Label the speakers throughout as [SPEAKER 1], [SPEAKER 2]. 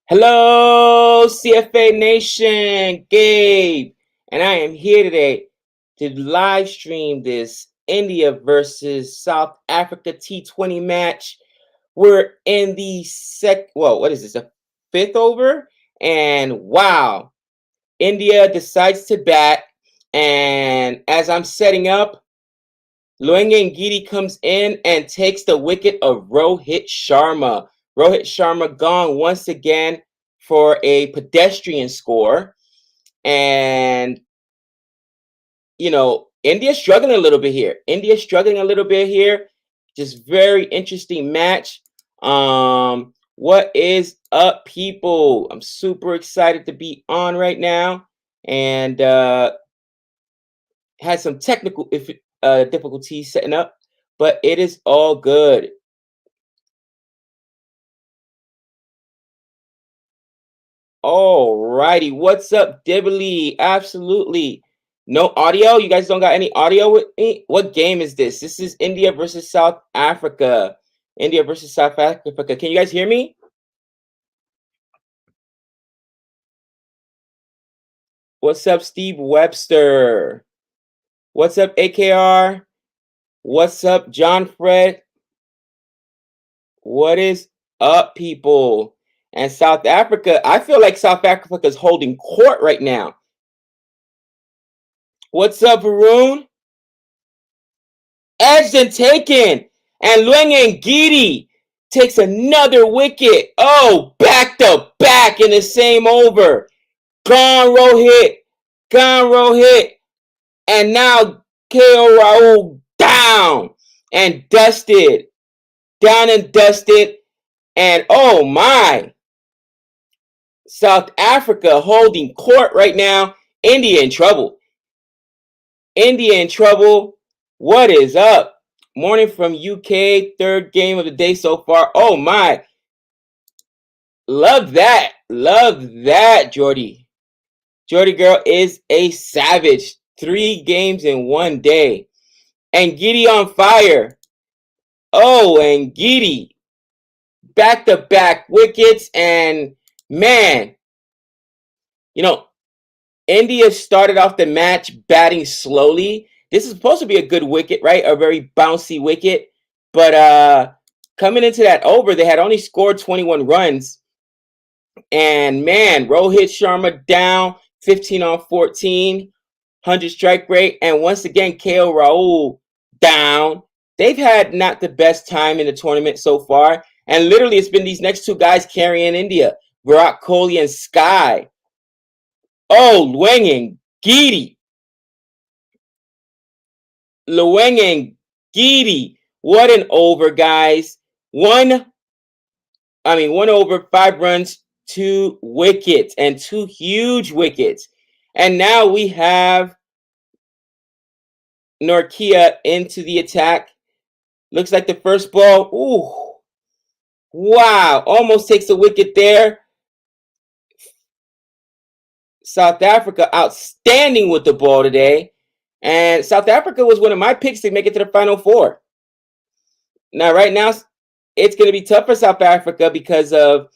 [SPEAKER 1] Hello, CFA Nation, Gabe, and I am here today to live stream this India versus South Africa T20 match. We're in the what is this, the fifth over? And wow, India decides to bat, and as I'm setting up, Ngidi comes in and takes the wicket of Rohit Sharma. Rohit Sharma gone once again for a pedestrian score. And, India's struggling a little bit here. Just very interesting match. What is up, people? I'm super excited to be on right now. And had some technical difficulties setting up, but it is all good. All righty, what's up, Dibbly? Absolutely. No audio? You guys don't got any audio with me? What game is this? This is India versus South Africa. India versus South Africa. Can you guys hear me? What's up, Steve Webster? What's up, AKR? What's up, John Fred? What is up, people? And South Africa, I feel like South Africa is holding court right now. What's up, Varun? Edged and taken. And Ngidi takes another wicket. Oh, back to back in the same over. Gone Rohit. Gone Rohit. And now KO Rahul down and dusted. Down and dusted. And oh my. South Africa holding court right now. India in trouble. India in trouble. What is up? Morning from UK. Third game of the day so far. Oh my. Love that. Love that, Jordy. Jordy girl is a savage. 3 games in 1 day. And Ngidi on fire. Oh, and Ngidi. Back-to-back wickets. And man, India started off the match batting slowly. This is supposed to be a good wicket, right? A very bouncy wicket. But coming into that over, they had only scored 21 runs. And man, Rohit Sharma down 15 on 14, 100 strike rate. And once again, KO Rahul down. They've had not the best time in the tournament so far. And literally, it's been these next 2 guys carrying India, Virat Kohli and Sky. Oh, Ngidi. Ngidi. What an over, guys. One over, 5 runs, 2 wickets, and 2 huge wickets. And now we have Norkia into the attack. Looks like the first ball. Ooh. Wow. Almost takes a wicket there. South Africa outstanding with the ball today. And South Africa was one of my picks to make it to the Final Four. Now, right now, it's going to be tough for South Africa because of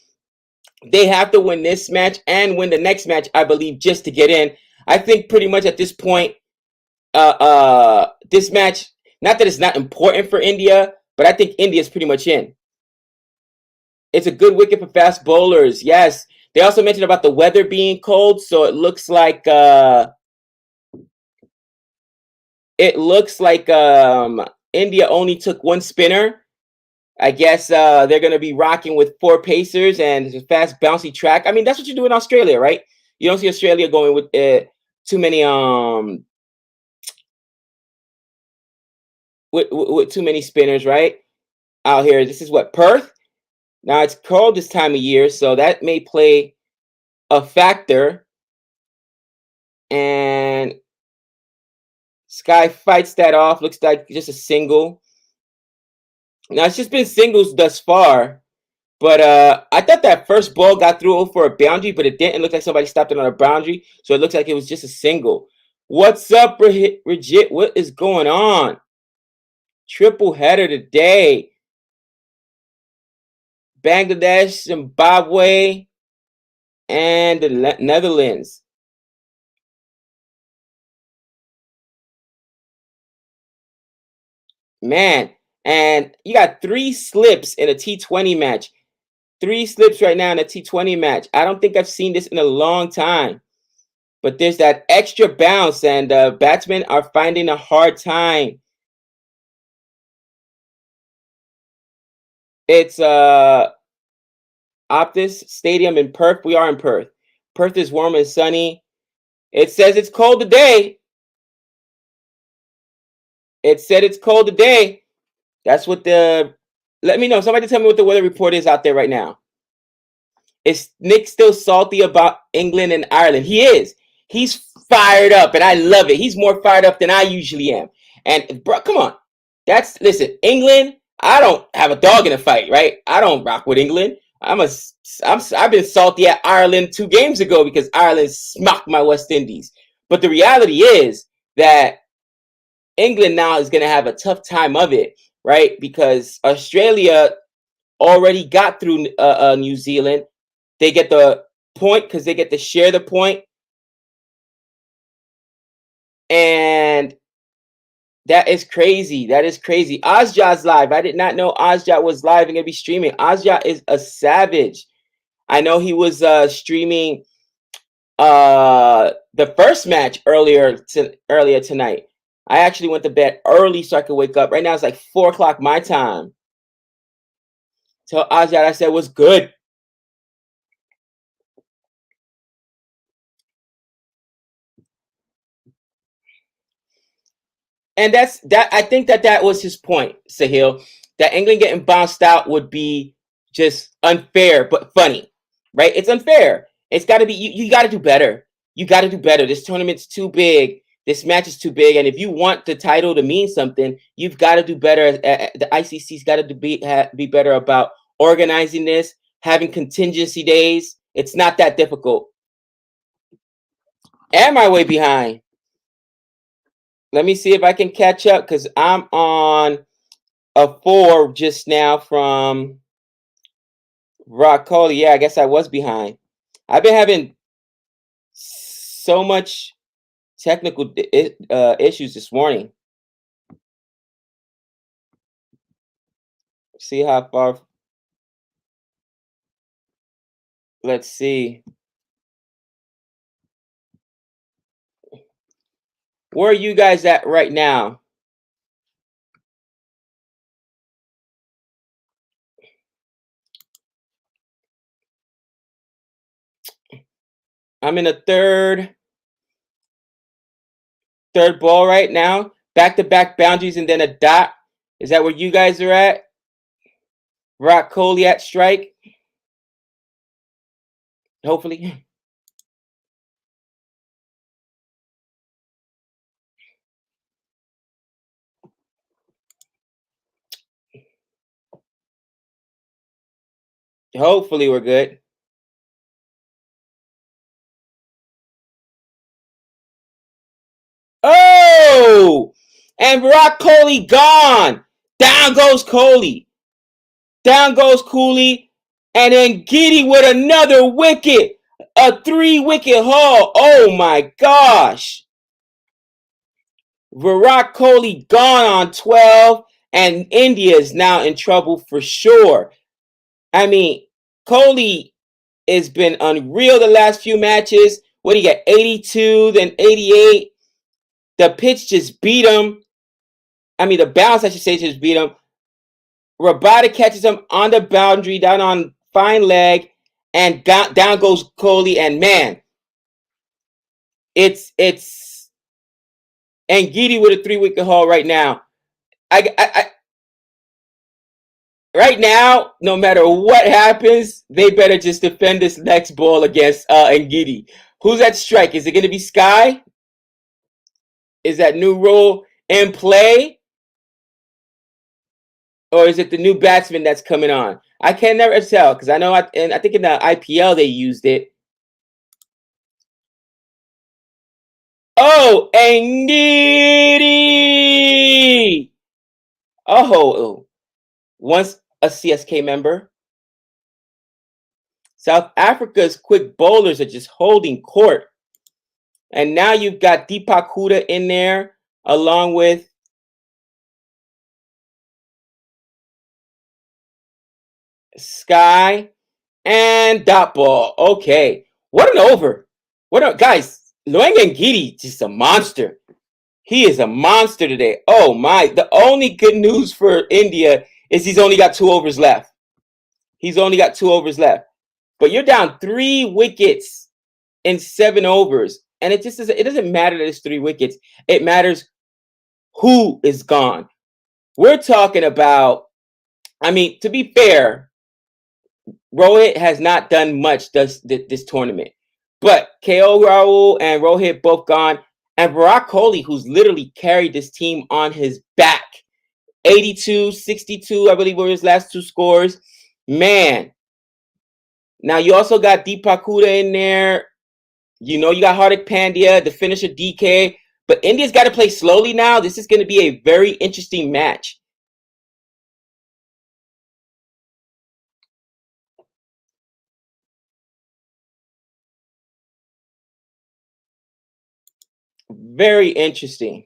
[SPEAKER 1] they have to win this match and win the next match, I believe, just to get in. I think pretty much at this point, this match, not that it's not important for India, but I think India's pretty much in. It's a good wicket for fast bowlers. Yes. They also mentioned about the weather being cold, so it looks like India only took 1 spinner. I guess they're going to be rocking with 4 pacers and it's a fast, bouncy track. I mean, that's what you do in Australia, right? You don't see Australia going with too many with too many spinners, right? Out here, this is what, Perth? Now it's cold this time of year, so that may play a factor. And Sky fights that off. Looks like just a single. Now it's just been singles thus far. But I thought that first ball got through for a boundary, but it didn't look like somebody stopped it on a boundary. So it looks like it was just a single. What's up, Bridget? What is going on? Triple header today. Bangladesh, Zimbabwe. and the Netherlands. Man, and you got 3 slips in a T20 match. 3 slips right now in a T20 match. I don't think I've seen this in a long time. But there's that extra bounce, and batsmen are finding a hard time. It's Optus Stadium in Perth. We are in Perth. Perth is warm and sunny. It says it's cold today. It said it's cold today. That's what the... Let me know. Somebody tell me what the weather report is out there right now. Is Nick still salty about England and Ireland? He is. He's fired up, and I love it. He's more fired up than I usually am. And, bro, come on. Listen, England, I don't have a dog in a fight, right? I don't rock with England. I've been salty at Ireland 2 games ago because Ireland smacked my West Indies. But the reality is that England now is going to have a tough time of it, right? Because Australia already got through New Zealand. They get the point because they get to share the point. And that is crazy. That is crazy. Ozjat's live. I did not know Ozjat was live and going to be streaming. Ozjat is a savage. I know he was streaming the first match earlier tonight. I actually went to bed early so I could wake up. Right now it's like 4 o'clock my time. Tell Ozjat I said was good. And I think that was his point, Sahil. That England getting bounced out would be just unfair, but funny, right? It's unfair. It's got to be, you got to do better. You got to do better. This tournament's too big. This match is too big. And if you want the title to mean something, you've got to do better. The ICC's got to be better about organizing this, having contingency days. It's not that difficult. Am I way behind? Let me see if I can catch up because I'm on a 4 just now from Rock Coley. Yeah, I guess I was behind. I've been having so much technical issues this morning. See how far. Let's see. Where are you guys at right now? I'm in a third ball right now. Back-to-back boundaries and then a dot. Is that where you guys are at? Rock Coley at strike. Hopefully. Hopefully we're good. Oh! And Rock Coley gone. Down goes Coley. Down goes Cooley. And then Giddy with another wicket. A 3-wicket haul. Oh my gosh. Virat Kohli gone on 12. And India is now in trouble for sure. I mean, Kohli has been unreal the last few matches. What do you get? 82, then 88. The pitch just beat him. I mean, the bounce, I should say, just beat him. Rabada catches him on the boundary, down on fine leg, and down goes Kohli. And man, it's and Giddy with a 3-wicket haul right now. Right now, no matter what happens, they better just defend this next ball against Ngidi. Who's at strike? Is it going to be Sky? Is that new rule in play? Or is it the new batsman that's coming on? I can never tell because I know, I think in the IPL they used it. Oh, Ngidi! Oh, once a CSK member. South Africa's quick bowlers are just holding court. And now you've got Deepak Huda in there along with Sky and dot ball. Okay. What an over. Guys, Loengangiri just a monster. He is a monster today. Oh my. The only good news for India is he's only got 2 overs left. He's only got 2 overs left. But you're down 3 wickets in 7 overs. And it doesn't matter that it's 3 wickets. It matters who is gone. We're talking about, I mean, to be fair, Rohit has not done much this tournament. But KO Rahul and Rohit both gone. And Virat Kohli, who's literally carried this team on his back. 82, 62, I believe were his last 2 scores. Man. Now you also got Deepak Huda in there. You know you got Hardik Pandya, the finisher DK. But India's got to play slowly now. This is going to be a very interesting match. Very interesting.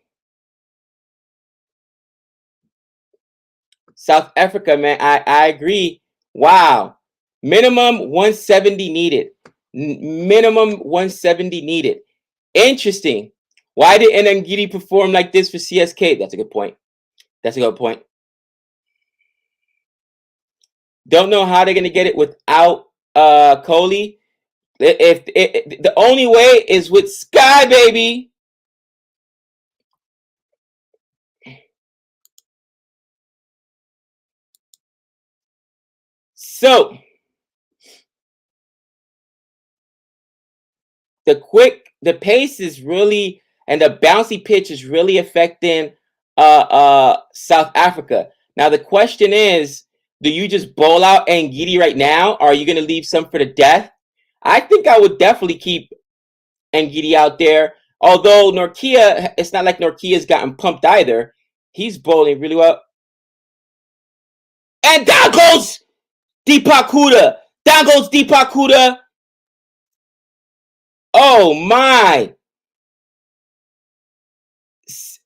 [SPEAKER 1] South Africa, man, I agree. Wow. Minimum 170 needed. Minimum 170 needed. Interesting. Why did Ngidi perform like this for CSK? That's a good point. That's a good point. Don't know how they're going to get it without Kohli. If the only way is with Sky, baby. So the pace is really, and the bouncy pitch is really affecting South Africa. Now the question is, do you just bowl out Ngidi right now, or are you going to leave some for the death? I think I would definitely keep Ngidi out there. Although Norkia, it's not like Norkia's gotten pumped either. He's bowling really well. And down goes Deepak Huda. Down goes Deepak Huda. Oh my.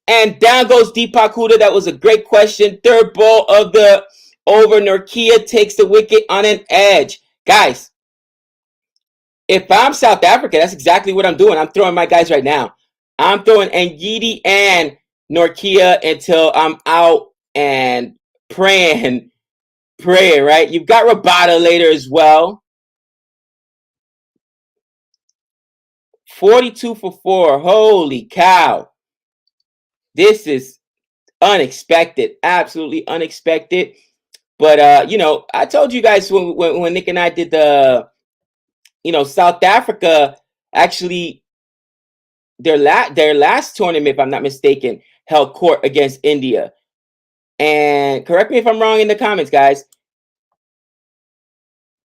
[SPEAKER 1] And down goes Deepak Huda. That was a great question. Third ball of the over. Norkia takes the wicket on an edge. Guys, if I'm South Africa, that's exactly what I'm doing. I'm throwing my guys right now. I'm throwing Ngidi and Norkia until I'm out and praying, right? You've got Rabada later as well. 42 for 4. Holy cow. This is unexpected. Absolutely unexpected. But, you know, I told you guys when Nick and I did the, you know, South Africa actually, their last tournament, if I'm not mistaken, held court against India. And correct me if I'm wrong in the comments, guys.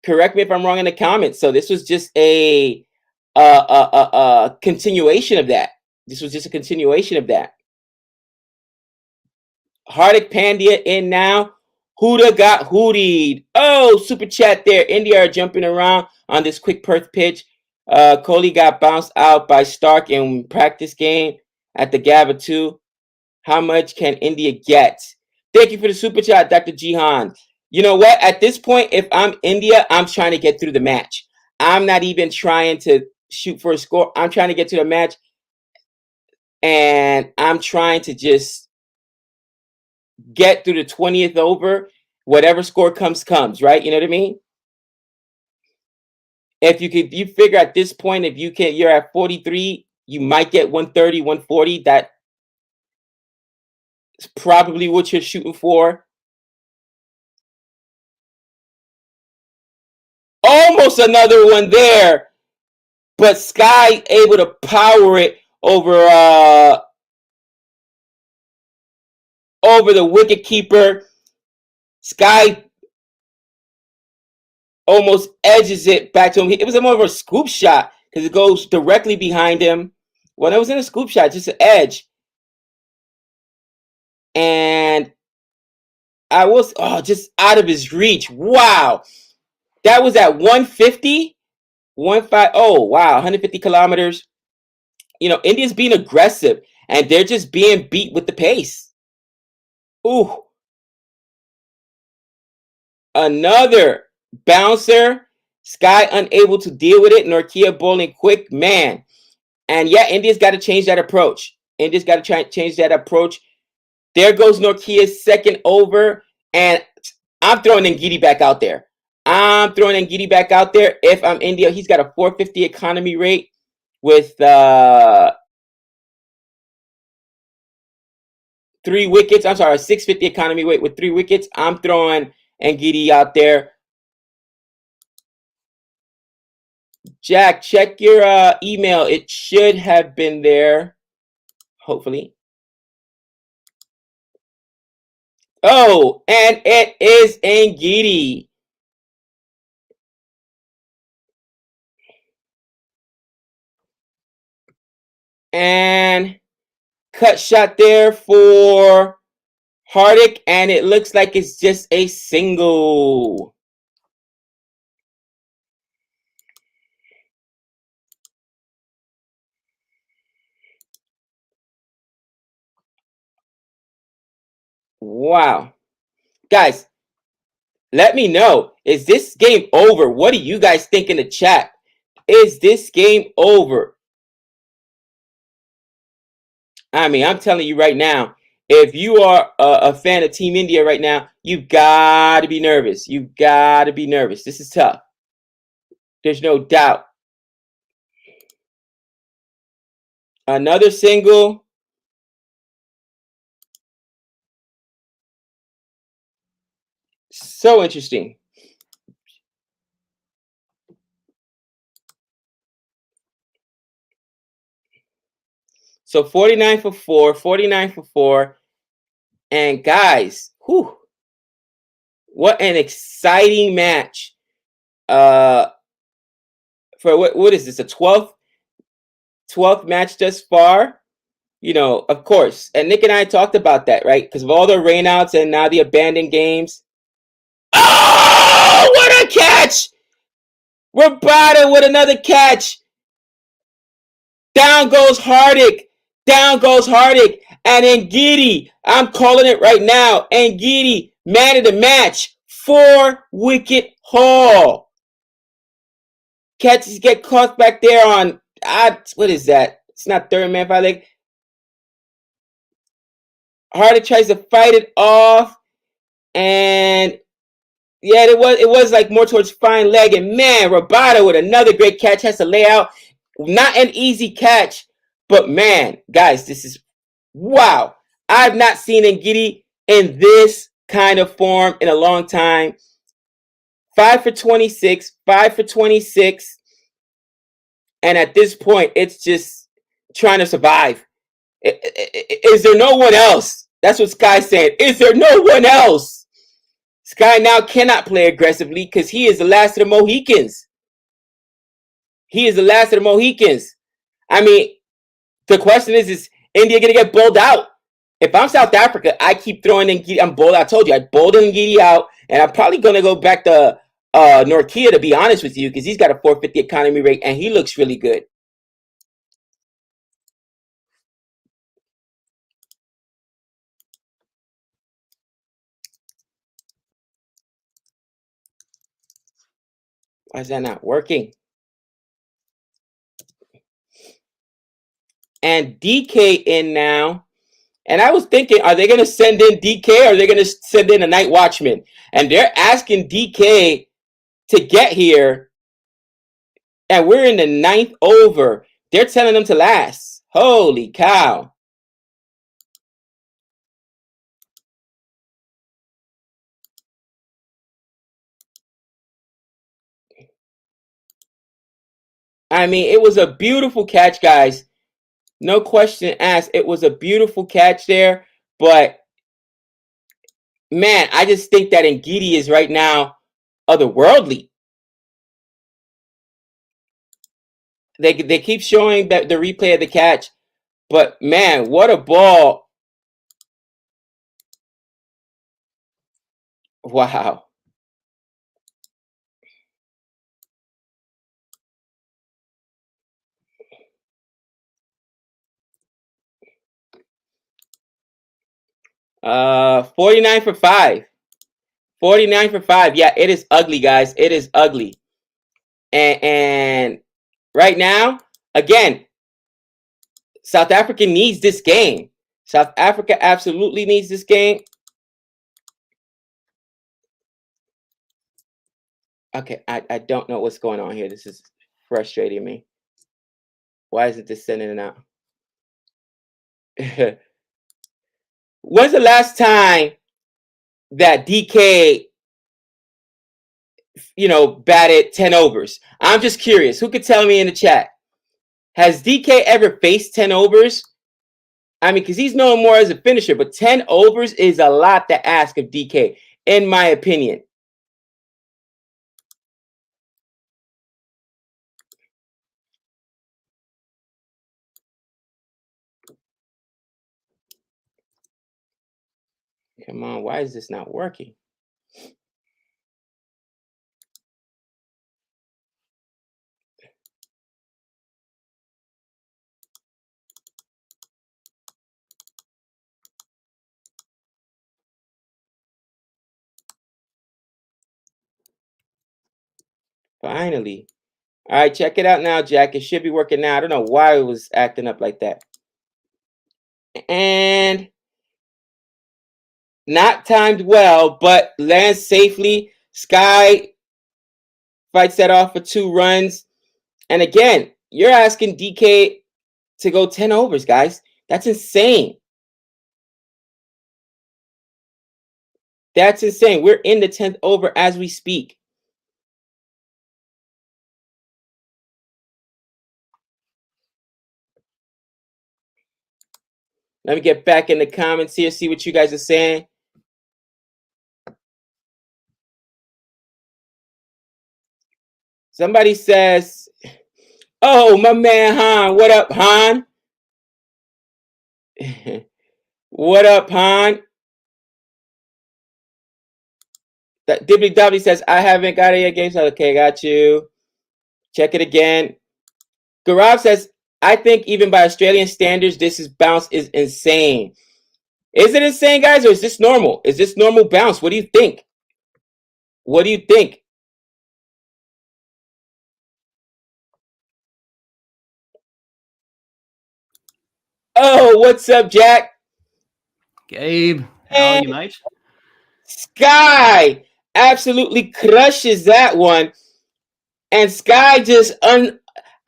[SPEAKER 1] Correct me if I'm wrong in the comments. So this was just a continuation of that. This was just a continuation of that. Hardik Pandya in now. Huda got hootied. Oh, super chat there. India are jumping around on this quick Perth pitch. Kohli got bounced out by Stark in practice game at the Gabba 2. How much can India get? Thank you for the super chat, Dr. Jihan. You know what? At this point, if I'm India, I'm trying to get through the match. I'm not even trying to shoot for a score. I'm trying to get to the match. And I'm trying to just get through the 20th over. Whatever score comes, right? You know what I mean? If you figure at this point, if you're at 43, you might get 130, 140. That is probably what you're shooting for. Almost another one there, but Sky able to power it over the wicket keeper. Sky almost edges it back to him. It was more of a scoop shot because it goes directly behind him. Well, it was in a scoop shot, just an edge. And I was just out of his reach. Wow. That was at 150. 150. Oh, wow. 150 kilometers. India's being aggressive and they're just being beat with the pace. Ooh, another bouncer. Sky unable to deal with it. Norkia bowling quick. Man. And yeah, India's got to change that approach. India's got to change that approach. There goes Norkia's second over. And I'm throwing Ngidi back out there. I'm throwing Ngidi back out there. If I'm India, he's got a 450 economy rate with 3 wickets. I'm sorry, a 650 economy rate with 3 wickets. I'm throwing Ngidi out there. Jack, check your email. It should have been there, hopefully. Oh, and it is Ngidi. And cut shot there for Hardik, and it looks like it's just a single. Wow. Guys, let me know. Is this game over? What do you guys think in the chat? Is this game over? I mean, I'm telling you right now, if you are a fan of Team India right now, you've got to be nervous. You've got to be nervous. This is tough. There's no doubt. Another single. So interesting. So 49 for 4, 49 for 4. And guys, whew, what an exciting match. For what is this? A 12th match thus far? Of course. And Nick and I talked about that, right? Because of all the rainouts and now the abandoned games. Oh, what a catch! Rabada with another catch. Down goes Hardik. Down goes Hardik. And Ngidi, I'm calling it right now. Ngidi, man of the match. 4-wicket haul. Catches get caught back there on, what is that? It's not third man, five leg. Hardik tries to fight it off. And yeah, it was like more towards fine leg. And man, Rabada with another great catch has to lay out. Not an easy catch, but man, guys, this is wow. I've not seen Ngidi in this kind of form in a long time. 5 for 26, 5 for 26. And at this point, it's just trying to survive. Is there no one else? That's what Sky's saying. Is there no one else? Sky now cannot play aggressively because he is the last of the Mohicans. He is the last of the Mohicans. I mean, the question is India going to get bowled out? If I'm South Africa, I keep throwing Ngidi. I'm bowled. I told you, I bowled Ngidi out, and I'm probably going to go back to Norkia, to be honest with you, because he's got a 450 economy rate, and he looks really good. Why is that not working? And DK in now. And I was thinking, are they going to send in DK or are they going to send in a night watchman? And they're asking DK to get here. And we're in the 9th over. They're telling them to last. Holy cow. I mean, it was a beautiful catch, guys. No question asked. It was a beautiful catch there. But, man, I just think that Ngidi is right now otherworldly. They keep showing the replay of the catch. But, man, what a ball. Wow. 49 for 5. 49 for 5. Yeah, it is ugly, guys. It is ugly. And right now, again, South Africa needs this game. South Africa absolutely needs this game. Okay, I don't know what's going on here. This is frustrating me. Why isn't this sending it out? When's the last time that DK, batted 10 overs? I'm just curious. Who could tell me in the chat? Has DK ever faced 10 overs? I mean, because he's known more as a finisher, but 10 overs is a lot to ask of DK, in my opinion. Come on, why is this not working? Finally. All right, check it out now, Jack. It should be working now. I don't know why it was acting up like that. And not timed well, but lands safely. Sky fights that off for 2 runs. And again, you're asking DK to go 10 overs, guys. That's insane. That's insane. We're in the 10th over as we speak. Let me get back in the comments here, see what you guys are saying. Somebody says, oh, my man Han. What up, Han? What up, Han? That Dibbly Dobbly says, I haven't got it yet, game. So okay, got you. Check it again. Gaurav says, I think even by Australian standards, this bounce is insane. Is it insane, guys, or is this normal? Is this normal bounce? What do you think? What do you think? Oh, what's up, Jack?
[SPEAKER 2] Gabe, how are you, mate?
[SPEAKER 1] Sky absolutely crushes that one. And Sky just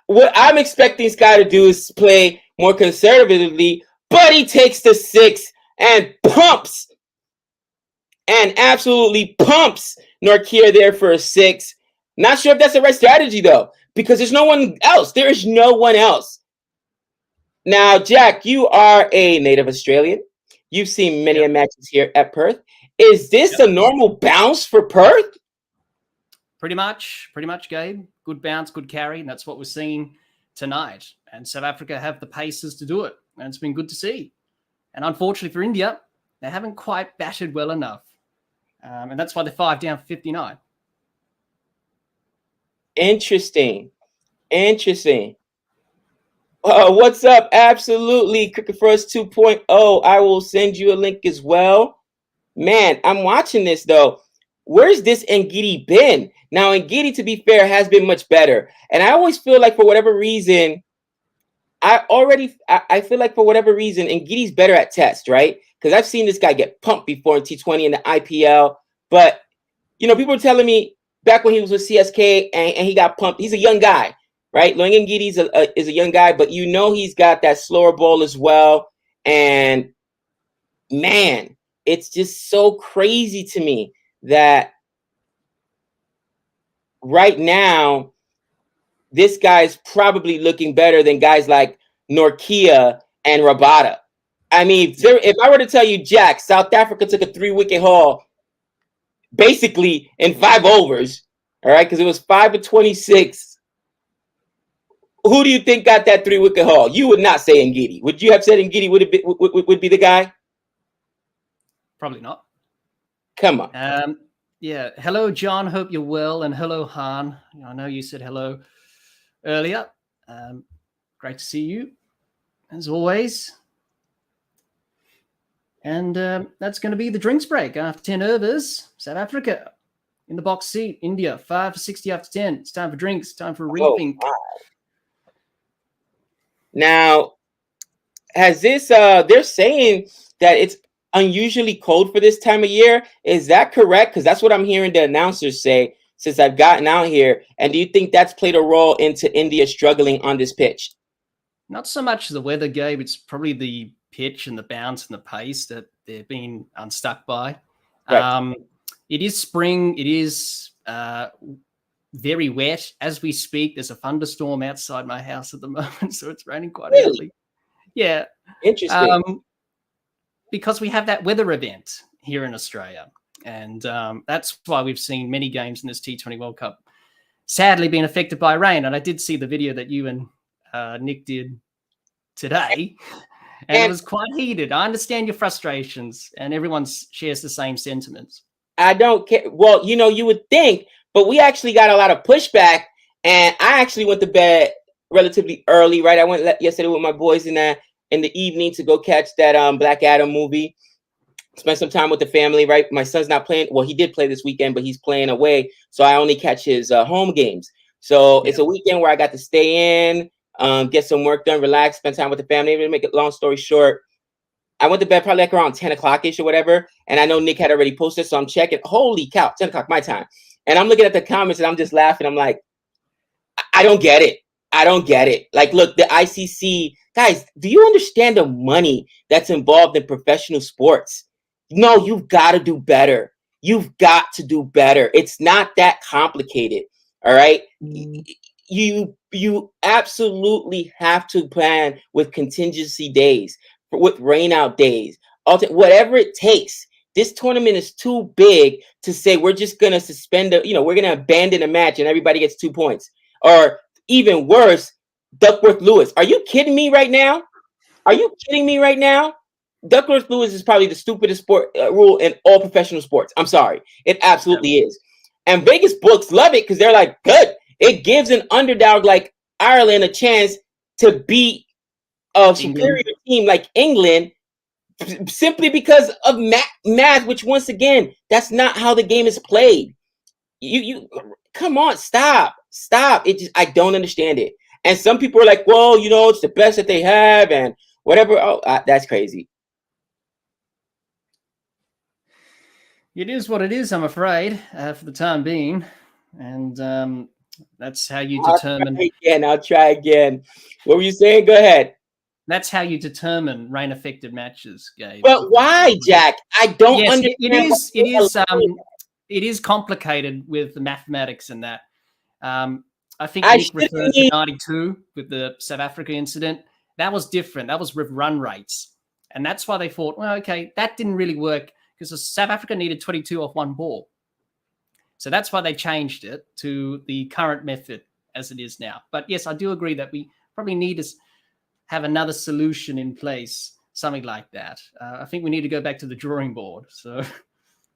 [SPEAKER 1] what I'm expecting Sky to do is play more conservatively, but he takes the 6 and pumps and absolutely pumps Norkia there for a 6. Not sure if that's the right strategy, though, because there's no one else. There is no one else. Now, Jack, you are a native Australian. You've seen many matches here at Perth. Is this a normal bounce for Perth?
[SPEAKER 2] Pretty much, Gabe. Good bounce, good carry, and that's what we're seeing tonight. And South Africa have the paces to do it, and it's been good to see. And unfortunately for India, they haven't quite batted well enough. And that's why they're 5 down for 59.
[SPEAKER 1] Interesting. What's up? Absolutely. Cricket First 2.0. I will send you a link as well. Man, I'm watching this, though. Where's this Ngidi been? Now, Ngidi, to be fair, has been much better. And I always feel like for whatever reason, I feel like for whatever reason, Ngidi's better at test, right? Because I've seen this guy get pumped before in T20 in the IPL. But, people were telling me back when he was with CSK and he got pumped. He's a young guy, right? Loeng Ngidi is a young guy, but he's got that slower ball as well. And, man, it's just so crazy to me that right now, this guy's probably looking better than guys like Norkia and Rabada. I mean, if I were to tell you, Jack, South Africa took a 3-wicket haul basically in 5 overs, all right, because it was 5 of 26. Who do you think got that 3-wicket haul? You would not say Ngidi. Would you have said Ngidi would be the guy?
[SPEAKER 2] Probably not.
[SPEAKER 1] Come on.
[SPEAKER 2] Yeah. Hello, John. Hope you're well. And hello, Han. I know you said hello earlier. Great to see you, as always. And that's going to be the drinks break after 10 overs. South Africa in the box seat. India 5 for 60 after 10. It's time for drinks. Time for a rethink.
[SPEAKER 1] Oh, now, has this? They're saying that it's unusually cold for this time of year. Is that correct? Because that's what I'm hearing the announcers say since I've gotten out here. And do you think that's played a role into India struggling on this pitch?
[SPEAKER 2] Not so much the weather, Gabe. It's probably the pitch and the bounce and the pace that they're being unstuck by.
[SPEAKER 1] Right.
[SPEAKER 2] It is spring. It is very wet. As we speak, there's a thunderstorm outside my house at the moment, so it's raining quite heavily. Yeah.
[SPEAKER 1] Interesting.
[SPEAKER 2] Because we have that weather event here in Australia. And that's why we've seen many games in this T20 World Cup sadly being affected by rain. And I did see the video that you and Nick did today, and it was quite heated. I understand your frustrations, and everyone shares the same sentiments.
[SPEAKER 1] I don't care. Well, you would think, but we actually got a lot of pushback, and I actually went to bed relatively early, right? I went yesterday with my boys in the evening to go catch that Black Adam movie. Spend some time with the family, right? My son's not playing. Well, he did play this weekend, but he's playing away, so I only catch his home games. So It's a weekend where I got to stay in, get some work done, relax, spend time with the family. To make a long story short, I went to bed probably like around 10 o'clock-ish or whatever, and I know Nick had already posted, so I'm checking. Holy cow, 10 o'clock my time. And I'm looking at the comments, and I'm just laughing. I'm like, I don't get it. I don't get it. Like, look, the ICC, guys, do you understand the money that's involved in professional sports? No, you've got to do better. You've got to do better. It's not that complicated, all right? You absolutely have to plan with contingency days, with rain out days, whatever it takes. This tournament is too big to say we're just going to suspend we're going to abandon a match and everybody gets 2 points. Or even worse, Duckworth-Lewis. Are you kidding me right now? Are you kidding me right now? Duckworth-Lewis is probably the stupidest sport rule in all professional sports. I'm sorry. It absolutely is. And Vegas books love it because they're like, good. It gives an underdog like Ireland a chance to beat a superior team like England simply because of math, which once again, that's not how the game is played. You come on, stop. I don't understand it. And some people are like, well, it's the best that they have and whatever. Oh, that's crazy.
[SPEAKER 2] It is what it is, I'm afraid, for the time being. And that's how you determine.
[SPEAKER 1] I'll try again. What were you saying? Go ahead.
[SPEAKER 2] That's how you determine rain-affected matches, Gabe.
[SPEAKER 1] But why, Jack? I don't understand.
[SPEAKER 2] It is complicated with the mathematics and that. I think Nick referred to 92 with the South Africa incident. That was different. That was with run rates. And that's why they thought, well, okay, that didn't really work because South Africa needed 22 off one ball. So that's why they changed it to the current method as it is now. But yes, I do agree that we probably need to have another solution in place, something like that. I think we need to go back to the drawing board. So,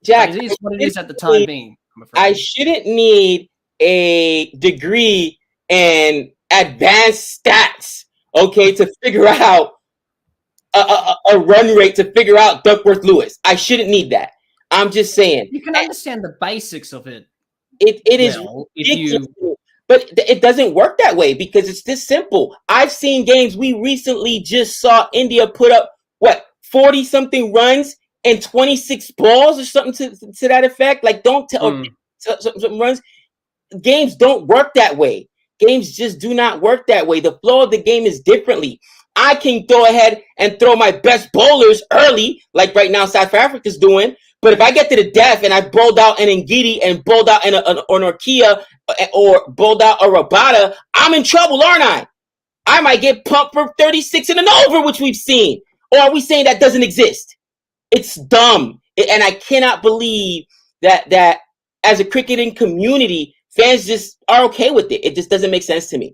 [SPEAKER 2] Jack, it is what it is at the time being, I'm afraid.
[SPEAKER 1] I shouldn't need a degree in advanced stats, okay, to figure out a run rate, to figure out Duckworth-Lewis. I shouldn't need that. I'm just saying.
[SPEAKER 2] You can understand the basics of it.
[SPEAKER 1] It is ridiculous. But it doesn't work that way because it's this simple. I've seen games. We recently just saw India put up, 40-something runs and 26 balls or something to that effect. Like, don't tell some runs. Games don't work that way. Games just do not work that way. The flow of the game is differently. I can go ahead and throw my best bowlers early, like right now South Africa's doing. But if I get to the death and I bowled out an Ngidi and bowled out an Orkia or bowled out a Rabada, I'm in trouble, aren't I? I might get pumped for 36 and an over, which we've seen. Or are we saying that doesn't exist? It's dumb. And I cannot believe that as a cricketing community, fans just are okay with it. It just doesn't make sense to me.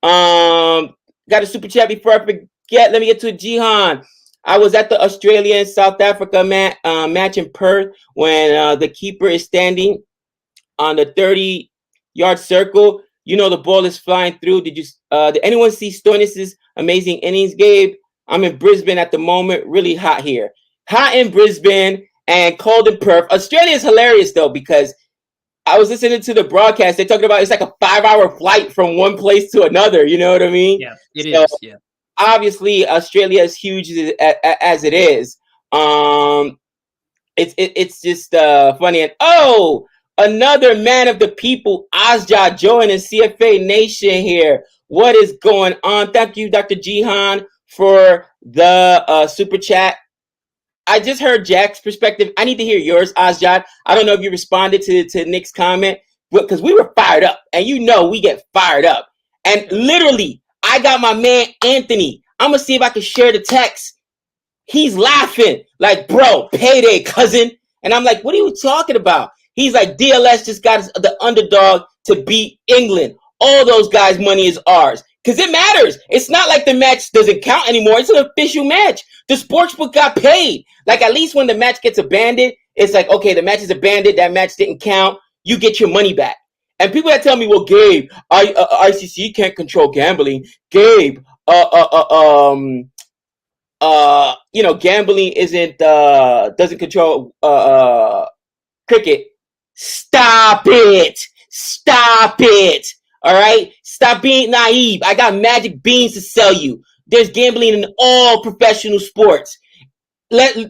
[SPEAKER 1] Got a super chat before I forget. Let me get to Jihan. I was at the Australia-South Africa match in Perth when the keeper is standing on the 30-yard circle. The ball is flying through. Did anyone see Stoinis' amazing innings, Gabe? I'm in Brisbane at the moment. Really hot here. hot in Brisbane and cold in Perth. Australia is hilarious though, because I was listening to the broadcast. They're talking about it's like a 5-hour flight from one place to another. You know what I mean?
[SPEAKER 2] Yeah, it is. Yeah.
[SPEAKER 1] Obviously, Australia is huge as it is. It's just funny. And another man of the people, Asja, joining CFA Nation here. What is going on? Thank you, Dr. Jihan, for the super chat. I just heard Jack's perspective. I need to hear yours, Asjad. I don't know if you responded to Nick's comment, because we were fired up, and you know we get fired up. And literally, I got my man Anthony. I'm gonna see if I can share the text. He's laughing like, bro, payday, cousin. And I'm like, what are you talking about? He's like, DLS just got the underdog to beat England. All those guys' money is ours. Because it matters. It's not like the match doesn't count anymore. It's an official match. The sportsbook got paid. Like, at least when the match gets abandoned, it's like, okay, the match is abandoned. That match didn't count. You get your money back. And people that tell me, well, Gabe, ICC can't control gambling. Gabe, gambling doesn't control cricket. Stop it. All right, stop being naive. I got magic beans to sell you. There's gambling in all professional sports.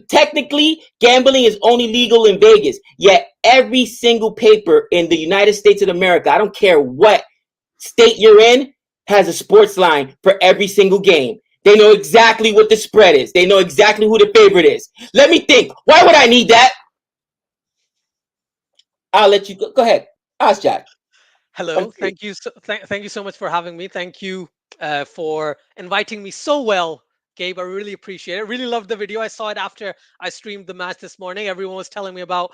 [SPEAKER 1] Technically, gambling is only legal in Vegas. Yet every single paper in the United States of America, I don't care what state you're in, has a sports line for every single game. They know exactly what the spread is. They know exactly who the favorite is. Let me think. Why would I need that? I'll let you go ahead. Ask Jack.
[SPEAKER 3] Hello. Thank you. Thank you so much for having me. Thank you for inviting me so well, Gabe. I really appreciate it. Really loved the video. I saw it after I streamed the match this morning. Everyone was telling me about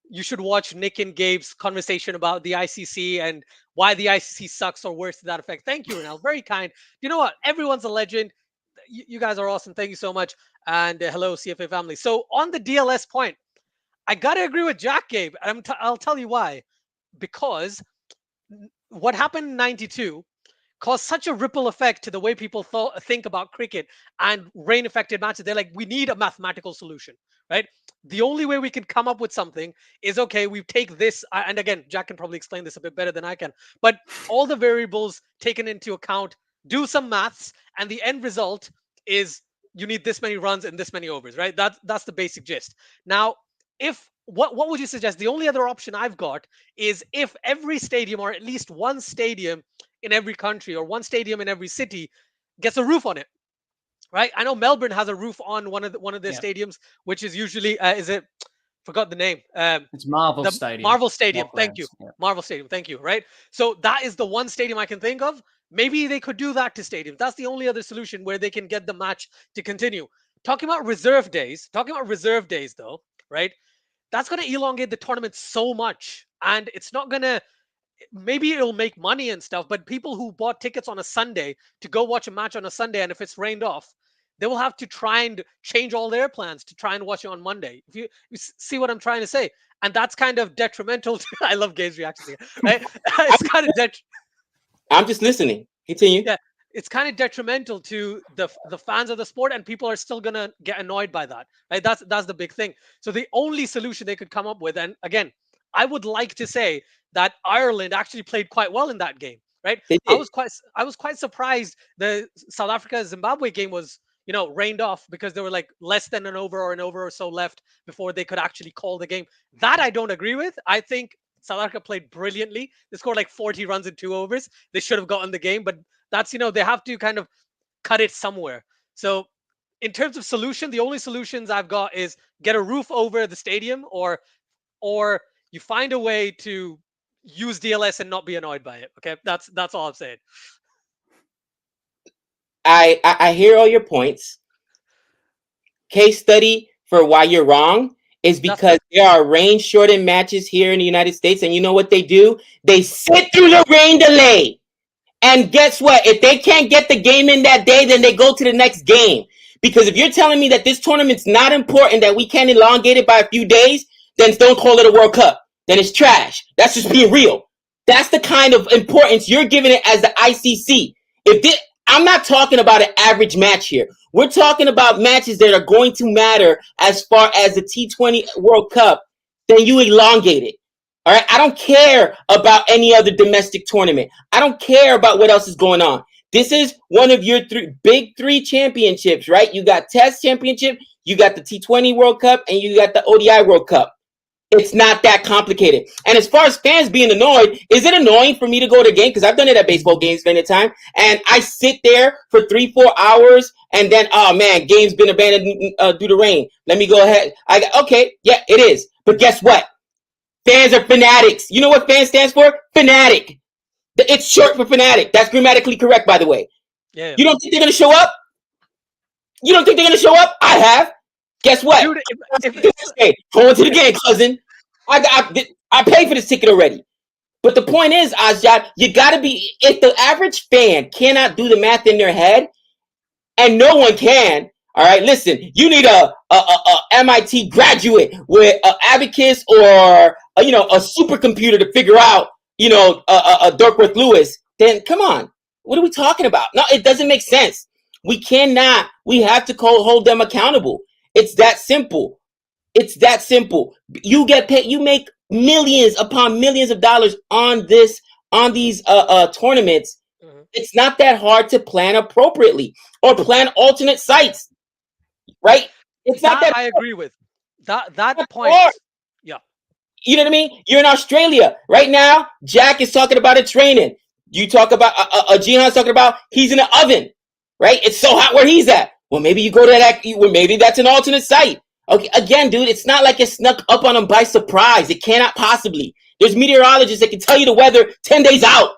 [SPEAKER 3] you should watch Nick and Gabe's conversation about the ICC and why the ICC sucks or worse to that effect. Thank you, Renal. Very kind. You know what? Everyone's a legend. You guys are awesome. Thank you so much. And hello, CFA family. So on the DLS point, I got to agree with Jack, Gabe. I'll tell you why. Because what happened in 92 caused such a ripple effect to the way people think about cricket and rain affected matches. They're like, we need a mathematical solution, right? The only way we can come up with something is, okay, we take this, and again, Jack can probably explain this a bit better than I can, but all the variables taken into account, do some maths, and the end result is you need this many runs and this many overs, right? That's the basic gist. Now, what would you suggest? The only other option I've got is if every stadium, or at least one stadium in every country, or one stadium in every city, gets a roof on it, right? I know Melbourne has a roof on one of their stadiums, which is usually forgot the name.
[SPEAKER 2] It's Marvel Stadium.
[SPEAKER 3] Marvel Stadium. Thank you. Yeah. Marvel Stadium. Thank you. Right. So that is the one stadium I can think of. Maybe they could do that to stadiums. That's the only other solution where they can get the match to continue. Talking about reserve days, though, right? That's going to elongate the tournament so much, and it's not going to, maybe it'll make money and stuff, but people who bought tickets on a Sunday to go watch a match on a Sunday, and if it's rained off, they will have to try and change all their plans to try and watch it on Monday. If you see what I'm trying to say, and that's kind of detrimental to, I love Gabe's reaction here, right? It's kind of
[SPEAKER 1] I'm just listening. Continue.
[SPEAKER 3] Yeah. It's kind of detrimental to the fans of the sport, and people are still gonna get annoyed by that, right? That's the big thing. So the only solution they could come up with, and again, I would like to say that Ireland actually played quite well in that game, right? I was quite surprised the South Africa Zimbabwe game was, rained off, because there were like less than an over or so left before they could actually call the game. That I don't agree with. I think South Africa played brilliantly. They scored like 40 runs in 2 overs. They should have gotten the game, but that's, they have to kind of cut it somewhere. So in terms of solution, the only solutions I've got is get a roof over the stadium, or you find a way to use DLS and not be annoyed by it. Okay, that's all I'm saying.
[SPEAKER 1] I hear all your points. Case study for why you're wrong is because there are rain shortened matches here in the United States, and you know what they do? They sit through the rain delay. And guess what? If they can't get the game in that day, then they go to the next game. Because if you're telling me that this tournament's not important, that we can't elongate it by a few days, then don't call it a World Cup. Then it's trash. That's just being real. That's the kind of importance you're giving it as the ICC. I I'm not talking about an average match here. We're talking about matches that are going to matter as far as the T20 World Cup. Then you elongate it. All right. I don't care about any other domestic tournament. I don't care about what else is going on. This is one of your big three championships, right? You got Test Championship, you got the T20 World Cup, and you got the ODI World Cup. It's not that complicated. And as far as fans being annoyed, is it annoying for me to go to a game? Because I've done it at baseball games many times. And I sit there for 3-4 hours and then, oh man, game's been abandoned due to rain. Let me go ahead. Okay, yeah, it is. But guess what? Fans are fanatics. You know what fan stands for? Fanatic. It's short for fanatic. That's grammatically correct, by the way.
[SPEAKER 3] Yeah.
[SPEAKER 1] You don't think they're going to show up? You don't think they're going to show up? I have. Guess what?
[SPEAKER 3] Dude,
[SPEAKER 1] Going to the game, cousin. I paid for this ticket already. But the point is, Azad, you got to be, if the average fan cannot do the math in their head, and no one can, all right, listen, you need a MIT graduate with an abacus or, a supercomputer to figure out, a Duckworth Lewis, then come on. What are we talking about? No, it doesn't make sense. We have to hold them accountable. It's that simple. It's that simple. You get paid. You make millions upon millions of dollars on these tournaments. Mm-hmm. It's not that hard to plan appropriately or plan alternate sites, right? It's not that
[SPEAKER 3] I agree with that point.
[SPEAKER 1] Hard.
[SPEAKER 3] Yeah.
[SPEAKER 1] You know what I mean? You're in Australia right now. Jack is talking about a training. You talk about Jihan's talking about he's in the oven, right? It's so hot where he's at. Well, maybe you go to that. Well, maybe that's an alternate site. Okay, again, dude, it's not like it snuck up on them by surprise. It cannot possibly. There's meteorologists that can tell you the weather 10 days out.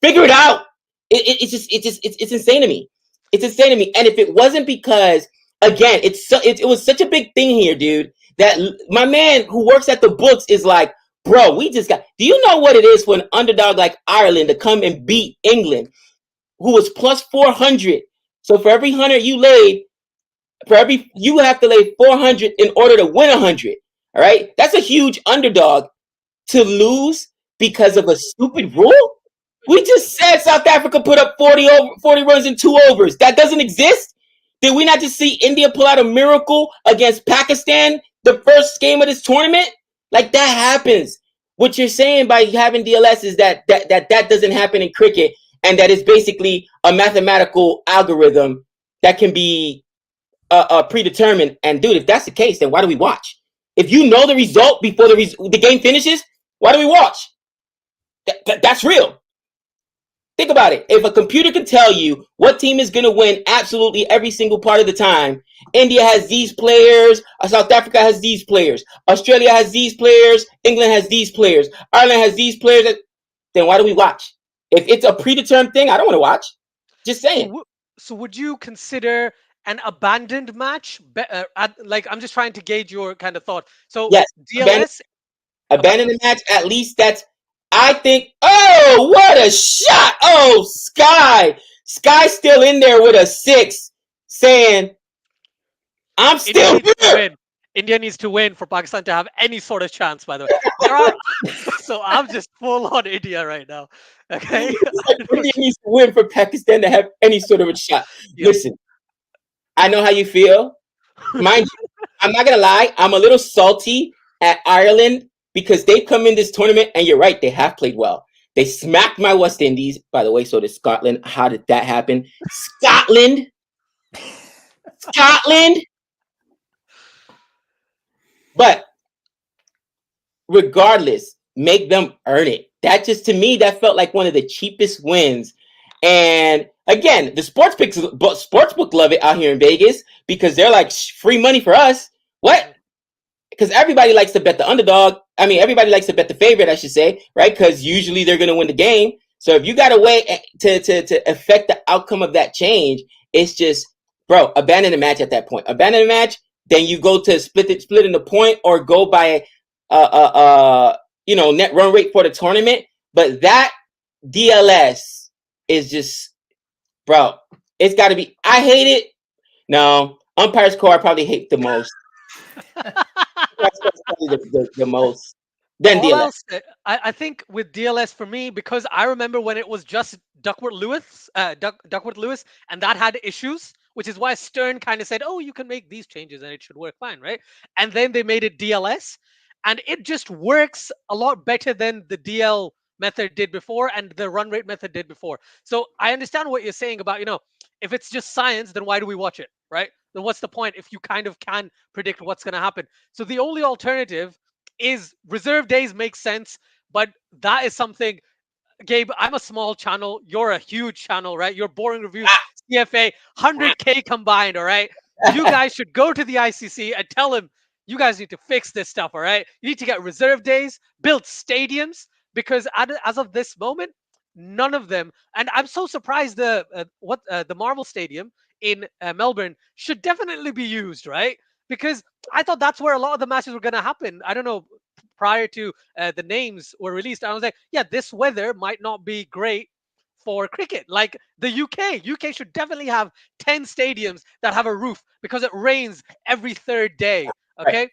[SPEAKER 1] Figure it out. It's insane to me. It's insane to me. And if it wasn't because, again, it was such a big thing here, dude, that my man who works at the books is like, bro, do you know what it is for an underdog like Ireland to come and beat England, who was plus 400? So for every 100 you laid, you have to lay 400 in order to win 100. All right, that's a huge underdog to lose because of a stupid rule. We just said South Africa put up 40 runs in 2 overs. That doesn't exist. Did we not just see India pull out a miracle against Pakistan the first game of this tournament? Like, that happens. What you're saying by having DLS is that doesn't happen in cricket, and that is basically a mathematical algorithm that can be predetermined. And dude, if that's the case, then why do we watch? If you know the result before the game finishes, why do we watch? That's real. Think about it. If a computer can tell you what team is going to win absolutely every single part of the time, India has these players, South Africa has these players, Australia has these players, England has these players, Ireland has these players, then why do we watch? If it's a predetermined thing, I don't want to watch. Just saying.
[SPEAKER 3] So would you consider an abandoned match? I'm just trying to gauge your kind of thought. So
[SPEAKER 1] yes,
[SPEAKER 3] DLS
[SPEAKER 1] abandon the match. At least that's. I think. Oh, what a shot! Oh, Sky's still in there with a 6, saying, "I'm still here."
[SPEAKER 3] India needs to win for Pakistan to have any sort of chance. By the way, so I'm just full on India right now. Okay,
[SPEAKER 1] India needs to win for Pakistan to have any sort of a shot. Yeah. Listen, I know how you feel. Mind you, I'm not gonna lie. I'm a little salty at Ireland because they've come in this tournament, and you're right, they have played well. They smacked my West Indies, by the way. So did Scotland. How did that happen? Scotland. But regardless, make them earn it. That just, to me, that felt like one of the cheapest wins. And again, the sportsbook love it out here in Vegas because they're like, free money for us. What? Because everybody likes to bet the underdog. I mean, everybody likes to bet the favorite, I should say, right? Because usually they're going to win the game. So if you got a way to affect the outcome of that change, it's just, bro, abandon the match at that point. Abandon the match, then you go to split in the point or go by net run rate for the tournament. But that DLS is just, bro, it's got to be. I hate it. No, umpires core I probably hate the most. The most. than
[SPEAKER 3] All
[SPEAKER 1] DLS.
[SPEAKER 3] else, I think with DLS for me, because I remember when it was just Duckworth Lewis, and that had issues, which is why Stern kind of said, "Oh, you can make these changes and it should work fine, right?" And then they made it DLS, and it just works a lot better than the DL method did before and the run rate method did before. So I understand what you're saying about, if it's just science, then why do we watch it, right? Then what's the point if you kind of can predict what's going to happen? So the only alternative is reserve days make sense, but that is something. Gabe, I'm a small channel. You're a huge channel, right? Your boring reviews, CFA, 100K combined, all right? You guys should go to the ICC and tell them you guys need to fix this stuff, all right? You need to get reserve days, build stadiums, because as of this moment, none of them. And I'm so surprised the Marvel Stadium in Melbourne should definitely be used, right? Because I thought that's where a lot of the matches were going to happen. I don't know, prior to the names were released, I was like, yeah, this weather might not be great for cricket. Like the UK should definitely have 10 stadiums that have a roof because it rains every third day.
[SPEAKER 1] Right.
[SPEAKER 3] Okay.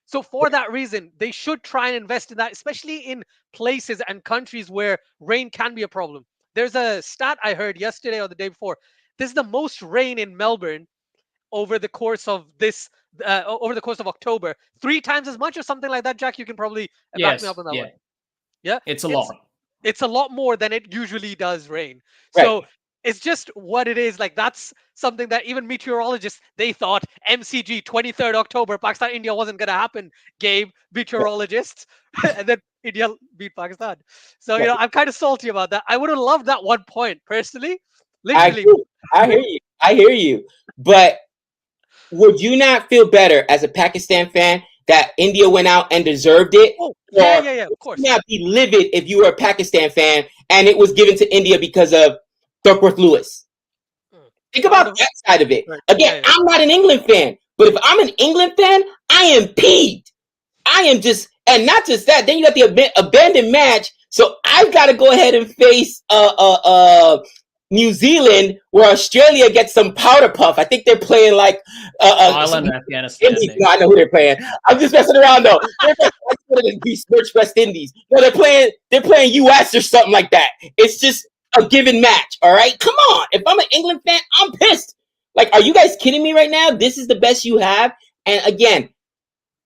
[SPEAKER 3] So for that reason, they should try and invest in that, especially in places and countries where rain can be a problem. There's a stat I heard yesterday or the day before. This is the most rain in Melbourne over the course of October, 3 times as much or something like that. Jack, you can probably back me
[SPEAKER 2] Yes,
[SPEAKER 3] up on that
[SPEAKER 2] yeah,
[SPEAKER 3] one. Yeah,
[SPEAKER 2] it's a lot.
[SPEAKER 3] it's a lot more than it usually does rain.
[SPEAKER 1] Right.
[SPEAKER 3] So it's just what it is. Like that's something that even meteorologists, they thought MCG 23rd October, Pakistan India wasn't gonna happen. Gabe, meteorologists, and then India beat Pakistan. So
[SPEAKER 1] Right.
[SPEAKER 3] I'm kind of salty about that. I would have loved that 1 point personally.
[SPEAKER 1] I
[SPEAKER 3] Literally,
[SPEAKER 1] hear, I hear you. I hear you. But would you not feel better as a Pakistan fan that India went out and deserved it?
[SPEAKER 3] oh
[SPEAKER 1] Or
[SPEAKER 3] yeah, of
[SPEAKER 1] would
[SPEAKER 3] course.
[SPEAKER 1] you not be livid if you were a Pakistan fan and it was given to India because of Duckworth Lewis? Think
[SPEAKER 3] I would
[SPEAKER 1] about
[SPEAKER 3] have.
[SPEAKER 1] that side of it.
[SPEAKER 3] Right.
[SPEAKER 1] Again,
[SPEAKER 3] Yeah.
[SPEAKER 1] I'm not an England fan, but if I'm an England fan, I am peeved. I am just, and not just that. Then you got the abandoned match, so I've got to go ahead and face New Zealand, where Australia gets some powder puff. I think they're playing like
[SPEAKER 2] Ireland and Afghanistan.
[SPEAKER 1] Indies. No, I know who they're playing. I'm just messing around though. They're playing besmirched West Indies. No, they're playing US or something like that. It's just a given match. All right, come on. If I'm an England fan, I'm pissed. Like, are you guys kidding me right now? This is the best you have. And again,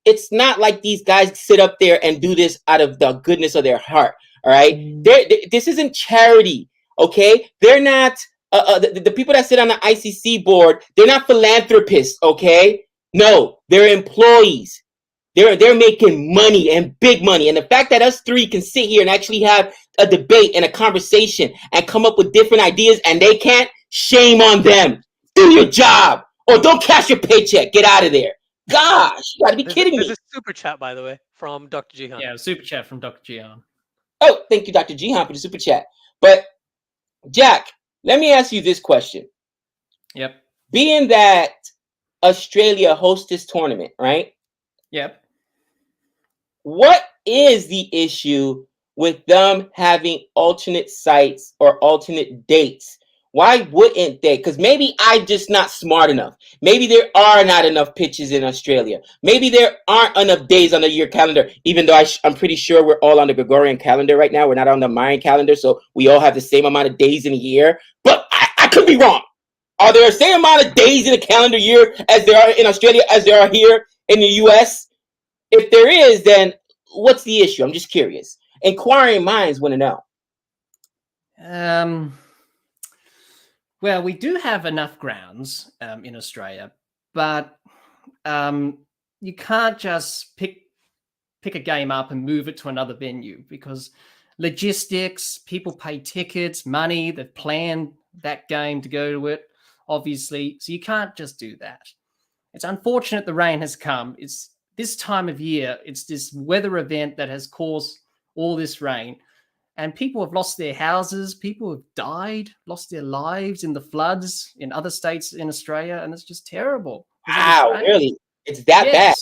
[SPEAKER 1] it's not like these guys sit up there and do this out of the goodness of their heart. All right, this isn't charity. Okay, they're not the people that sit on the ICC board. They're not philanthropists. Okay, no, they're employees. They're making money and big money. And the fact that us three can sit here and actually have a debate and a conversation and come up with different ideas and they can't, shame on them. Do your job or don't cash your paycheck. Get out of there. Gosh, you gotta be kidding me.
[SPEAKER 3] There's a super chat, by the way, from Dr. Jihan.
[SPEAKER 2] Yeah, super chat from Dr. Jihan.
[SPEAKER 1] Oh, thank you, Dr. Jihan, for the super chat. But Jack, let me ask you this question.
[SPEAKER 2] Yep.
[SPEAKER 1] Being that Australia hosts this tournament, right?
[SPEAKER 2] Yep.
[SPEAKER 1] What is the issue with them having alternate sites or alternate dates? Why wouldn't they? Because maybe I'm just not smart enough. Maybe there are not enough pitches in Australia. Maybe there aren't enough days on the year calendar, even though I'm pretty sure we're all on the Gregorian calendar right now. We're not on the Mayan calendar, so we all have the same amount of days in a year. But I could be wrong. Are there the same amount of days in a calendar year as there are in Australia as there are here in the U.S.? If there is, then what's the issue? I'm just curious. Inquiring minds want to know.
[SPEAKER 2] Well, we do have enough grounds in Australia, but you can't just pick a game up and move it to another venue because logistics, people pay tickets, money, they've planned that game to go to it, obviously. So you can't just do that. It's unfortunate the rain has come. It's this time of year, it's this weather event that has caused all this rain. And people have lost their houses. People have died, lost their lives in the floods in other states in Australia. And it's just terrible.
[SPEAKER 1] Wow, really? It's that bad?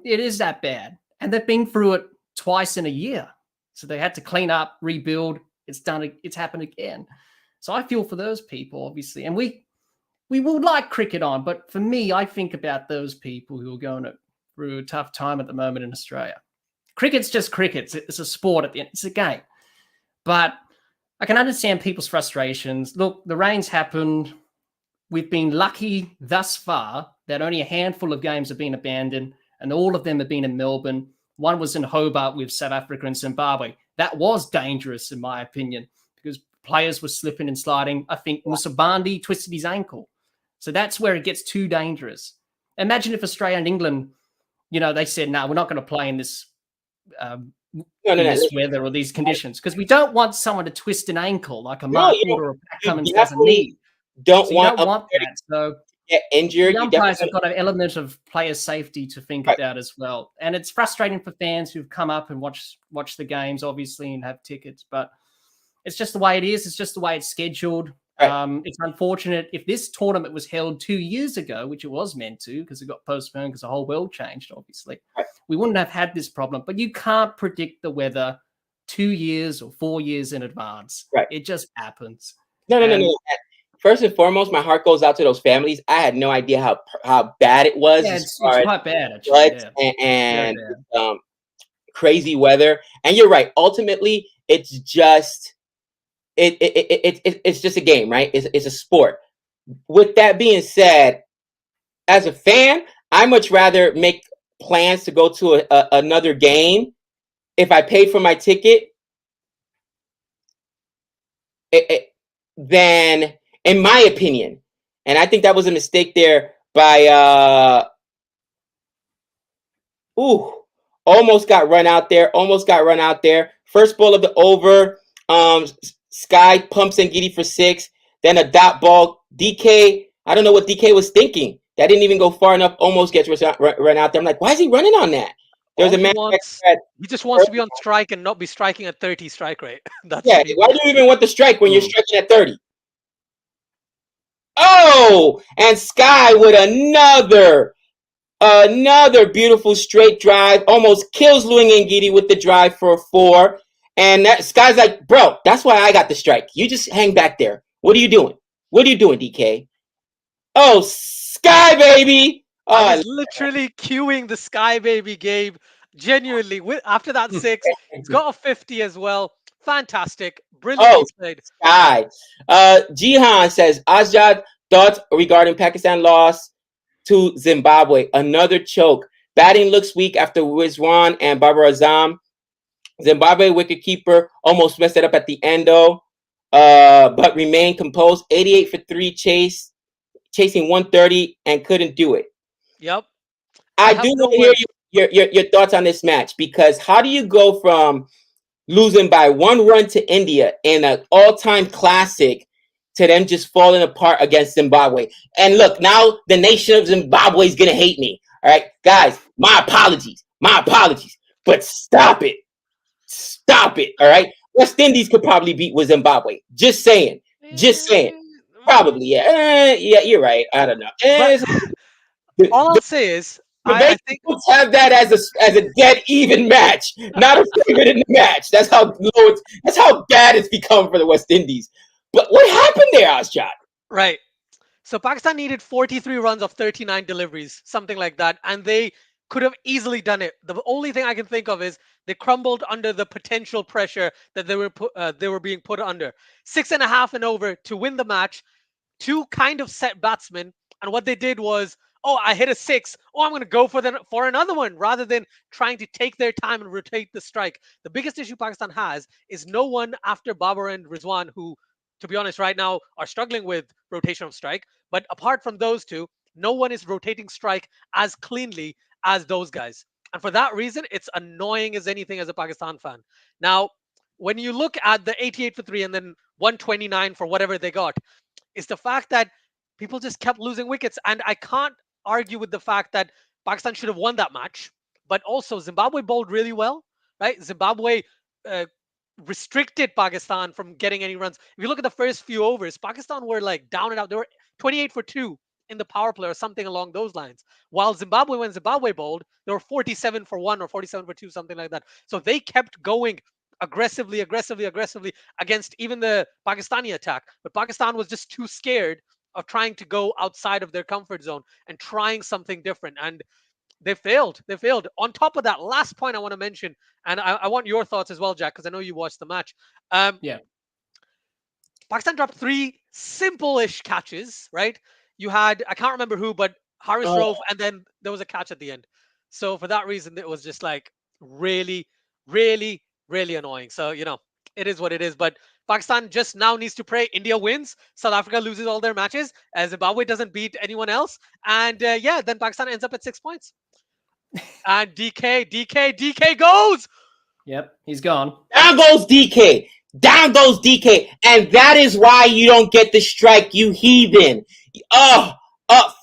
[SPEAKER 2] It is that bad. And they've been through it twice in a year. So they had to clean up, rebuild. It's happened again. So I feel for those people, obviously. And we would like cricket on. But for me, I think about those people who are going through a tough time at the moment in Australia. Cricket's just cricket. It's a sport at the end. It's a game. But I can understand people's frustrations. Look, the rains happened. We've been lucky thus far that only a handful of games have been abandoned, and all of them have been in Melbourne. One was in Hobart with South Africa and Zimbabwe. That was dangerous, in my opinion, because players were slipping and sliding. I think Musabandi twisted his ankle. So that's where it gets too dangerous. Imagine if Australia and England, they said, no, we're not going to play in this this weather or these conditions, because we don't want someone to twist an ankle like a Mark Wood or a Pat Cummins doesn't need.
[SPEAKER 1] Don't
[SPEAKER 2] you
[SPEAKER 1] want
[SPEAKER 2] don't want that. So
[SPEAKER 1] get injured.
[SPEAKER 2] The umpires have got an element of player safety to think about as well. And it's frustrating for fans who've come up and watch the games, obviously, and have tickets. But it's just the way it is. It's just the way it's scheduled. Right. It's unfortunate. If this tournament was held 2 years ago, which it was meant to, because it got postponed because the whole world changed, obviously, we wouldn't have had this problem. But you can't predict the weather 2 years or 4 years in advance.
[SPEAKER 1] Right.
[SPEAKER 2] It just happens.
[SPEAKER 1] No. First and foremost, my heart goes out to those families. I had no idea how bad it was.
[SPEAKER 2] Yeah, it's quite bad, actually.
[SPEAKER 1] And crazy weather. And you're right. Ultimately, it's just it's just a game, right? It's a sport. With that being said, as a fan, I much rather make plans to go to another game if I paid for my ticket. Then, in my opinion, and I think that was a mistake there by almost got run out there. First ball of the over. Sky pumps Ngidi for 6. Then a dot ball. DK, I don't know what DK was thinking. That didn't even go far enough. Almost gets run out there. I'm like, why is he running on that? There's a man.
[SPEAKER 3] He just wants to be on strike and not be striking at 30 strike rate.
[SPEAKER 1] Why do you even want the strike when you're striking at 30? Oh, and Sky with another beautiful straight drive. Almost kills Luang Ngidi with the drive for a 4. And that Sky's like, bro, that's why I got the strike. You just hang back there. What are you doing? DK? Oh, Sky baby.
[SPEAKER 3] I was literally queuing the Sky baby, Gabe. Genuinely, after that 6, he's got a 50 as well. Fantastic. Brilliantly played.
[SPEAKER 1] Sky. Jihan says, Azad, thoughts regarding Pakistan loss to Zimbabwe. Another choke. Batting looks weak after Rizwan and Babar Azam. Zimbabwe wicketkeeper almost messed it up at the end, though, but remained composed. 88 for 3 chasing 130 and couldn't do it.
[SPEAKER 3] Yep.
[SPEAKER 1] I do want to hear your thoughts on this match, because how do you go from losing by 1 run to India in an all-time classic to them just falling apart against Zimbabwe? And look, now the nation of Zimbabwe is going to hate me. All right, guys, my apologies, but stop it. All right. West Indies could probably beat with Zimbabwe. Just saying. Probably, yeah. Yeah, you're right. I don't know.
[SPEAKER 3] All I'll say is, I think
[SPEAKER 1] let's have that as a dead even match, not a favorite in the match. That's how bad it's become for the West Indies. But what happened there, Azad?
[SPEAKER 3] Right. So Pakistan needed 43 runs of 39 deliveries, something like that, and they could have easily done it. The only thing I can think of is they crumbled under the potential pressure that they were being put under. 6.5 and over to win the match. 2 kind of set batsmen, and what they did was, I hit a 6. I'm going to go for another one, rather than trying to take their time and rotate the strike. The biggest issue Pakistan has is no one after Babar and Rizwan, who, to be honest, right now are struggling with rotation of strike. But apart from those two, no one is rotating strike as cleanly as those guys. And for that reason, it's annoying as anything as a Pakistan fan. Now, when you look at the 88 for 3 and then 129 for whatever they got, is the fact that people just kept losing wickets. And I can't argue with the fact that Pakistan should have won that match. But also, Zimbabwe bowled really well, right? Zimbabwe restricted Pakistan from getting any runs. If you look at the first few overs, Pakistan were like down and out. They were 28 for 2 in the power play or something along those lines. While when Zimbabwe bowled, they were 47 for 1 or 47 for 2, something like that. So they kept going aggressively against even the Pakistani attack. But Pakistan was just too scared of trying to go outside of their comfort zone and trying something different. And They failed. They failed. On top of that, last point I want to mention, and I want your thoughts as well, Jack, because I know you watched the match.
[SPEAKER 2] Yeah.
[SPEAKER 3] Pakistan dropped three simple-ish catches, right? You had, I can't remember who, but Haris
[SPEAKER 1] Oh,
[SPEAKER 3] Rauf, and then there was a catch at the end. So for that reason, it was just like really, really, really annoying. So, it is what it is. But Pakistan just now needs to pray India wins, South Africa loses all their matches, Zimbabwe doesn't beat anyone else. And yeah, then Pakistan ends up at 6 points. And DK goes!
[SPEAKER 2] Yep. He's gone.
[SPEAKER 1] down goes DK. Down goes DK. And that is why you don't get the strike, you heathen. Oh,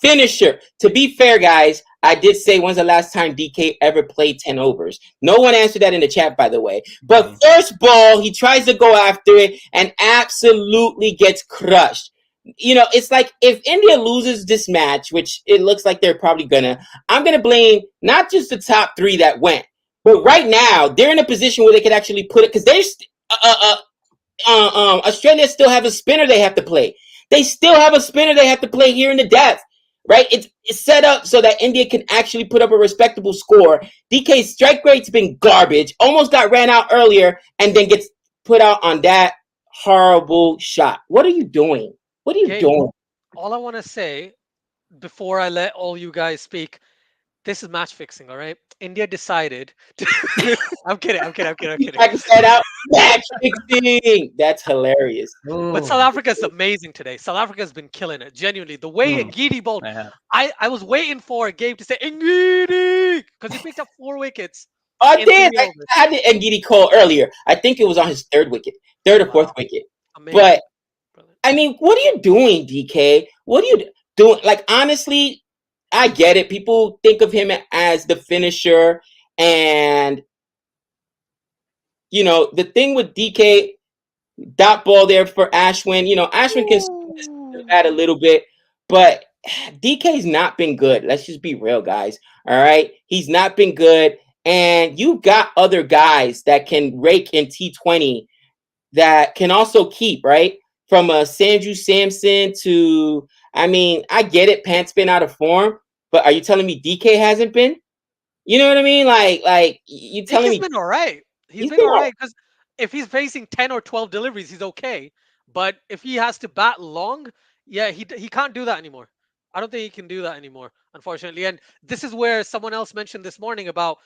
[SPEAKER 1] finisher. To be fair, guys, I did say when's the last time DK ever played 10 overs? No one answered that in the chat, by the way. But first ball, he tries to go after it and absolutely gets crushed. It's like if India loses this match, which it looks like they're probably gonna, I'm gonna blame not just the top three that went, but right now they're in a position where they could actually put it because there's Australia still have a spinner they have to play. They still have a spinner they have to play here in the death, right? It's set up so that India can actually put up a respectable score. DK's strike rate's been garbage. Almost got ran out earlier, and then gets put out on that horrible shot. What are you doing? What are you doing?
[SPEAKER 3] All I want to say before I let all you guys speak, this is match fixing, all right? India decided to I'm kidding.
[SPEAKER 1] I said out match fixing. That's hilarious.
[SPEAKER 3] But South Africa's amazing today. South Africa's been killing it. Genuinely. The way Ngidi bowled, I was waiting for Gabe to say Ngidi because he picked up 4 wickets.
[SPEAKER 1] I did. I had the Ngidi call earlier. I think it was on his third or fourth wicket.
[SPEAKER 3] Amazing.
[SPEAKER 1] But I mean, what are you doing, DK? What are you doing? Like, honestly, I get it. People think of him as the finisher. And, the thing with DK, dot ball there for Ashwin. Ashwin can add a little bit. But DK's not been good. Let's just be real, guys. All right? He's not been good. And you've got other guys that can rake in T20 that can also keep, right? From a Sanju Samson to, I mean, I get it, Pant's been out of form, but are you telling me DK hasn't been? You know what I mean? Like you telling me
[SPEAKER 3] he's been all right. He's been all right because if he's facing 10 or 12 deliveries, he's okay. But if he has to bat long, yeah, he can't do that anymore. I don't think he can do that anymore, unfortunately. And this is where someone else mentioned this morning about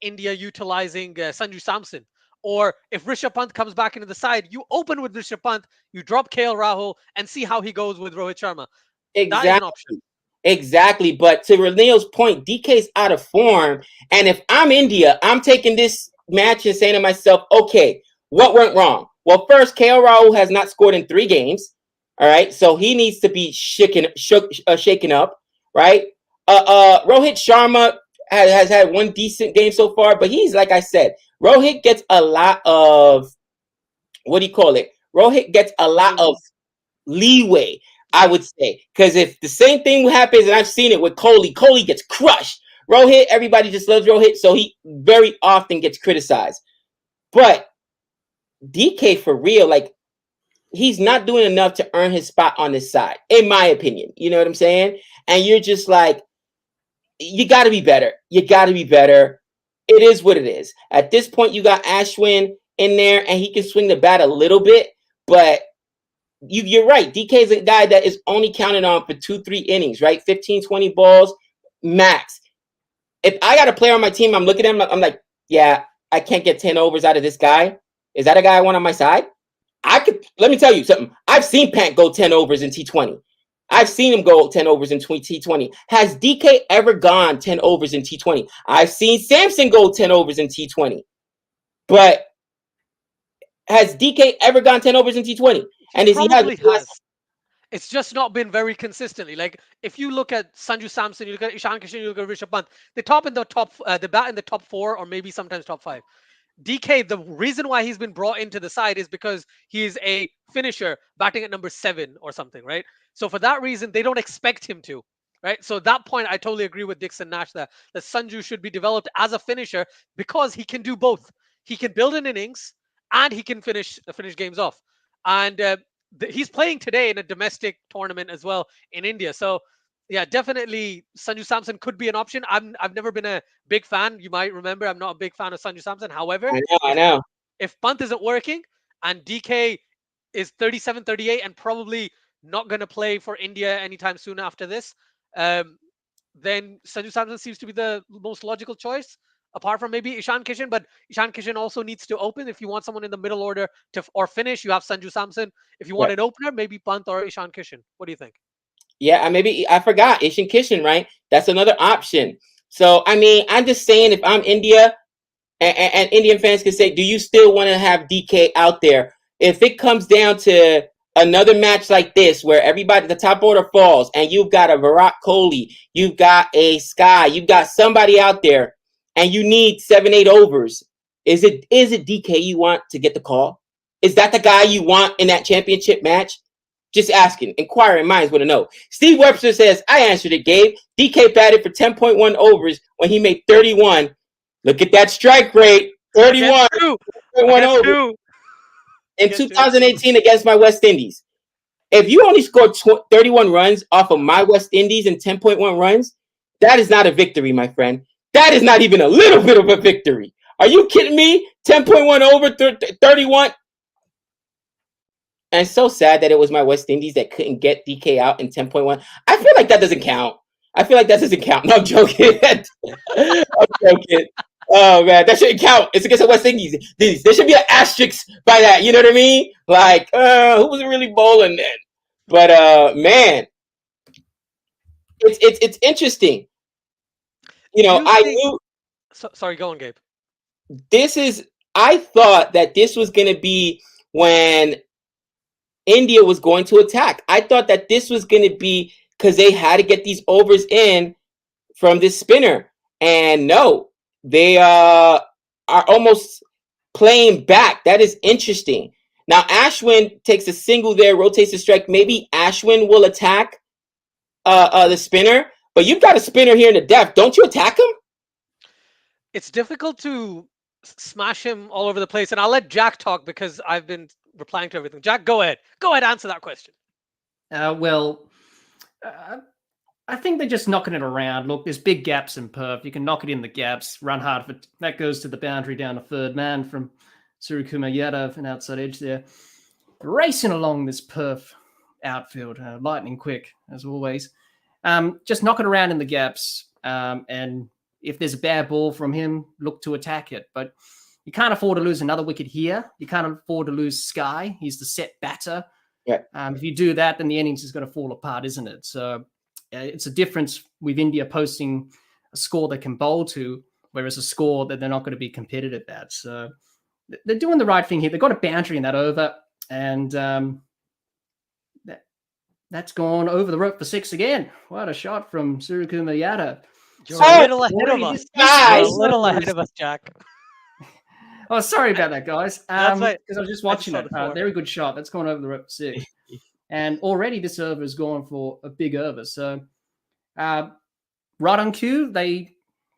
[SPEAKER 3] India utilizing Sanju Samson. Or if Rishabh Pant comes back into the side, you open with Rishabh Pant, you drop KL Rahul, and see how he goes with Rohit Sharma.
[SPEAKER 1] Exactly.
[SPEAKER 3] That is an option.
[SPEAKER 1] Exactly. But to Reneil's point, DK's out of form. And if I'm India, I'm taking this match and saying to myself, okay, what went wrong? Well, first, KL Rahul has not scored in 3 games. All right. So he needs to be shaken up. Right. Rohit Sharma has had 1 decent game so far, but he's, like I said, Rohit gets a lot of, what do you call it? Rohit gets a lot of leeway, I would say. Because if the same thing happens, and I've seen it with Kohli gets crushed. Rohit, everybody just loves Rohit, so he very often gets criticized. But DK, for real, like, he's not doing enough to earn his spot on this side, in my opinion. You know what I'm saying? And you're just like, you got to be better. You got to be better. It is what it is. At this point, you got Ashwin in there, and he can swing the bat a little bit, but you're right. DK is a guy that is only counted on for 2-3 innings, right? 15, 20 balls max. If I got a player on my team, I'm looking at him, I'm like, yeah, I can't get 10 overs out of this guy. Is that a guy I want on my side? Let me tell you something. I've seen Pant go 10 overs in T20. I've seen him go 10 overs in T20. Has DK ever gone 10 overs in T20? I've seen Samson go 10 overs in T20. But has DK ever gone 10 overs in T20? And
[SPEAKER 3] he probably has. It's just not been very consistently. Like if you look at Sanju Samson, you look at Ishan Kishan, you look at Rishabh Pant, they bat in the top 4 or maybe sometimes top 5. DK, the reason why he's been brought into the side is because he is a finisher batting at number 7 or something, right? So for that reason, they don't expect him to, right? So at that point, I totally agree with Dixon Nash that Sanju should be developed as a finisher because he can do both. He can build an innings and he can finish games off. And he's playing today in a domestic tournament as well in India. So Yeah, definitely Sanju Samson could be an option. I've never been a big fan. You might remember I'm not a big fan of Sanju Samson. However,
[SPEAKER 1] I
[SPEAKER 3] if
[SPEAKER 1] know.
[SPEAKER 3] if Pant isn't working and DK is 37, 38 and probably not going to play for India anytime soon after this, um, then Sanju Samson seems to be the most logical choice, apart from maybe Ishan Kishan. But Ishan Kishan also needs to open. If you want someone in the middle order to or finish, you have Sanju Samson. If you want
[SPEAKER 1] Right.
[SPEAKER 3] an opener, maybe Pant or Ishan Kishan. What do you think?
[SPEAKER 1] Yeah, maybe I forgot Ishan Kishan, right? That's another option. So I mean, I'm just saying, if I'm India, and Indian fans can say, do you still want to have DK out there? If it comes down to another match like this, where everybody, the top order falls, and you've got a Virat Kohli, you've got a Sky, you've got somebody out there, and you need 7, 8 overs, is it DK you want to get the call? Is that the guy you want in that championship match? Just asking. Inquiring minds want to know. Steve Webster says, I answered it, Gabe. DK batted for 10.1 overs when he made 31. Look at that strike rate.
[SPEAKER 3] Against
[SPEAKER 1] 31
[SPEAKER 3] who?
[SPEAKER 1] overs
[SPEAKER 3] Against who?
[SPEAKER 1] in
[SPEAKER 3] Against who?
[SPEAKER 1] 2018 against my West Indies. If you only scored 31 runs off of my West Indies and 10.1 runs, that is not a victory, my friend. That is not even a little bit of a victory. Are you kidding me? 10.1 over 31. And it's so sad that it was my West Indies that couldn't get DK out in 10.1. I feel like that doesn't count. No, I'm joking. I'm joking. Oh man, that shouldn't count. It's against the West Indies. There should be an asterisk by that. You know what I mean? Like, who was really bowling then? But man, it's interesting. You know, I knew
[SPEAKER 3] Sorry, go on, Gabe.
[SPEAKER 1] this is. I thought that this was going to be when India was going to attack. I thought that this was going to be because they had to get these overs in from this spinner. And no, they are almost playing back. That is interesting. Now, Ashwin takes a single there, rotates the strike. Maybe Ashwin will attack the spinner. But you've got a spinner here in the depth. Don't you attack him?
[SPEAKER 3] It's difficult to smash him all over the place. And I'll let Jack talk because I've been replying to everything. Jack, go ahead. Go ahead, answer that question.
[SPEAKER 2] Well, I think they're just knocking it around. Look, there's big gaps in Perth. You can knock it in the gaps, run hard. But that goes to the boundary down to third man from Suryakumar Yadav, an outside edge there. Racing along this Perth outfield, lightning quick, as always. Just knock it around in the gaps. And if there's a bad ball from him, look to attack it. But you can't afford to lose another wicket here. You can't afford to lose Sky. He's the set batter.
[SPEAKER 1] Yeah.
[SPEAKER 2] If you do that, then the innings is going to fall apart, isn't it? So it's a difference with India posting a score they can bowl to, whereas a score that they're not going to be competitive at. So they're doing the right thing here. They've got a boundary in that over, and that's gone over the rope for 6 again. What a shot from Suryakumar Yadav.
[SPEAKER 3] You're a little ahead of us.
[SPEAKER 1] Guys.
[SPEAKER 3] You're a little ahead of us, Jack.
[SPEAKER 2] Oh, sorry about that, guys.
[SPEAKER 3] That's right.
[SPEAKER 2] Because I was just watching it. Very good shot. That's gone over the rope for 6. And already this over has gone for a big over. So right on cue, they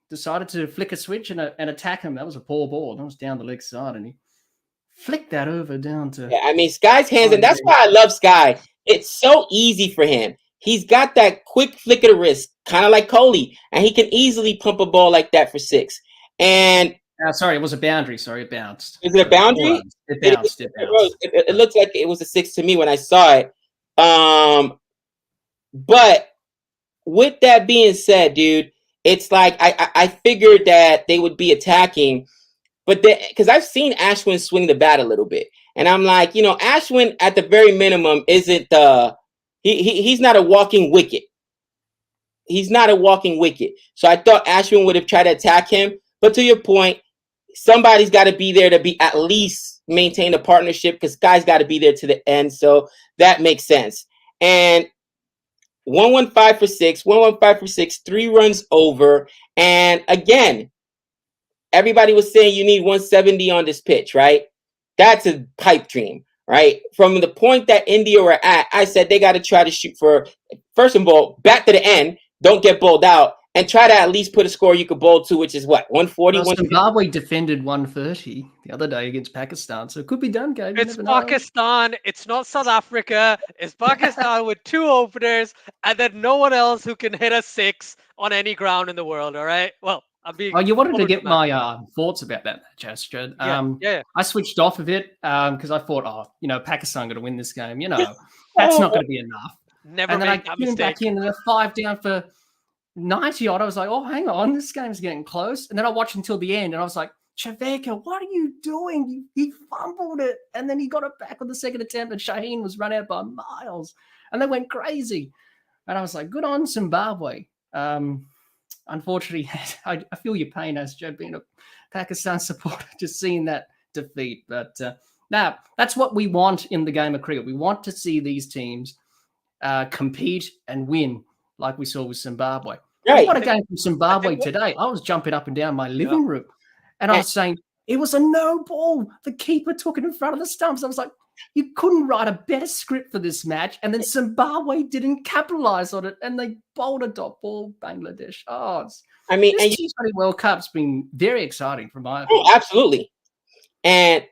[SPEAKER 2] decided to flick a switch and attack him. That was a poor ball. That was down the leg side. And he flicked that over down to...
[SPEAKER 1] Yeah, I mean, Sky's hands, and that's why I love Sky. It's so easy for him. He's got that quick flick of the wrist, kind of like Kohli, and he can easily pump a ball like that for 6. And
[SPEAKER 2] sorry, it was a boundary. Sorry, it bounced.
[SPEAKER 1] Is it a boundary?
[SPEAKER 2] It bounced.
[SPEAKER 1] It looked like it was a 6 to me when I saw it. But with that being said, dude, it's like I figured that they would be attacking, but because I've seen Ashwin swing the bat a little bit, and I'm like, Ashwin at the very minimum isn't he's not a walking wicket. He's not a walking wicket. So I thought Ashwin would have tried to attack him. But to your point, somebody's got to be there to be at least maintain a partnership, because Sky's got to be there to the end. So that makes sense. And 115 for 6, 115 for 6, 3 runs over. And again, everybody was saying you need 170 on this pitch, right? That's a pipe dream, right? From the point that India were at, I said they got to try to shoot for, first of all, bat to the end, don't get bowled out, and try to at least put a score you could bowl to, which is what, 140?
[SPEAKER 2] Well, Zimbabwe defended 130 the other day against Pakistan, so it could be done, Gabe.
[SPEAKER 3] It's Pakistan. It's not South Africa. It's Pakistan with 2 openers and then no one else who can hit a 6 on any ground in the world. All right. Well, I'm being.
[SPEAKER 2] Oh, you wanted to get my thoughts about that match, Astrid.
[SPEAKER 3] Yeah.
[SPEAKER 2] I switched off of it because I thought, Pakistan going to win this game. That's not going to be enough.
[SPEAKER 3] Never.
[SPEAKER 2] And then I
[SPEAKER 3] came
[SPEAKER 2] tuned back in and they're 5 down for 90 odd. I was like, oh, hang on, this game's getting close. And then I watched until the end and I was like, Chaveka, what are you doing? He fumbled it and then he got it back on the second attempt and Shaheen was run out by miles and they went crazy. And I was like, good on Zimbabwe. Unfortunately, I feel your pain as Joe being a Pakistan supporter, just seeing that defeat. But now that's what we want in the game of cricket. We want to see these teams compete and win like we saw with Zimbabwe.
[SPEAKER 1] Right.
[SPEAKER 2] What a game from Zimbabwe today. I was jumping up and down my living room and I was saying, it was a no ball. The keeper took it in front of the stumps. I was like, you couldn't write a better script for this match. And then Zimbabwe didn't capitalize on it and they bowled a dot ball, Bangladesh. This T20 World Cup's been very exciting from my opinion.
[SPEAKER 1] Oh, absolutely. And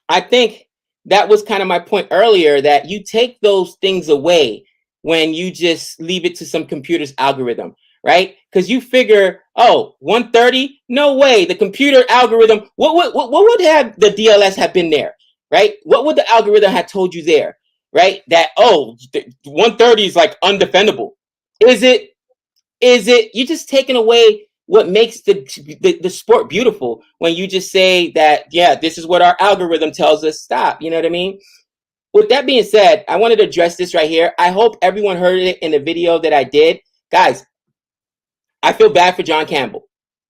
[SPEAKER 1] I think that was kind of my point earlier, that you take those things away when you just leave it to some computer's algorithm, right? Because you figure, 130? No way. The computer algorithm, what would have the DLS have been there, right? What would the algorithm have told you there, right? That, 130 is like undefendable. Is it? You're just taking away what makes the sport beautiful when you just say that, this is what our algorithm tells us. Stop. You know what I mean? With that being said, I wanted to address this right here. I hope everyone heard it in the video that I did. Guys, I feel bad for John Campbell.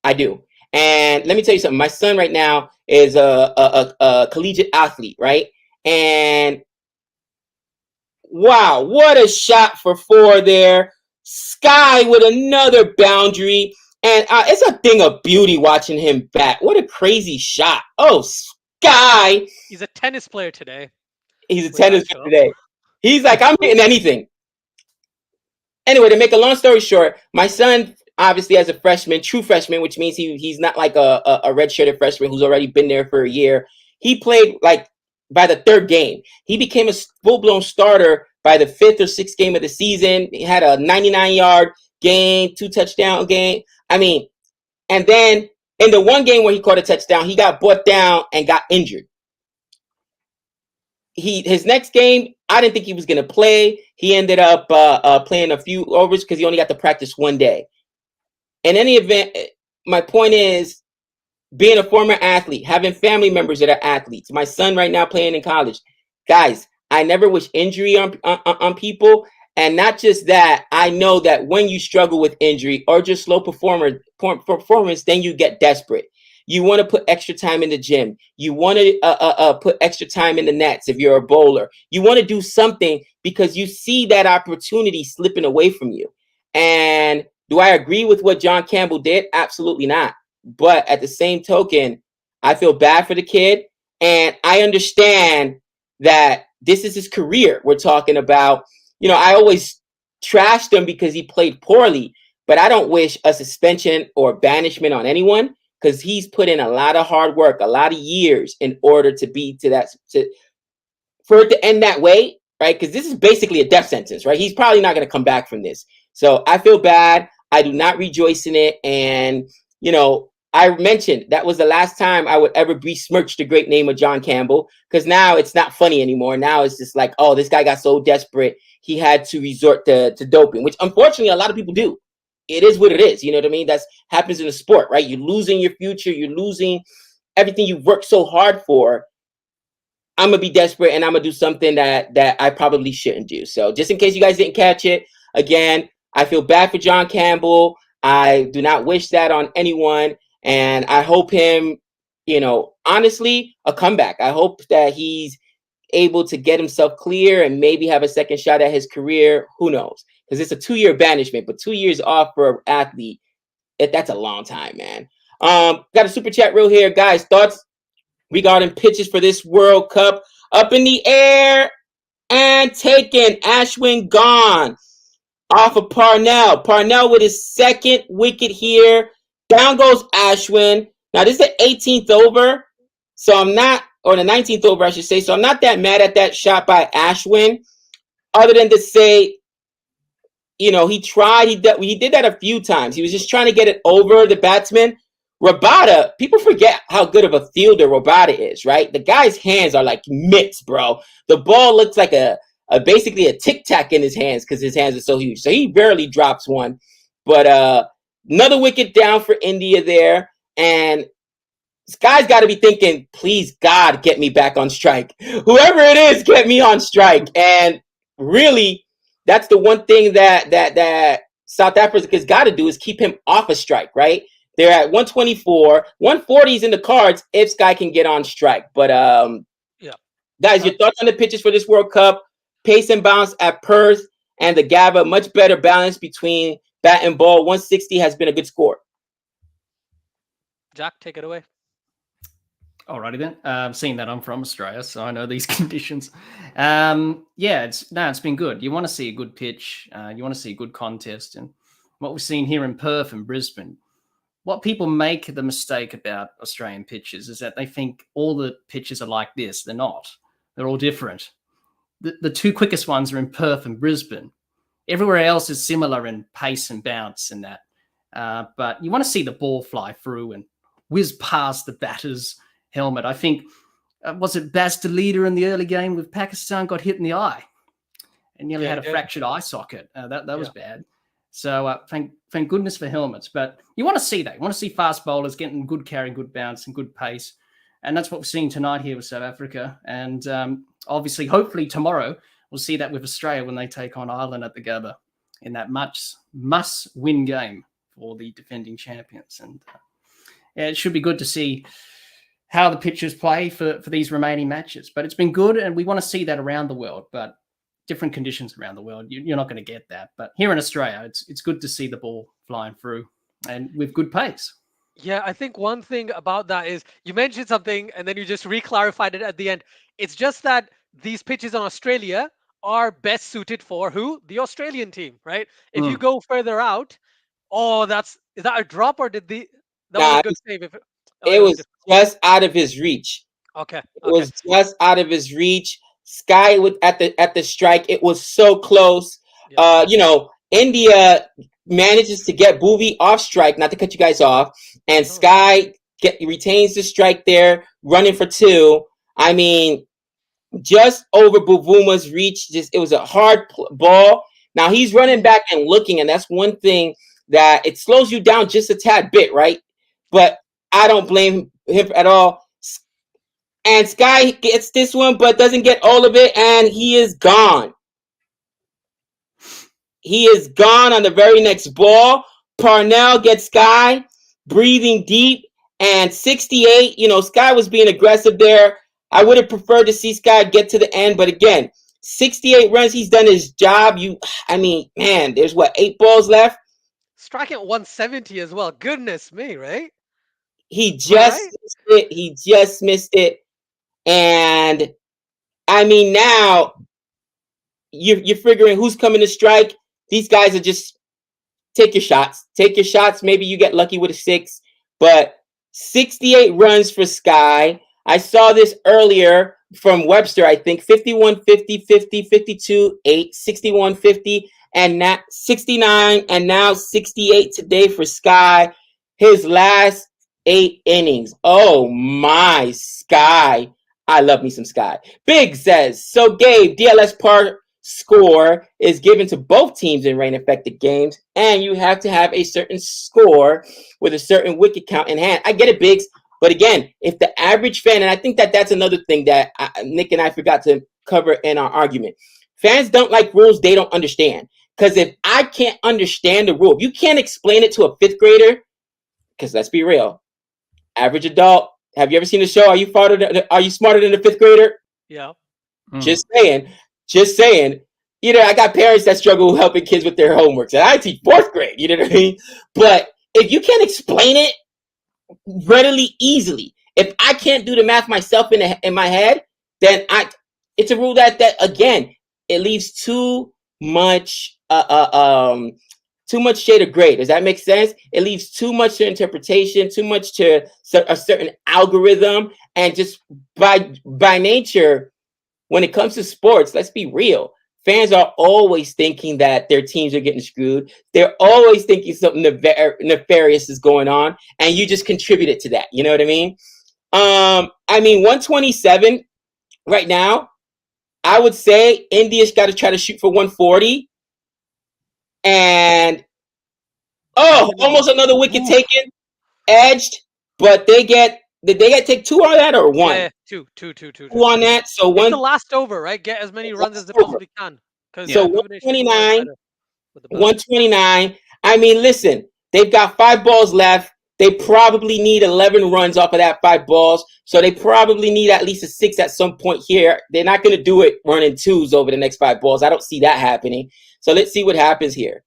[SPEAKER 1] I do. And let me tell you something. My son right now is a collegiate athlete, right? And wow, what a shot for 4 there. Sky with another boundary. And it's a thing of beauty watching him bat. What a crazy shot. Oh, Sky.
[SPEAKER 3] He's a tennis player today.
[SPEAKER 1] He's a tennis player today. He's like, I'm hitting anything. Anyway, to make a long story short, my son, obviously as a freshman, true freshman, which means he's not like a red-shirted freshman who's already been there for a year. He played like by the 3rd game. He became a full-blown starter by the 5th or 6th game of the season. He had a 99-yard game, 2-touchdown game. I mean, and then in the one game where he caught a touchdown, he got brought down and got injured. His next game, I didn't think he was going to play. He ended up playing a few overs because he only got to practice one day. In any event, my point is, being a former athlete, having family members that are athletes, my son right now playing in college, guys, I never wish injury on people. And not just that, I know that when you struggle with injury or just slow performance, then you get desperate. You want to put extra time in the gym. You want to put extra time in the nets if you're a bowler. You want to do something because you see that opportunity slipping away from you. And do I agree with what John Campbell did? Absolutely not. But at the same token, I feel bad for the kid. And I understand that this is his career we're talking about. I always trashed him because he played poorly, but I don't wish a suspension or banishment on anyone, because he's put in a lot of hard work, a lot of years in order to be for it to end that way, right? Because this is basically a death sentence, right? He's probably not going to come back from this. So I feel bad. I do not rejoice in it. And, I mentioned that was the last time I would ever besmirch the great name of John Campbell, because now it's not funny anymore. Now it's just like, oh, this guy got so desperate, he had to resort to doping, which unfortunately a lot of people do. It is what it is. You know what I mean? That happens in the sport, right? You're losing your future. You're losing everything you've worked so hard for. I'm going to be desperate and I'm going to do something that I probably shouldn't do. So just in case you guys didn't catch it, again, I feel bad for John Campbell. I do not wish that on anyone. And I hope him, honestly, a comeback. I hope that he's able to get himself clear and maybe have a second shot at his career. Who knows? Because it's a 2-year banishment, but 2 years off for an athlete, that's a long time, man. Got a super chat real here. Guys, thoughts regarding pitches for this World Cup? Up in the air and taken. Ashwin gone. off of Parnell. Parnell with his second wicket here. Down goes Ashwin. Now, this is the 18th over, so I'm not, or the 19th over, I should say, so I'm not that mad at that shot by Ashwin, other than to say, you know, he tried, he did that a few times. He was just trying to get it over the batsman. Rabada, people forget how good of a fielder Rabada is, right? The guy's hands are like mitts, bro. The ball looks like basically a tic-tac in his hands because his hands are so huge. So he barely drops one. But another wicket down for India there. And this guy's got to be thinking, please, God, get me back on strike. Whoever it is, get me on strike. And really, that's the one thing that South Africa's got to do is keep him off a strike, right? They're at 124. 140 is in the cards if Sky can get on strike. But, guys, your thoughts on the pitches for this World Cup? Pace and bounce at Perth and the Gabba, much better balance between bat and ball. 160 has been a good score.
[SPEAKER 3] Jack, take it away.
[SPEAKER 2] Alrighty then. Seeing that I'm from Australia, so I know these conditions. It's been good. You want to see a good pitch. You want to see a good contest. And what we've seen here in Perth and Brisbane, what people make the mistake about Australian pitches is that they think all the pitches are like this. They're not. They're all different. The two quickest ones are in Perth and Brisbane. Everywhere else is similar in pace and bounce and that. But you want to see the ball fly through and whiz past the batter's helmet. I think, was it Baz de Leader in the early game with Pakistan got hit in the eye and nearly had a fractured eye socket. That was bad. So thank goodness for helmets. But you want to see that. You want to see fast bowlers getting good carry, good bounce, and good pace. And that's what we're seeing tonight here with South Africa. And obviously, hopefully tomorrow, we'll see that with Australia when they take on Ireland at the Gabba in that must-win game for the defending champions. And it should be good to see how the pitchers play for these remaining matches. But it's been good, and we want to see that around the world. But different conditions around the world, you're not going to get that. But here in Australia, it's good to see the ball flying through and with good pace.
[SPEAKER 3] Yeah, I think one thing about that is you mentioned something and then you just re-clarified it at the end. It's just that these pitches in Australia are best suited for who? The Australian team, right? If you go further out, is that a drop or that was a good save?
[SPEAKER 1] It was just out of his reach.
[SPEAKER 3] Okay.
[SPEAKER 1] It was just out of his reach. Sky at the strike. It was so close. Yeah. India manages to get Bhuvi off strike, not to cut you guys off, and Sky retains the strike there, running for two. I mean, just over Buvuma's reach. It was a hard ball. Now he's running back and looking, and that's one thing that it slows you down just a tad bit, right? But I don't blame him at all. And Sky gets this one, but doesn't get all of it, and he is gone. He is gone on the very next ball. Parnell gets Sky breathing deep, and 68. Sky was being aggressive there. I would have preferred to see Sky get to the end, but again, 68 runs. He's done his job. There's 8 balls left.
[SPEAKER 3] Striking at 170 as well. Goodness me, right?
[SPEAKER 1] He just missed it. He just missed it. And now you're figuring who's coming to strike. These guys are just take your shots. Take your shots. Maybe you get lucky with a 6, but 68 runs for Sky. I saw this earlier from Webster, I think 51, 50, 50, 52, 8, 61, 50, and now 69, and now 68 today for Sky. His last 8 innings. Oh my, Sky. I love me some Sky. Big says, so Gabe, DLS par score is given to both teams in rain-affected games, and you have to have a certain score with a certain wicket count in hand. I get it, Biggs, but again, if the average fan, and I think that's another thing that Nick and I forgot to cover in our argument. Fans don't like rules they don't understand. Because if I can't understand the rule, if you can't explain it to a 5th grader, because let's be real, average adult, have you ever seen the show? Are you smarter than a 5th grader?
[SPEAKER 3] Yeah.
[SPEAKER 1] Just saying. I got parents that struggle helping kids with their homework. And I teach 4th grade, you know what I mean? But if you can't explain it readily, easily, if I can't do the math myself in my head, then it's a rule that again, it leaves too much too much shade of gray. Does that make sense? It leaves too much to interpretation, too much to a certain algorithm, and just by nature, when it comes to sports, let's be real. Fans are always thinking that their teams are getting screwed. They're always thinking something nefarious is going on, and you just contributed to that. You know what I mean? 127 right now. I would say India's got to try to shoot for 140. And almost another wicket taken, edged, but they get did they get take 2 on that or 1?
[SPEAKER 3] Yeah, two
[SPEAKER 1] on that. So
[SPEAKER 3] it's
[SPEAKER 1] one
[SPEAKER 3] the last over, right? Get as many runs as they possibly can.
[SPEAKER 1] So 129, 129. I mean, listen, they've got 5 balls left. They probably need 11 runs off of that 5 balls. So they probably need at least a 6 at some point here. They're not going to do it running 2s over the next 5 balls. I don't see that happening. So let's see what happens here.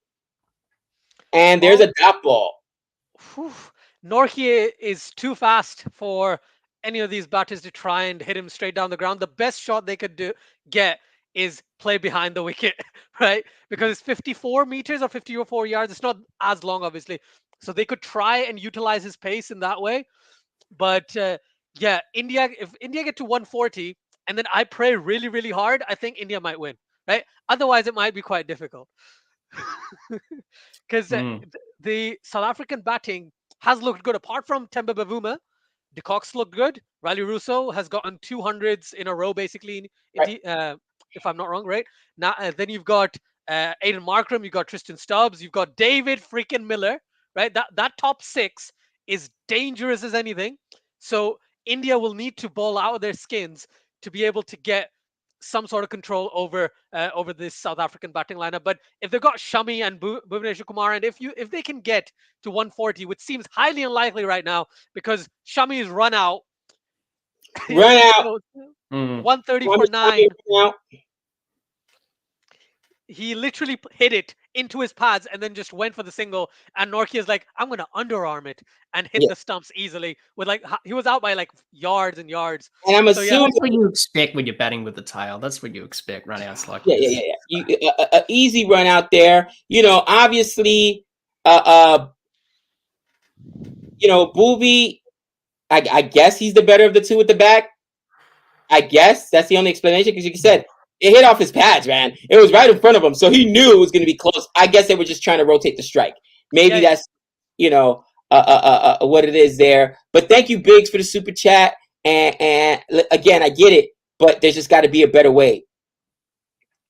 [SPEAKER 1] And there's a dot ball.
[SPEAKER 3] Nortje is too fast for any of these batters to try and hit him straight down the ground. The best shot they could get is play behind the wicket, right? Because it's 54 meters or 54 yards. It's not as long, obviously. So they could try and utilize his pace in that way. But yeah, if India get to 140, and then I pray really, really hard, I think India might win, right? Otherwise, it might be quite difficult. Because the South African batting has looked good. Apart from Temba Bavuma, de Kock's looked good. Riley Russo has gotten 200s in a row, basically, if I'm not wrong, right? Now, then you've got Aiden Markram, you've got Tristan Stubbs, you've got David freaking Miller, right? That top 6 is dangerous as anything. So India will need to bowl out of their skins to be able to get some sort of control over this South African batting lineup. But if they've got Shami and Bhuvneshwar Kumar, and if they can get to 140, which seems highly unlikely right now because Shami is run out. 130 for 9. He literally hit it into his pads and then just went for the single. And Nortje is like, I'm going to underarm it and hit the stumps easily. He was out by like yards and yards.
[SPEAKER 1] And I'm assuming
[SPEAKER 2] that's what you expect when you're batting with the tail. That's what you expect run outs like this.
[SPEAKER 1] An easy run out there. Obviously, Bhuvi, I guess he's the better of the two at the back. I guess that's the only explanation because you said it hit off his pads, man. It was right in front of him, so he knew it was going to be close. I guess they were just trying to rotate the strike. Maybe that's what it is there. But thank you, Biggs, for the super chat. And again, I get it, but there's just got to be a better way.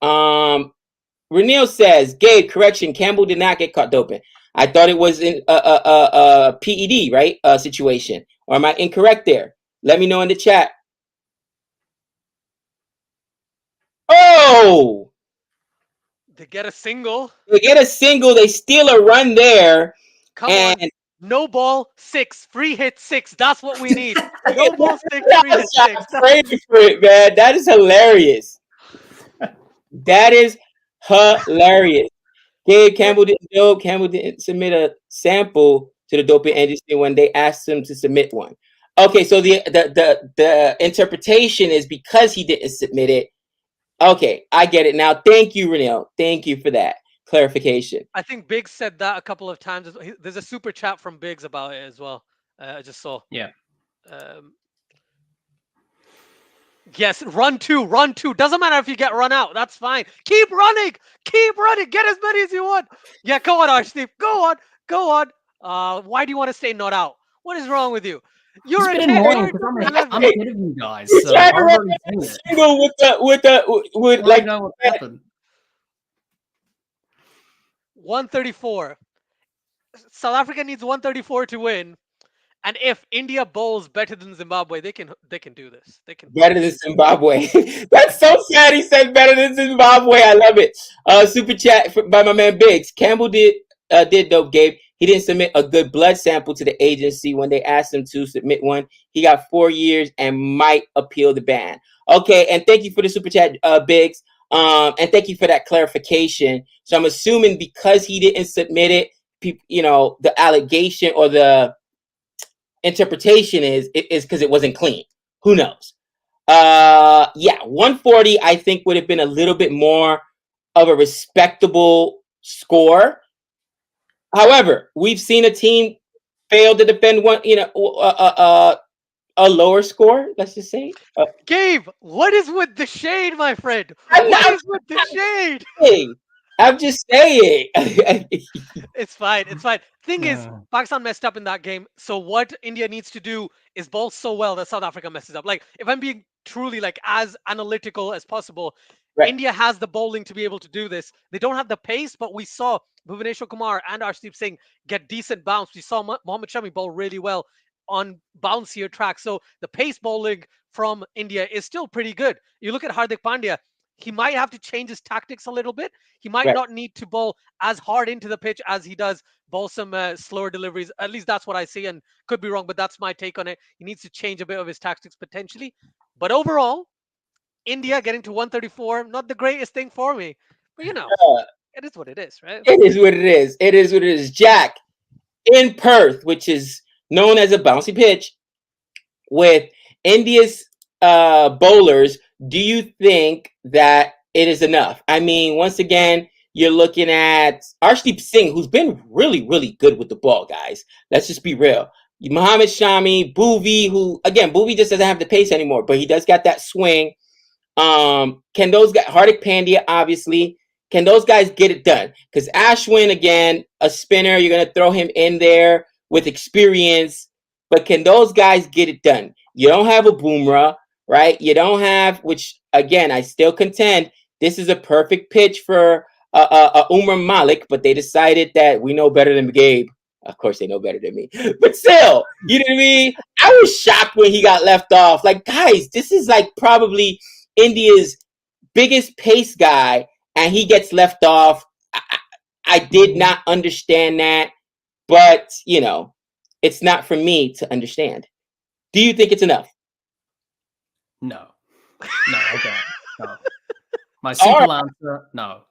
[SPEAKER 1] Renil says, Gabe, correction, Campbell did not get caught doping. I thought it was in a PED, right? Situation. Or am I incorrect there? Let me know in the chat. Oh!
[SPEAKER 3] They get a single.
[SPEAKER 1] They steal a run there.
[SPEAKER 3] Come on. No ball, 6. Free hit 6. That's what we need. No ball, 6. Free hit 6.
[SPEAKER 1] Crazy for it, man. That is hilarious. That is hilarious. Gabe Campbell didn't know. Campbell didn't submit a sample to the doping agency when they asked him to submit one. Okay, so the interpretation is because he didn't submit it. Okay, I get it now. Thank you, Renil. Thank you for that clarification.
[SPEAKER 3] I think Biggs said that a couple of times. There's a super chat from Biggs about it as well. I just saw.
[SPEAKER 2] Yeah.
[SPEAKER 3] Yes, run two. Doesn't matter if you get run out. That's fine. Keep running. Get as many as you want. Yeah, go on, Arshdeep. Go on. Why do you want to stay not out? What is wrong with you? You're
[SPEAKER 2] I'm ahead of you guys.
[SPEAKER 1] He's trying to run a single with like
[SPEAKER 2] know what happened.
[SPEAKER 3] 134. South Africa needs 134 to win. And if India bowls better than Zimbabwe, they can do this. They can
[SPEAKER 1] better than Zimbabwe. That's so sad. He said better than Zimbabwe. I love it. Super chat by my man Biggs. Campbell did dope, Gabe. He didn't submit a good blood sample to the agency when they asked him to submit one. He got 4 years and might appeal the ban. Okay, and thank you for the super chat, Biggs. And thank you for that clarification. So I'm assuming because he didn't submit it, the allegation or the interpretation is because it wasn't clean. Who knows? 140 I think would have been a little bit more of a respectable score. However, we've seen a team fail to defend one, a lower score. Let's just say.
[SPEAKER 3] Gabe, what is with the shade, my friend?
[SPEAKER 1] I'm
[SPEAKER 3] What
[SPEAKER 1] not
[SPEAKER 3] is with the shade?
[SPEAKER 1] saying. I'm just saying.
[SPEAKER 3] It's fine. It's fine. Thing is,
[SPEAKER 2] Uh,
[SPEAKER 3] Pakistan messed up in that game. So what India needs to do is bowl so well that South Africa messes up. Like, if I'm being truly like as analytical as possible,
[SPEAKER 1] Right.
[SPEAKER 3] India has the bowling to be able to do this. They don't have the pace, but we saw Bhuvaneshwar Kumar and Arshdeep Singh get decent bounce. We saw Mohammad Shami bowl really well on bouncier tracks. So the pace bowling from India is still pretty good. You look at Hardik Pandya, he might have to change his tactics a little bit. He might
[SPEAKER 1] Right.
[SPEAKER 3] not need to bowl as hard into the pitch as he does bowl some slower deliveries. At least that's what I see, and could be wrong, but that's my take on it. He needs to change a bit of his tactics potentially. But overall, India getting to 134, not the greatest thing for me. But it is what it is, right?
[SPEAKER 1] It is what it is. It is what it is. Jack, in Perth, which is known as a bouncy pitch, with India's bowlers, do you think that it is enough? I mean, once again, you're looking at Arshdeep Singh, who's been really, really good with the ball, guys. Let's just be real. Mohammad Shami, Bhuvi, who, again, Bhuvi just doesn't have the pace anymore, but he does got that swing. Can those guys, Hardik Pandya, obviously, can those guys get it done? Because Ashwin, again, a spinner, you're going to throw him in there with experience, but can those guys get it done? You don't have a Bumrah, right? You don't have, which, again, I still contend, this is a perfect pitch for Umar Malik, but they decided that we know better than Gabe. Of course, they know better than me. But still, you know what I mean? I was shocked when he got left off. Like, guys, this is like probably India's biggest pace guy, and he gets left off. I did not understand that, but it's not for me to understand. Do you think it's enough?
[SPEAKER 2] no, I don't. No. My simple answer, no.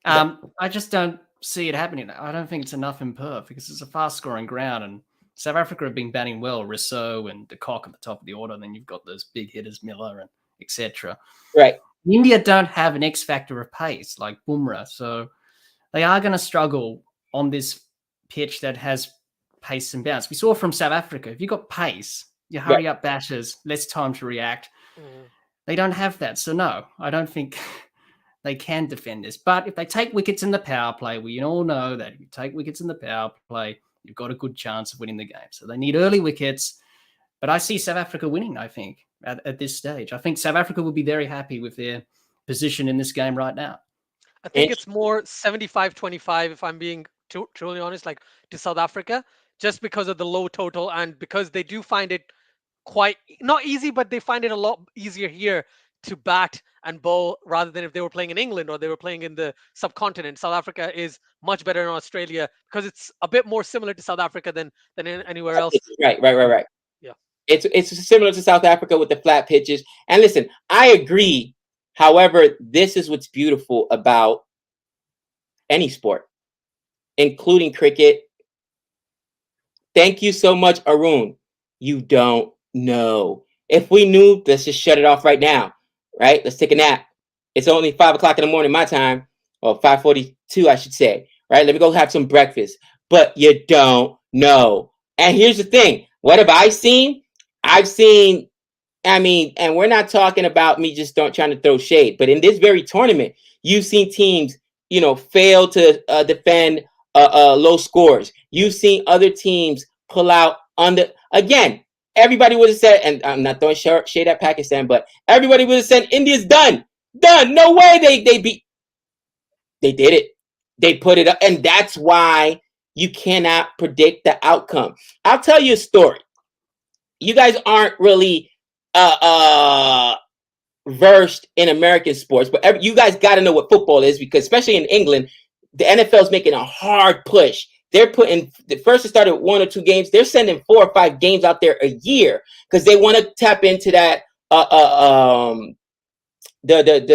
[SPEAKER 2] I just don't see it happening. I don't think it's enough in Perth because it's a fast-scoring ground, and South Africa have been batting well. Rousseau and de Kock at the top of the order, and then you've got those big hitters, Miller and etc.
[SPEAKER 1] Right.
[SPEAKER 2] India don't have an X factor of pace like Bumrah, so they are going to struggle on this pitch that has pace and bounce. We saw from South Africa, if you got pace, you hurry up batters, less time to react. They don't have that, so no, I don't think they can defend this. But if they take wickets in the power play, we all know that if you take wickets in the power play, you've got a good chance of winning the game. So they need early wickets. But I see South Africa winning, I think, at this stage. I think South Africa will be very happy with their position in this game right now.
[SPEAKER 3] I think it's more 75-25, if I'm being truly honest, like to South Africa, just because of the low total and because they do find it quite, not easy, but they find it a lot easier here to bat and bowl rather than if they were playing in England or they were playing in the subcontinent. South Africa is much better in Australia because it's a bit more similar to South Africa than anywhere else.
[SPEAKER 1] Right.
[SPEAKER 3] Yeah.
[SPEAKER 1] It's similar to South Africa with the flat pitches. And listen, I agree. However, this is what's beautiful about any sport, including cricket. Thank you so much, Arun. You don't know. If we knew, let's just shut it off right now. Right? Let's take a nap. It's only 5 o'clock in the morning, my time, or 5:42, I should say. Right? Let me go have some breakfast. But you don't know. And here's the thing. What have I seen? I've seen, and we're not talking about me just trying to throw shade, but in this very tournament, you've seen teams, fail to defend low scores. You've seen other teams pull out again. Everybody would have said, and I'm not throwing shade at Pakistan, but everybody would have said India's done. No way they beat. They did it. They put it up, and that's why you cannot predict the outcome. I'll tell you a story. You guys aren't really versed in American sports, but you guys got to know what football is because, especially in England, the NFL is making a hard push. They're putting first it started with 1 or 2 games. They're sending 4 or 5 games out there a year because they want to tap into that the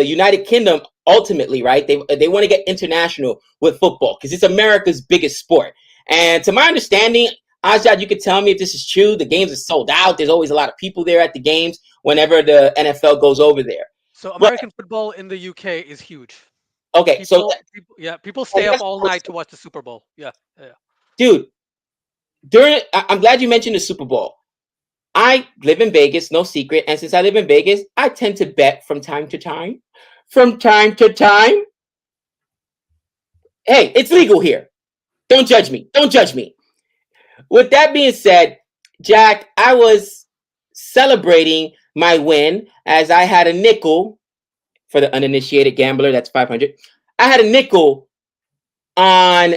[SPEAKER 1] United Kingdom ultimately, right? They want to get international with football because it's America's biggest sport. And to my understanding, Azad, you could tell me if this is true. The games are sold out. There's always a lot of people there at the games whenever the NFL goes over there.
[SPEAKER 3] So American football in the UK is huge.
[SPEAKER 1] Okay, so
[SPEAKER 3] people stay up all night to watch the Super Bowl. Yeah.
[SPEAKER 1] Dude, I'm glad you mentioned the Super Bowl. I live in Vegas, no secret, and since I live in Vegas, I tend to bet from time to time. From time to time. Hey, it's legal here. Don't judge me. Don't judge me. With that being said, Jack, I was celebrating my win as I had a nickel for the uninitiated gambler. That's 500. I had a nickel on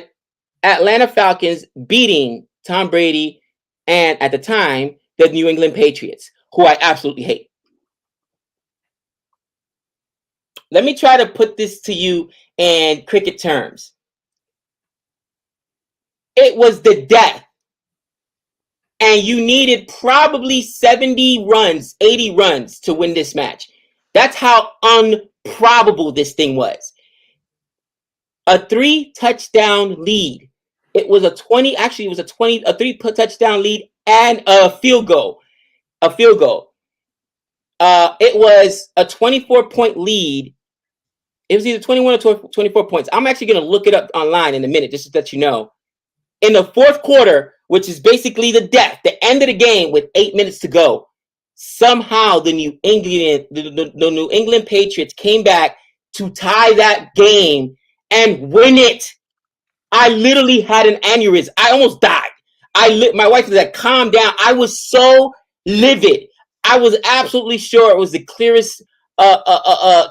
[SPEAKER 1] Atlanta Falcons beating Tom Brady and, at the time, the New England Patriots, who I absolutely hate. Let me try to put this to you in cricket terms. It was the death. And you needed probably 70 runs, 80 runs to win this match. That's how improbable this thing was. A 3-touchdown lead. It was a 3-touchdown lead and a field goal. It was a 24-point lead. It was either 21 or 24 points. I'm actually going to look it up online in a minute, just to let you know. In the fourth quarter, which is basically the death, the end of the game with 8 minutes to go, somehow the New England Patriots came back to tie that game and win it. I literally had an aneurysm. I almost died. My wife was like, calm down. I was so livid. I was absolutely sure it was the clearest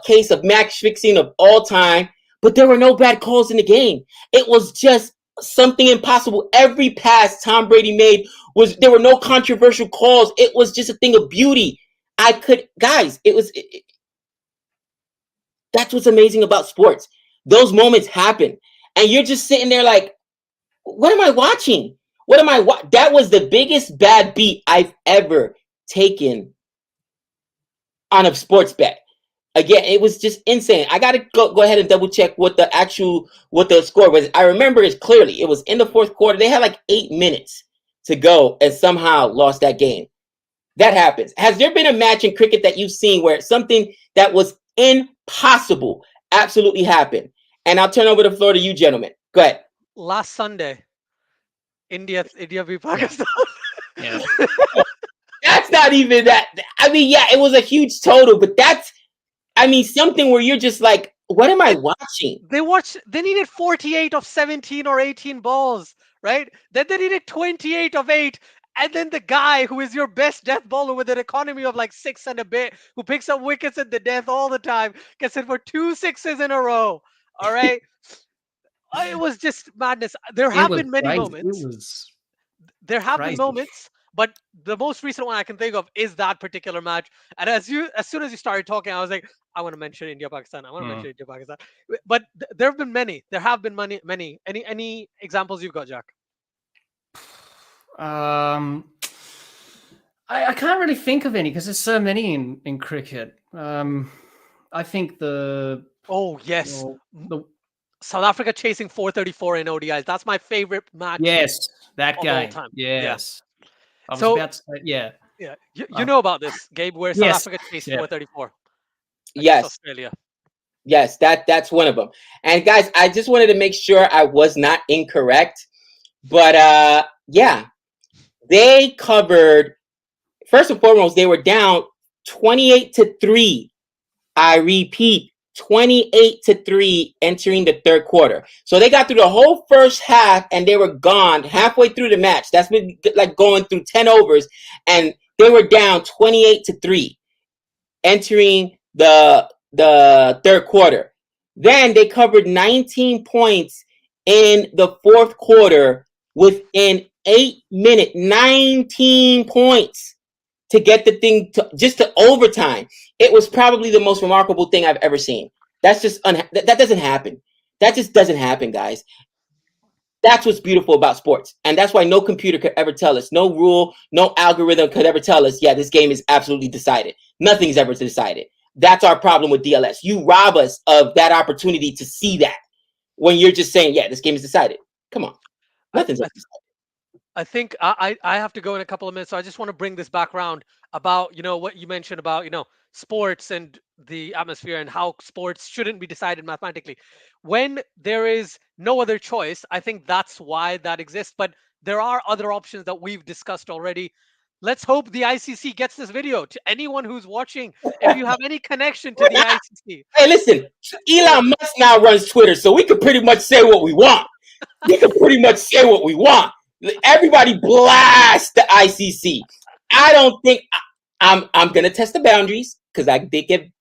[SPEAKER 1] case of match fixing of all time, but there were no bad calls in the game. It was just something impossible. Every pass Tom Brady made there were no controversial calls. It was just a thing of beauty. That's what's amazing about sports. Those moments happen, and you're just sitting there like, what am I watching? That was the biggest bad beat I've ever taken on a sports bet. Again, it was just insane. I got to go ahead and double check what the score was. I remember it clearly. It was in the fourth quarter. They had like 8 minutes to go and somehow lost that game. That happens. Has there been a match in cricket that you've seen where something that was impossible absolutely happened? And I'll turn over the floor to you, gentlemen. Go ahead.
[SPEAKER 3] Last Sunday, India beat Pakistan.
[SPEAKER 2] Yeah.
[SPEAKER 1] That's not even that. I mean, yeah, it was a huge total, but something where you're just like, what am I watching?
[SPEAKER 3] They needed 48 of 17 or 18 balls, right? Then they needed 28 of 8. And then the guy who is your best death bowler with an economy of like 6 and a bit, who picks up wickets at the death all the time, gets it for 2 sixes in a row. All right. It was just madness. There have been many moments. There have been moments, but the most recent one I can think of is that particular match. And as soon as you started talking, I was like, I want to mention India Pakistan. I want to mention India Pakistan. But there have been many. There have been many. Any examples you've got, Jack?
[SPEAKER 2] I can't really think of any because there's so many in cricket. I think the
[SPEAKER 3] South Africa chasing 434 in ODIs. That's my favorite match.
[SPEAKER 2] Yes, that
[SPEAKER 3] of
[SPEAKER 2] game.
[SPEAKER 3] All time.
[SPEAKER 2] Yes. I was about to say, yeah.
[SPEAKER 3] Yeah. You know about this, Gabe, where South Africa chased 434.
[SPEAKER 1] Yes.
[SPEAKER 3] Australia.
[SPEAKER 1] Yes, that's one of them. And guys, I just wanted to make sure I was not incorrect. But yeah, they covered, first and foremost, they were down 28-3. I repeat, 28-3 entering the third quarter. So they got through the whole first half and they were gone halfway through the match. That's been like going through 10 overs, and they were down 28-3 entering the third quarter. Then they covered 19 points in the fourth quarter within 8 minutes. 19 points to get the thing to overtime. It was probably the most remarkable thing I've ever seen. That's just that doesn't happen. That just doesn't happen, guys. That's what's beautiful about sports. And that's why no computer could ever tell us, no rule, no algorithm could ever tell us, yeah, this game is absolutely decided. Nothing's ever decided. That's our problem with DLS. You rob us of that opportunity to see that when you're just saying, yeah, this game is decided. Come on. Nothing's ever decided.
[SPEAKER 3] I think I have to go in a couple of minutes, so I just want to bring this back around about what you mentioned about sports and the atmosphere and how sports shouldn't be decided mathematically. When there is no other choice, I think that's why that exists. But there are other options that we've discussed already. Let's hope the ICC gets this video to anyone who's watching. If you have any connection to
[SPEAKER 1] We're
[SPEAKER 3] the
[SPEAKER 1] not.
[SPEAKER 3] ICC,
[SPEAKER 1] Hey, listen, Elon Musk now runs Twitter, so we can pretty much say what we want. We can pretty much say what we want. Everybody blast the ICC. I don't think I'm gonna test the boundaries because I did get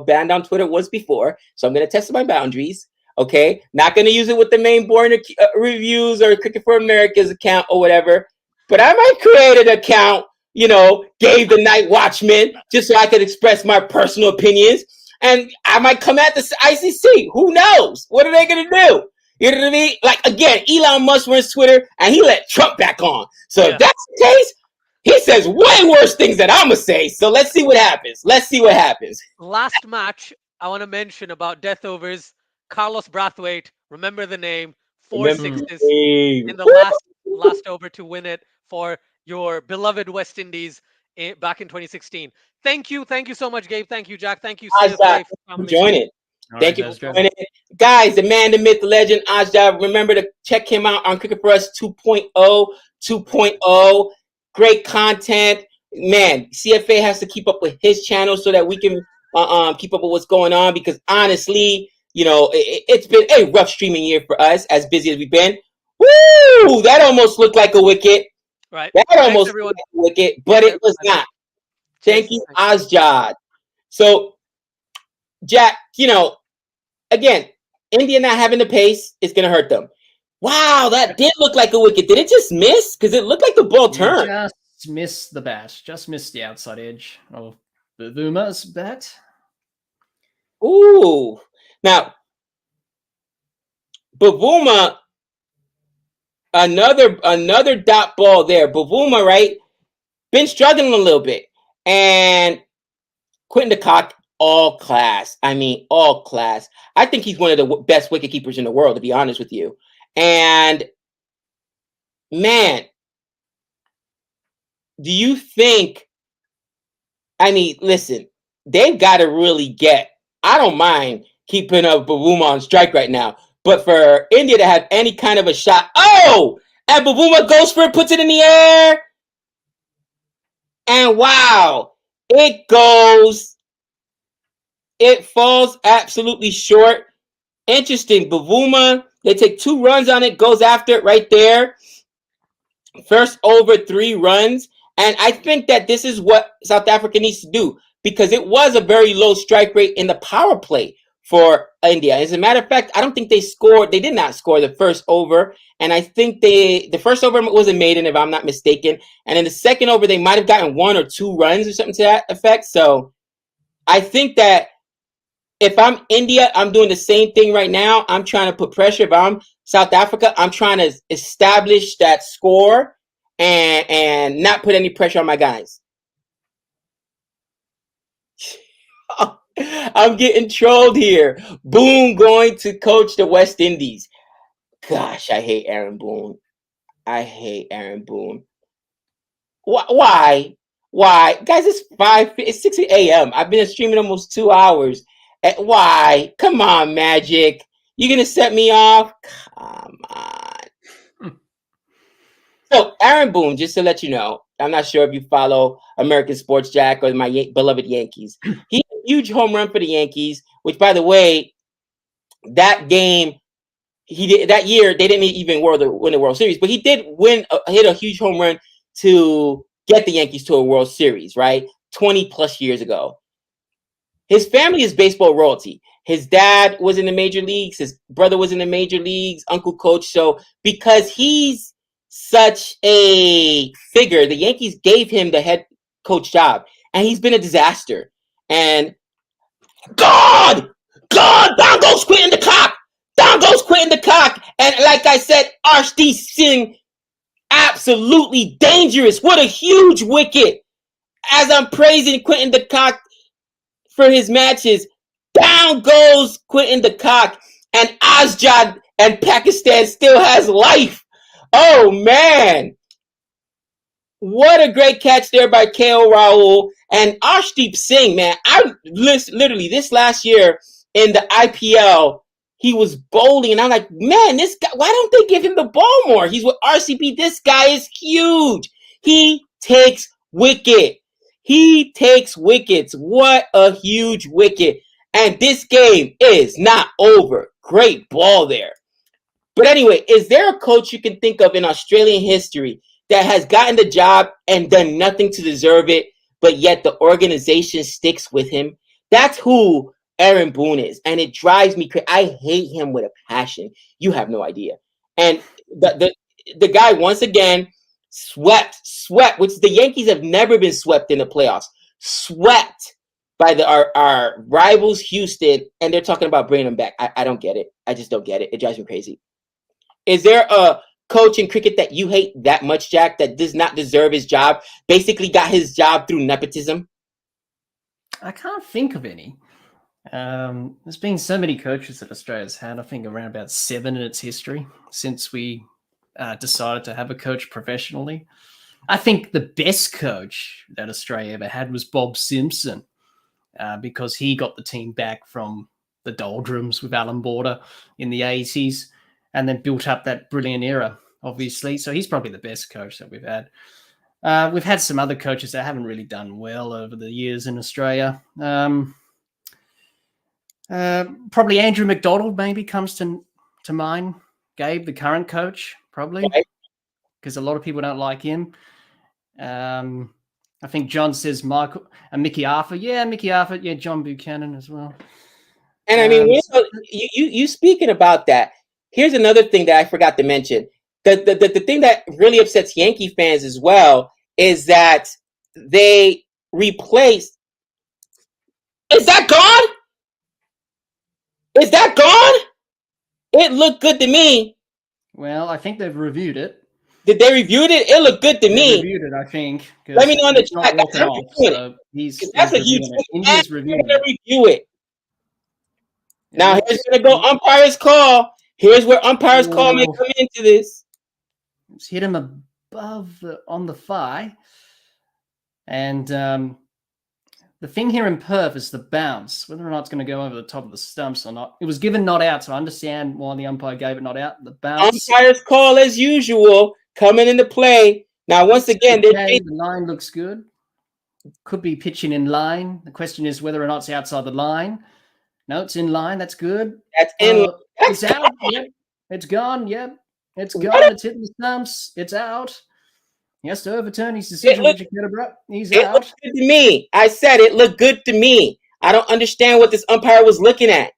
[SPEAKER 1] banned on Twitter once before, so I'm gonna test my boundaries. Okay, not gonna use it with the main boring reviews or Cricket for America's account or whatever, but I might create an account. Gave the Night Watchman just so I could express my personal opinions, and I might come at the ICC. Who knows? What are they gonna do? You know what I mean? Like, again, Elon Musk runs Twitter, and he let Trump back on. So if that's the case, he says way worse things than I'm going to say. So let's see what happens.
[SPEAKER 3] Last match I want to mention about death overs. Carlos Brathwaite, remember the name, four
[SPEAKER 1] Remember
[SPEAKER 3] sixes
[SPEAKER 1] the
[SPEAKER 3] in the last over to win it for your beloved West Indies back in 2016. Thank you so much, Gabe. Thank you, Jack. Thank you, CFA, for coming.
[SPEAKER 1] joining. Thank you
[SPEAKER 2] That's
[SPEAKER 1] for joining. Guys, the man, the myth, the legend, Ajda. Remember to check him out on Cricket for Us 2.0. 2.0. Great content. Man, CFA has to keep up with his channel so that we can keep up with what's going on, because honestly, it's been a rough streaming year for us, as busy as we've been. Woo! That almost looked like a wicket.
[SPEAKER 3] Right.
[SPEAKER 1] That almost looked like a wicket, but it was not. Thank you, Ajad. So, Jack, again, India not having the pace is going to hurt them. Wow, that did look like a wicket. Did it just miss? Because it looked like the ball turned.
[SPEAKER 2] Just missed the bat. Just missed the outside edge of Bavooma's bat.
[SPEAKER 1] Ooh. Now, Bavooma, another dot ball there. Bavooma, right? Been struggling a little bit. And Quentin de Kock, all class. I mean, all class. I think he's one of the best wicket keepers in the world, to be honest with you. And, man, do you think, listen, they've got to really I don't mind keeping a Bavooma on strike right now, but for India to have any kind of a shot, and Bavooma goes for it, puts it in the air, and wow, it falls absolutely short. Interesting. Bavooma, they take 2 runs on it, goes after it right there. First over 3 runs. And I think that this is what South Africa needs to do, because it was a very low strike rate in the power play for India. As a matter of fact, I don't think they did not score the first over. And I think the first over was a maiden, if I'm not mistaken. And in the second over, they might have gotten 1 or 2 runs or something to that effect. So I think that if I'm India, I'm doing the same thing right now. I'm trying to put pressure. If I'm South Africa, I'm trying to establish that score and not put any pressure on my guys. I'm getting trolled here. Boone going to coach the West Indies. Gosh, I hate Aaron Boone. Why? Guys, it's 6 a.m. I've been streaming almost 2 hours. Why? Come on, Magic. You gonna set me off? Come on. So, Aaron Boone, just to let you know, I'm not sure if you follow American Sports Jack or my beloved Yankees. He had a huge home run for the Yankees, which, by the way, that game, that year, they didn't even win the World Series, but he did hit a huge home run to get the Yankees to a World Series, right? 20 plus years ago. His family is baseball royalty. His dad was in the major leagues. His brother was in the major leagues, uncle coach. So because he's such a figure, the Yankees gave him the head coach job, and he's been a disaster. And down goes Quentin de Kock. And like I said, Arshdeep Singh, absolutely dangerous. What a huge wicket. As I'm praising Quentin de Kock for his matches, down goes Quentin de Kock, and Azjad and Pakistan still has life. Oh man, What a great catch there by KO Raul and Arshdeep Singh, man. I literally this last year in the IPL, he was bowling, and I'm like, man, this guy, why don't they give him the ball more? He's with RCB. This guy is huge. He takes wicket. He takes wickets. What a huge wicket. And this game is not over. Great ball there. But anyway, is there a coach you can think of in Australian history that has gotten the job and done nothing to deserve it, but yet the organization sticks with him? That's who Aaron Boone is. And it drives me crazy. I hate him with a passion. You have no idea. And the guy, once again, swept, which the Yankees have never been swept in the playoffs. Swept by our rivals, Houston, and they're talking about bringing him back. I don't get it. I just don't get it. It drives me crazy. Is there a coach in cricket that you hate that much, Jack, that does not deserve his job, basically got his job through nepotism?
[SPEAKER 2] I can't think of any. There's been so many coaches that Australia's had. I think around about 7 in its history since we decided to have a coach professionally. I think the best coach that Australia ever had was Bob Simpson, because he got the team back from the doldrums with Alan Border in the 80s and then built up that brilliant era, obviously. So he's probably the best coach that we've had. We've had some other coaches that haven't really done well over the years in Australia. Probably Andrew McDonald maybe comes to mind. Gabe, the current coach, probably, because a lot of people don't like him. I think John says Michael and Mickey Arthur. Yeah, Mickey Arthur. Yeah, John Buchanan as well.
[SPEAKER 1] And I mean, you speaking about that, here's another thing that I forgot to mention. The thing that really upsets Yankee fans as well is that they replaced. Is that gone? Is that gone? It looked good to me.
[SPEAKER 2] Well, I think they've reviewed it.
[SPEAKER 1] Did they review it? It looked good to me.
[SPEAKER 2] They reviewed it, I think.
[SPEAKER 1] Let me know in the chat.
[SPEAKER 2] That's a huge thing. India's reviewing it.
[SPEAKER 1] Review it. Now here's going to go umpire's call. Here's where umpire's call may come into this.
[SPEAKER 2] Let's hit him above on the thigh. And the thing here in Perth is the bounce, whether or not it's going to go over the top of the stumps or not. It was given not out, so I understand why the umpire gave it not out. The bounce.
[SPEAKER 1] Umpire's call, as usual, coming into play. Now, once again,
[SPEAKER 2] the line looks good. Could be pitching in line. The question is whether or not it's outside the line. No, it's in line. That's good.
[SPEAKER 1] That's in.
[SPEAKER 2] It's out. Yep. It's gone. Yep. It's gone. It's hitting the stumps. It's out. He has to overturn his decision. He's out.
[SPEAKER 1] Looked good to me. I said it looked good to me. I don't understand what this umpire was looking at.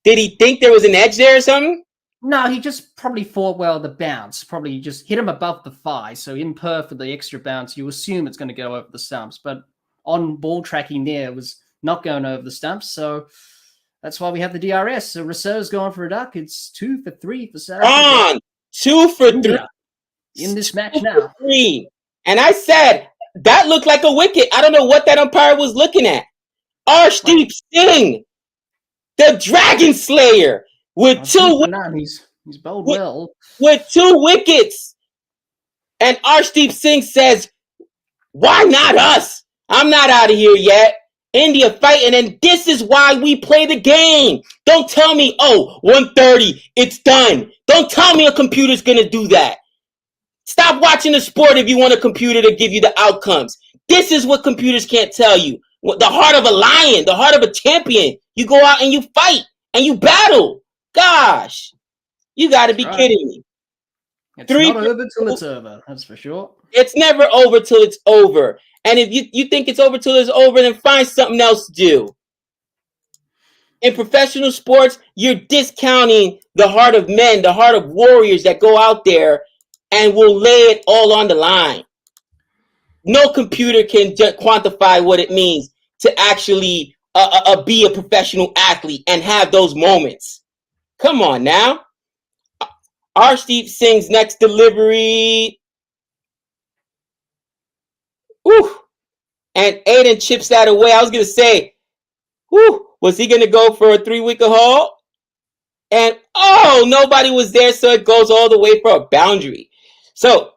[SPEAKER 1] Did he think there was an edge there or something?
[SPEAKER 2] No, he just probably thought, well, the bounce probably just hit him above the thigh. So in Perth for the extra bounce, you assume it's going to go over the stumps. But on ball tracking there, it was not going over the stumps. So that's why we have the DRS. So Rousseau's going for a duck. It's 2 for 3 for South Africa. 2 for 3. In this match now.
[SPEAKER 1] 3. And I said, that looked like a wicket. I don't know what that umpire was looking at. Arshdeep Singh, the Dragon Slayer, with
[SPEAKER 2] he's bowled well.
[SPEAKER 1] With 2 wickets. And Arshdeep Singh says, why not us? I'm not out of here yet. India fighting, and this is why we play the game. Don't tell me, 1:30, it's done. Don't tell me a computer's going to do that. Stop watching the sport if you want a computer to give you the outcomes. This is what computers can't tell you. The heart of a lion, the heart of a champion. You go out and you fight and you battle. Gosh, you got to be kidding me.
[SPEAKER 2] It's not over till it's over. That's for sure.
[SPEAKER 1] It's never over till it's over. And if you think it's over till it's over, then find something else to do. In professional sports, you're discounting the heart of men, the heart of warriors that go out there and will lay it all on the line. No computer can quantify what it means to actually be a professional athlete and have those moments. Come on now. Arshdeep Singh's next delivery. Whew. And Aiden chips that away. I was going to say, was he going to go for a 3-wicket haul? And, nobody was there, so it goes all the way for a boundary. So,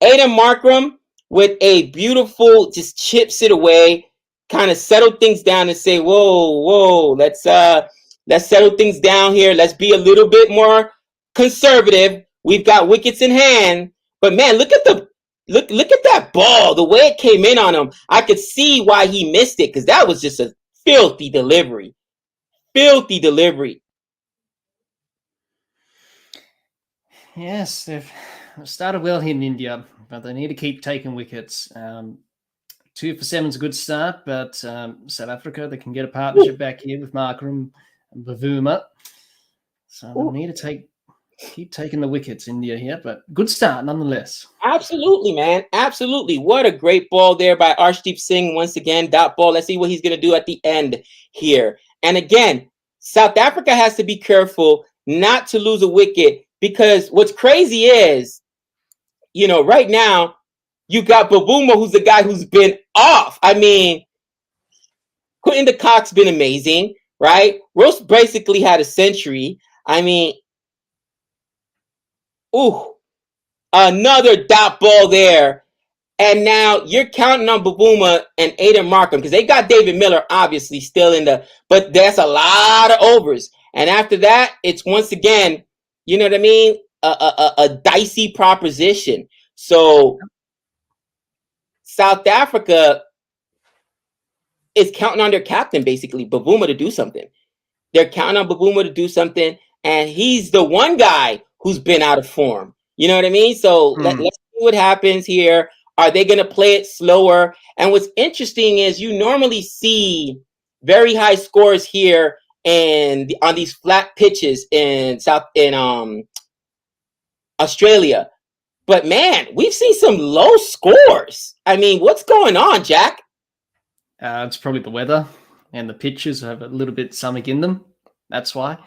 [SPEAKER 1] Aiden Markram with a beautiful, just chips it away, kind of settle things down and say, whoa, let's settle things down here. Let's be a little bit more conservative. We've got wickets in hand, but man, look at that ball, the way it came in on him. I could see why he missed it, because that was just a filthy delivery. Filthy delivery.
[SPEAKER 2] Yes, they've started well here in India, but they need to keep taking wickets. 2 for 7 is a good start, but South Africa, they can get a partnership back here with Markram and Bavuma. So they'll need to keep taking the wickets, India here, but good start nonetheless.
[SPEAKER 1] Absolutely, man. Absolutely. What a great ball there by Arshdeep Singh once again. Dot ball. Let's see what he's going to do at the end here. And again, South Africa has to be careful not to lose a wicket, because what's crazy is, right now, you got Bavuma, who's the guy who's been off. I mean, Quinton de Kock's been amazing, right? Rose basically had a century. I mean, another dot ball there. And now you're counting on Bavuma and Aiden Markham, because they got David Miller obviously still but that's a lot of overs. And after that, it's once again, you know what I mean? A dicey proposition. So South Africa is counting on their captain, basically, Bavuma, to do something. They're counting on Bavuma to do something, and he's the one guy who's been out of form. You know what I mean? So let's see what happens here. Are they going to play it slower? And what's interesting is you normally see very high scores here on these flat pitches in Australia. But man, we've seen some low scores. I mean, what's going on, Jack?
[SPEAKER 2] It's probably the weather, and the pitches have a little bit something in them. That's why,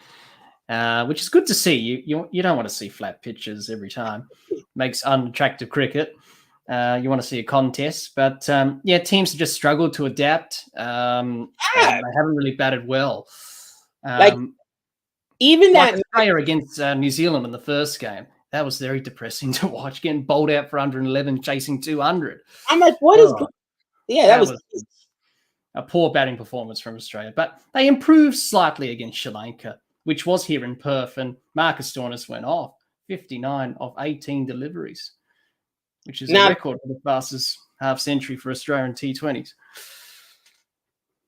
[SPEAKER 2] which is good to see. You don't want to see flat pitches every time. Makes unattractive cricket. You want to see a contest, but teams have just struggled to adapt. They haven't really batted well.
[SPEAKER 1] Even that
[SPEAKER 2] player against New Zealand in the first game, that was very depressing to watch. Getting bowled out for 111, chasing 200.
[SPEAKER 1] I'm like, what is? Yeah, that was
[SPEAKER 2] a poor batting performance from Australia. But they improved slightly against Sri Lanka, which was here in Perth, and Marcus Stoinis went off 59 of 18 deliveries, which is a record for the fastest half century for Australian T20s.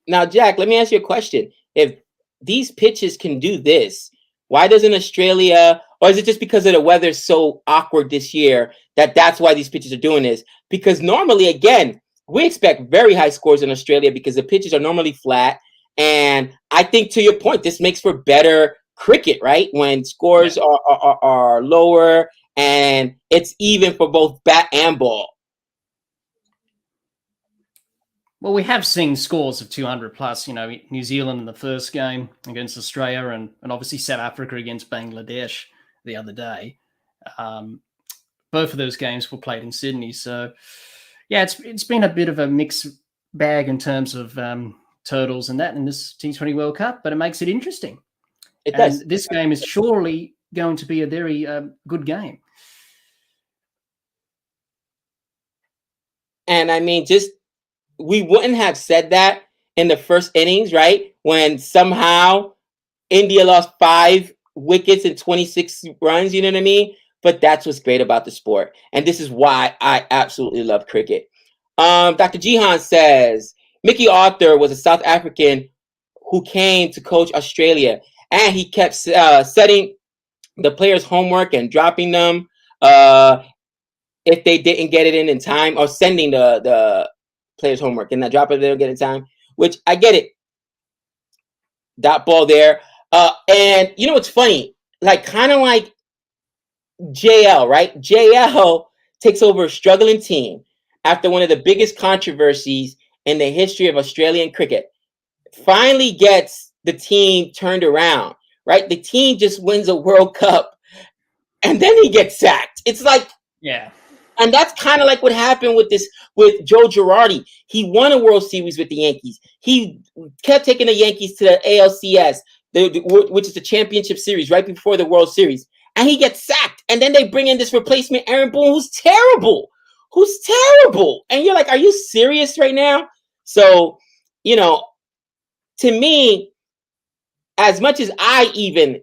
[SPEAKER 1] Now, Jack, let me ask you a question. If these pitches can do this, why doesn't Australia, or is it just because of the weather so awkward this year that's why these pitches are doing this? Because normally, again, we expect very high scores in Australia because the pitches are normally flat. And I think, to your point, this makes for better cricket, right? When scores are lower and it's even for both bat and ball.
[SPEAKER 2] Well, we have seen scores of 200 plus, New Zealand in the first game against Australia and obviously South Africa against Bangladesh the other day. Both of those games were played in Sydney. So, yeah, it's been a bit of a mixed bag in terms of totals and that in this T20 World Cup, but it makes it interesting.
[SPEAKER 1] It does.
[SPEAKER 2] This game is surely going to be a very good game.
[SPEAKER 1] And I mean, we wouldn't have said that in the first innings, right? When somehow India lost 5 wickets and 26 runs, you know what I mean? But that's what's great about the sport. And this is why I absolutely love cricket. Dr. Jihan says, Mickey Arthur was a South African who came to coach Australia, and he kept setting the players' homework and dropping them if they didn't get it in time, or sending the players' homework and not dropping it, they don't get it in time, which I get it. Dot ball there. And you know what's funny? Kind of like JL, right? JL takes over a struggling team after one of the biggest controversies in the history of Australian cricket. Finally gets the team turned around, right? The team just wins a World Cup and then he gets sacked. It's like,
[SPEAKER 2] yeah.
[SPEAKER 1] And that's kind of like what happened with Joe Girardi. He won a World Series with the Yankees. He kept taking the Yankees to the ALCS, which is the championship series right before the World Series. And he gets sacked. And then they bring in this replacement, Aaron Boone, who's terrible. who's terrible. And you're like, are you serious right now? So, you know, to me, as much as I even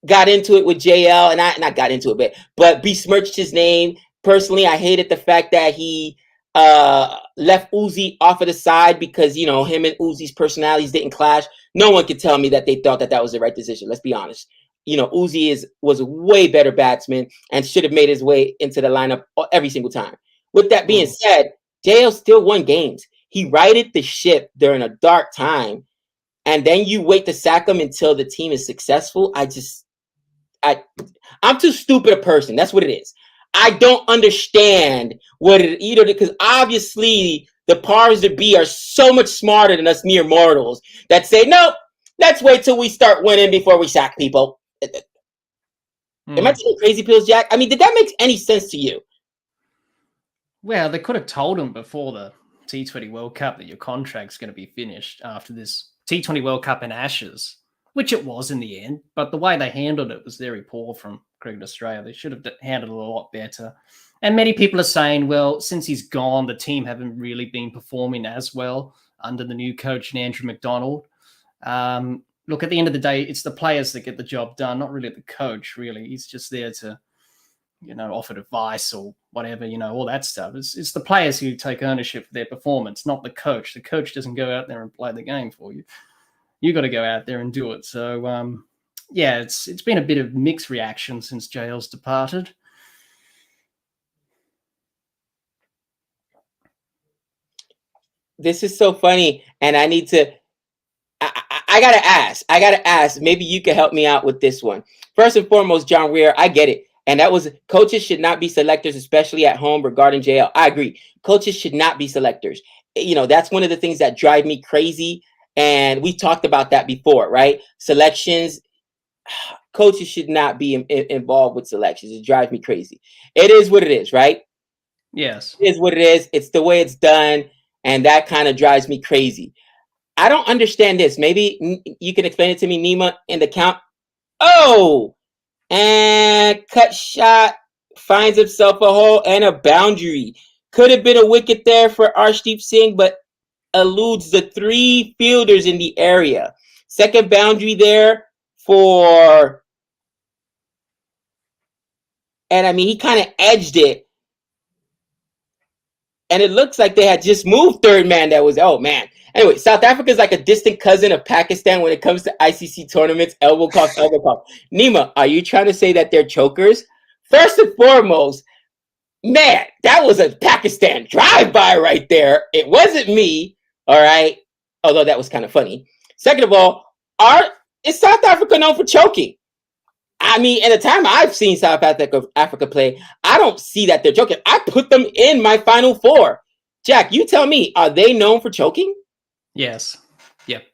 [SPEAKER 1] got into it with JL, and I not got into it, but besmirched his name. Personally, I hated the fact that he left Uzi off of the side because, you know, him and Uzi's personalities didn't clash. No one could tell me that they thought that that was the right decision. Let's be honest. You know, Uzi was a way better batsman and should have made his way into the lineup every single time. With that being said, JL still won games. He righted the ship during a dark time, and then you wait to sack him until the team is successful. I'm too stupid a person. That's what it is. I don't understand what it either, because obviously the powers that be are so much smarter than us mere mortals that say, no, let's wait till we start winning before we sack people. Am I taking crazy pills, Jack? I mean, did that make any sense to you?
[SPEAKER 2] Well, they could have told him before the T20 World Cup that your contract's going to be finished after this T20 World Cup in Ashes, which it was in the end. But the way they handled it was very poor from Cricket Australia. They should have handled it a lot better. And many people are saying, well, since he's gone, the team haven't really been performing as well under the new coach, Andrew McDonald. Look, at the end of the day, it's the players that get the job done, not really the coach, really. He's just there to, you know, offer advice or whatever, you know, all that stuff. It's the players who take ownership for their performance, not the coach. The coach doesn't go out there and play the game for you. You got to go out there and do it. So, yeah, it's been a bit of mixed reaction since JL's departed.
[SPEAKER 1] This is so funny, and I need to. I gotta ask. Maybe you can help me out with this one. First and foremost, John Weir, I get it. And that was, coaches should not be selectors, especially at home regarding JL. I agree. Coaches should not be selectors. You know, that's one of the things that drive me crazy. And we talked about that before, right? Selections, coaches should not be involved with selections. It drives me crazy. It is what it is, right?
[SPEAKER 2] Yes.
[SPEAKER 1] It is what it is. It's the way it's done. And that kind of drives me crazy. I don't understand this. Maybe you can explain it to me, Nima, in the count. Oh, and cut shot, finds himself a hole and a boundary. Could have been a wicket there for Arshdeep Singh, but eludes the three fielders in the area. Second boundary there for, and I mean, he kind of edged it. And it looks like they had just moved third man. That was, oh man. Anyway, South Africa is like a distant cousin of Pakistan when it comes to ICC tournaments, elbow cough, elbow cough. Nima, are you trying to say that they're chokers? First and foremost, man, that was a Pakistan drive-by right there. It wasn't me, all right? Although that was kind of funny. Second of all, is South Africa known for choking? I mean, in the time I've seen South Africa play, I don't see that they're choking. I put them in my final four. Jack, you tell me, are they known for choking?
[SPEAKER 2] Yes. Yep.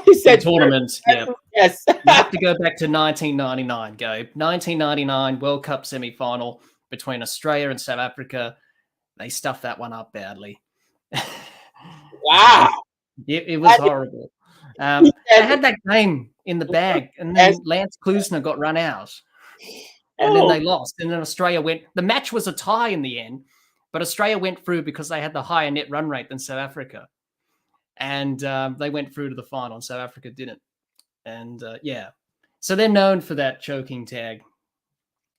[SPEAKER 1] He said
[SPEAKER 2] tournaments. Yep.
[SPEAKER 1] Yes.
[SPEAKER 2] You have to go back to 1999, Gabe. 1999 World Cup semi-final between Australia and South Africa. They stuffed that one up badly.
[SPEAKER 1] Wow.
[SPEAKER 2] It was horrible. They had that game in the bag, and then Lance Klusner got run out. And then they lost. And then Australia went. The match was a tie in the end, but Australia went through because they had the higher net run rate than South Africa. And they went through to the final, and South Africa didn't. And yeah, so they're known for that choking tag.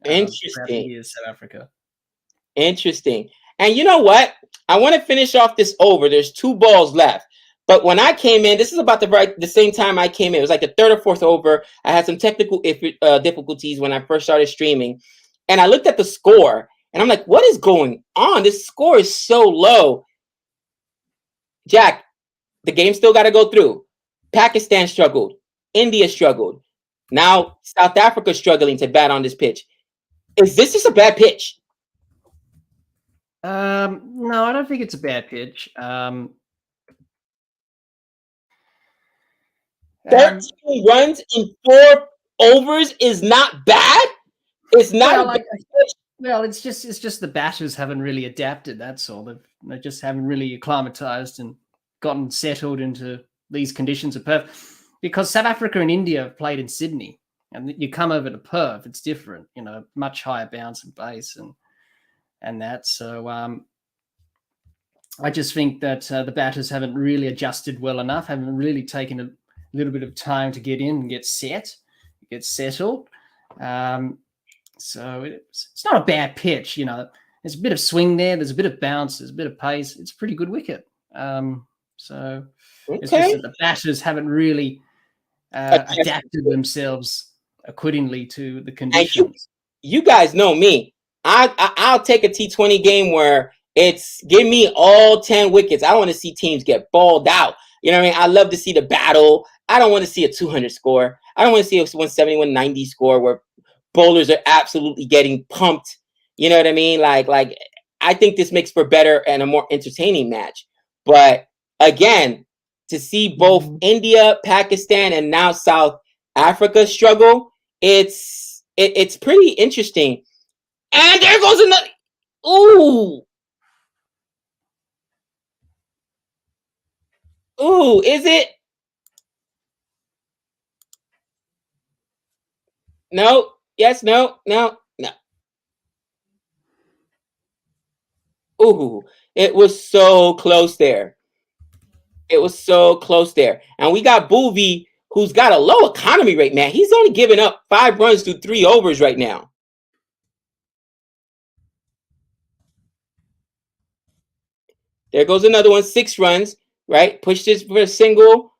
[SPEAKER 1] Interesting.
[SPEAKER 2] Years, South Africa.
[SPEAKER 1] Interesting. And you know what? I want to finish off this over. There's 2 balls left. But when I came in, this is about the same time I came in. It was like the 3rd or 4th over. I had some technical difficulties when I first started streaming. And I looked at the score, and I'm like, what is going on? This score is so low. Jack, the game still got to go through. Pakistan struggled. India struggled. Now South Africa struggling to bat on this pitch. Is this just a bad pitch?
[SPEAKER 2] No, I don't think it's a bad pitch.
[SPEAKER 1] 13 runs in 4 overs is not bad. It's not.
[SPEAKER 2] Well, it's just the batters haven't really adapted. That's all. They just haven't really acclimatized and gotten settled into these conditions of Perth. Because South Africa and India have played in Sydney, and you come over to Perth, it's different. You know, much higher bounce and base, and and that. So I just think that the batters haven't really adjusted well enough, haven't really taken a little bit of time to get in and get settled. So it's not a bad pitch, you know. There's a bit of swing there, there's a bit of bounce, there's a bit of pace. It's a pretty good wicket. So it's just that the batters haven't really adapted themselves accordingly to the conditions.
[SPEAKER 1] You guys know me. I'll take a T20 game where it's give me all 10 wickets. I want to see teams get balled out. You know what I mean? I love to see the battle. I don't want to see a 200 score. I don't want to see a 170, 190 score where bowlers are absolutely getting pumped. You know what I mean? Like I think this makes for better and a more entertaining match. But again, to see both India, Pakistan, and now South Africa struggle, it's pretty interesting. And there goes another. Ooh, is it? No. Yes, no. Ooh, it was so close there. And we got Boovy, who's got a low economy rate, man. He's only giving up 5 runs through 3 overs right now. There goes another one, 6 runs, right? Pushed this for a single.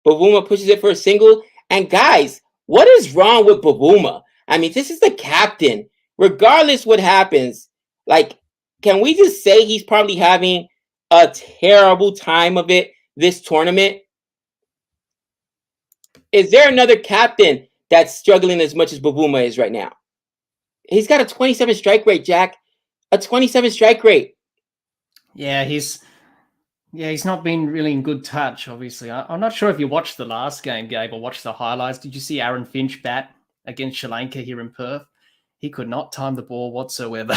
[SPEAKER 1] Bavuma pushes it for a single. And guys, what is wrong with Bavuma? I mean, this is the captain. Regardless what happens, like, can we just say he's probably having a terrible time of it this tournament? Is there another captain that's struggling as much as Bavuma is right now? He's got a 27 strike rate, Jack. A 27 strike rate.
[SPEAKER 2] Yeah, he's not been really in good touch, obviously. I'm not sure if you watched the last game, Gabe, or watched the highlights. Did you see Aaron Finch bat against Sri Lanka here in Perth? He could not time the ball whatsoever.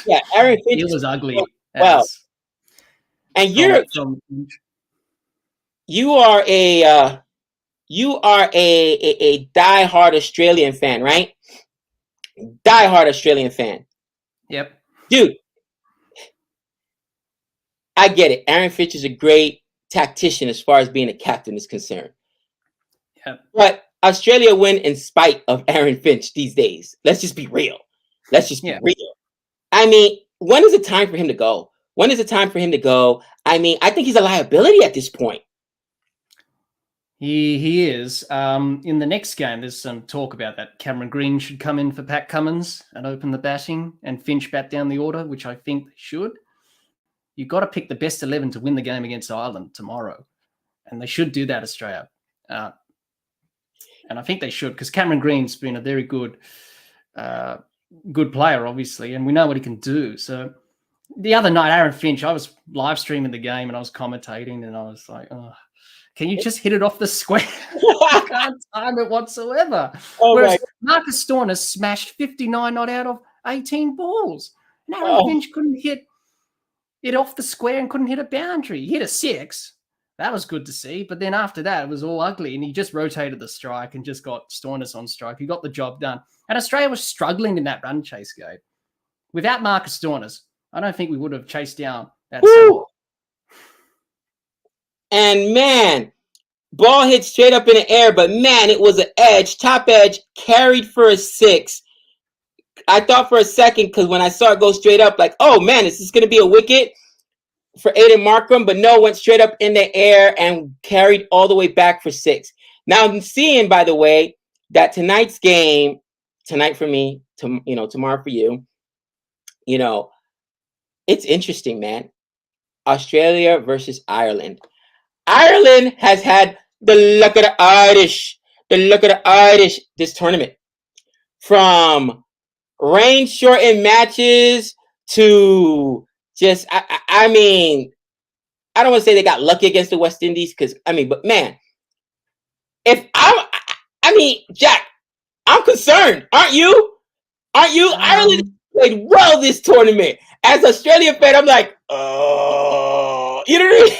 [SPEAKER 1] Yeah, Aaron Finch.
[SPEAKER 2] He was ugly.
[SPEAKER 1] Well, and you are a diehard Australian fan, right? Diehard Australian fan.
[SPEAKER 2] Yep.
[SPEAKER 1] Dude, I get it. Aaron Finch is a great tactician as far as being a captain is concerned.
[SPEAKER 2] Yep.
[SPEAKER 1] But Australia win in spite of Aaron Finch these days. Let's just be real. Be real. I mean, when is it time for him to go? I mean, I think he's a liability at this point.
[SPEAKER 2] He is. In the next game, there's some talk about that. Cameron Green should come in for Pat Cummins and open the batting, and Finch bat down the order, which I think they should. You've got to pick the best 11 to win the game against Ireland tomorrow. And they should do that, Australia. And I think they should, because Cameron Green's been a very good player, obviously, and we know what he can do. So the other night, Aaron Finch, I was live streaming the game and I was commentating, and I was like, oh, can you just hit it off the square? I can't time it whatsoever. Whereas Marcus Stoinis smashed 59 not out of 18 balls. And Aaron Finch couldn't hit it off the square and couldn't hit a boundary. He hit a 6. That was good to see. But then after that, it was all ugly. And he just rotated the strike and just got Stoinis on strike. He got the job done. And Australia was struggling in that run chase game. Without Marcus Stoinis, I don't think we would have chased down that score.
[SPEAKER 1] And man, ball hit straight up in the air. But man, it was an edge, top edge, carried for a 6. I thought for a second, because when I saw it go straight up, like, oh man, is this going to be a wicket for Aiden Markram? But no, went straight up in the air and carried all the way back for 6. Now I'm seeing, by the way, that tonight's game, tonight for me, tomorrow for you, it's interesting, man. Australia versus Ireland. Ireland has had the luck of the Irish this tournament. From rain shortened matches to just, I mean, I don't want to say they got lucky against the West Indies, but man, Jack, I'm concerned. Aren't you? Ireland played well this tournament. As an Australian fan, I'm like, oh, you know what I mean?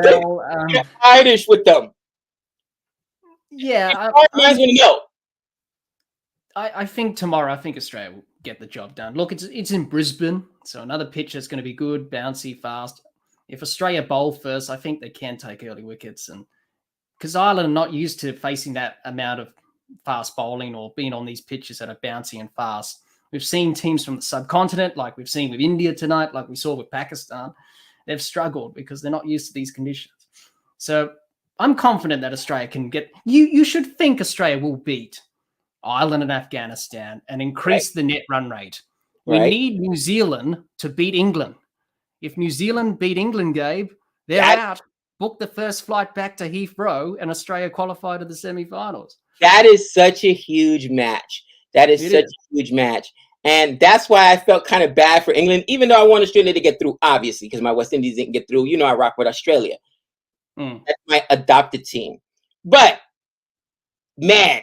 [SPEAKER 1] Well, Irish with them.
[SPEAKER 2] Yeah.
[SPEAKER 1] I think tomorrow,
[SPEAKER 2] I think Australia will get the job done. Look, it's in Brisbane, so another pitch that's going to be good, bouncy, fast. If Australia bowl first, I think they can take early wickets, and because Ireland are not used to facing that amount of fast bowling or being on these pitches that are bouncy and fast. We've seen teams from the subcontinent, like we've seen with India tonight, like we saw with Pakistan. They've struggled because they're not used to these conditions. So I'm confident that Australia can get. You should think Australia will beat Ireland and Afghanistan and increase the net run rate. We need New Zealand to beat England. If New Zealand beat England, Gabe, they're out. Book the first flight back to Heathrow, and Australia qualify to the semi-finals.
[SPEAKER 1] That is such a huge match. That is such a huge match. And that's why I felt kind of bad for England, even though I want Australia to get through, obviously, because my West Indies didn't get through. You know, I rock with Australia. That's my adopted team. But, man,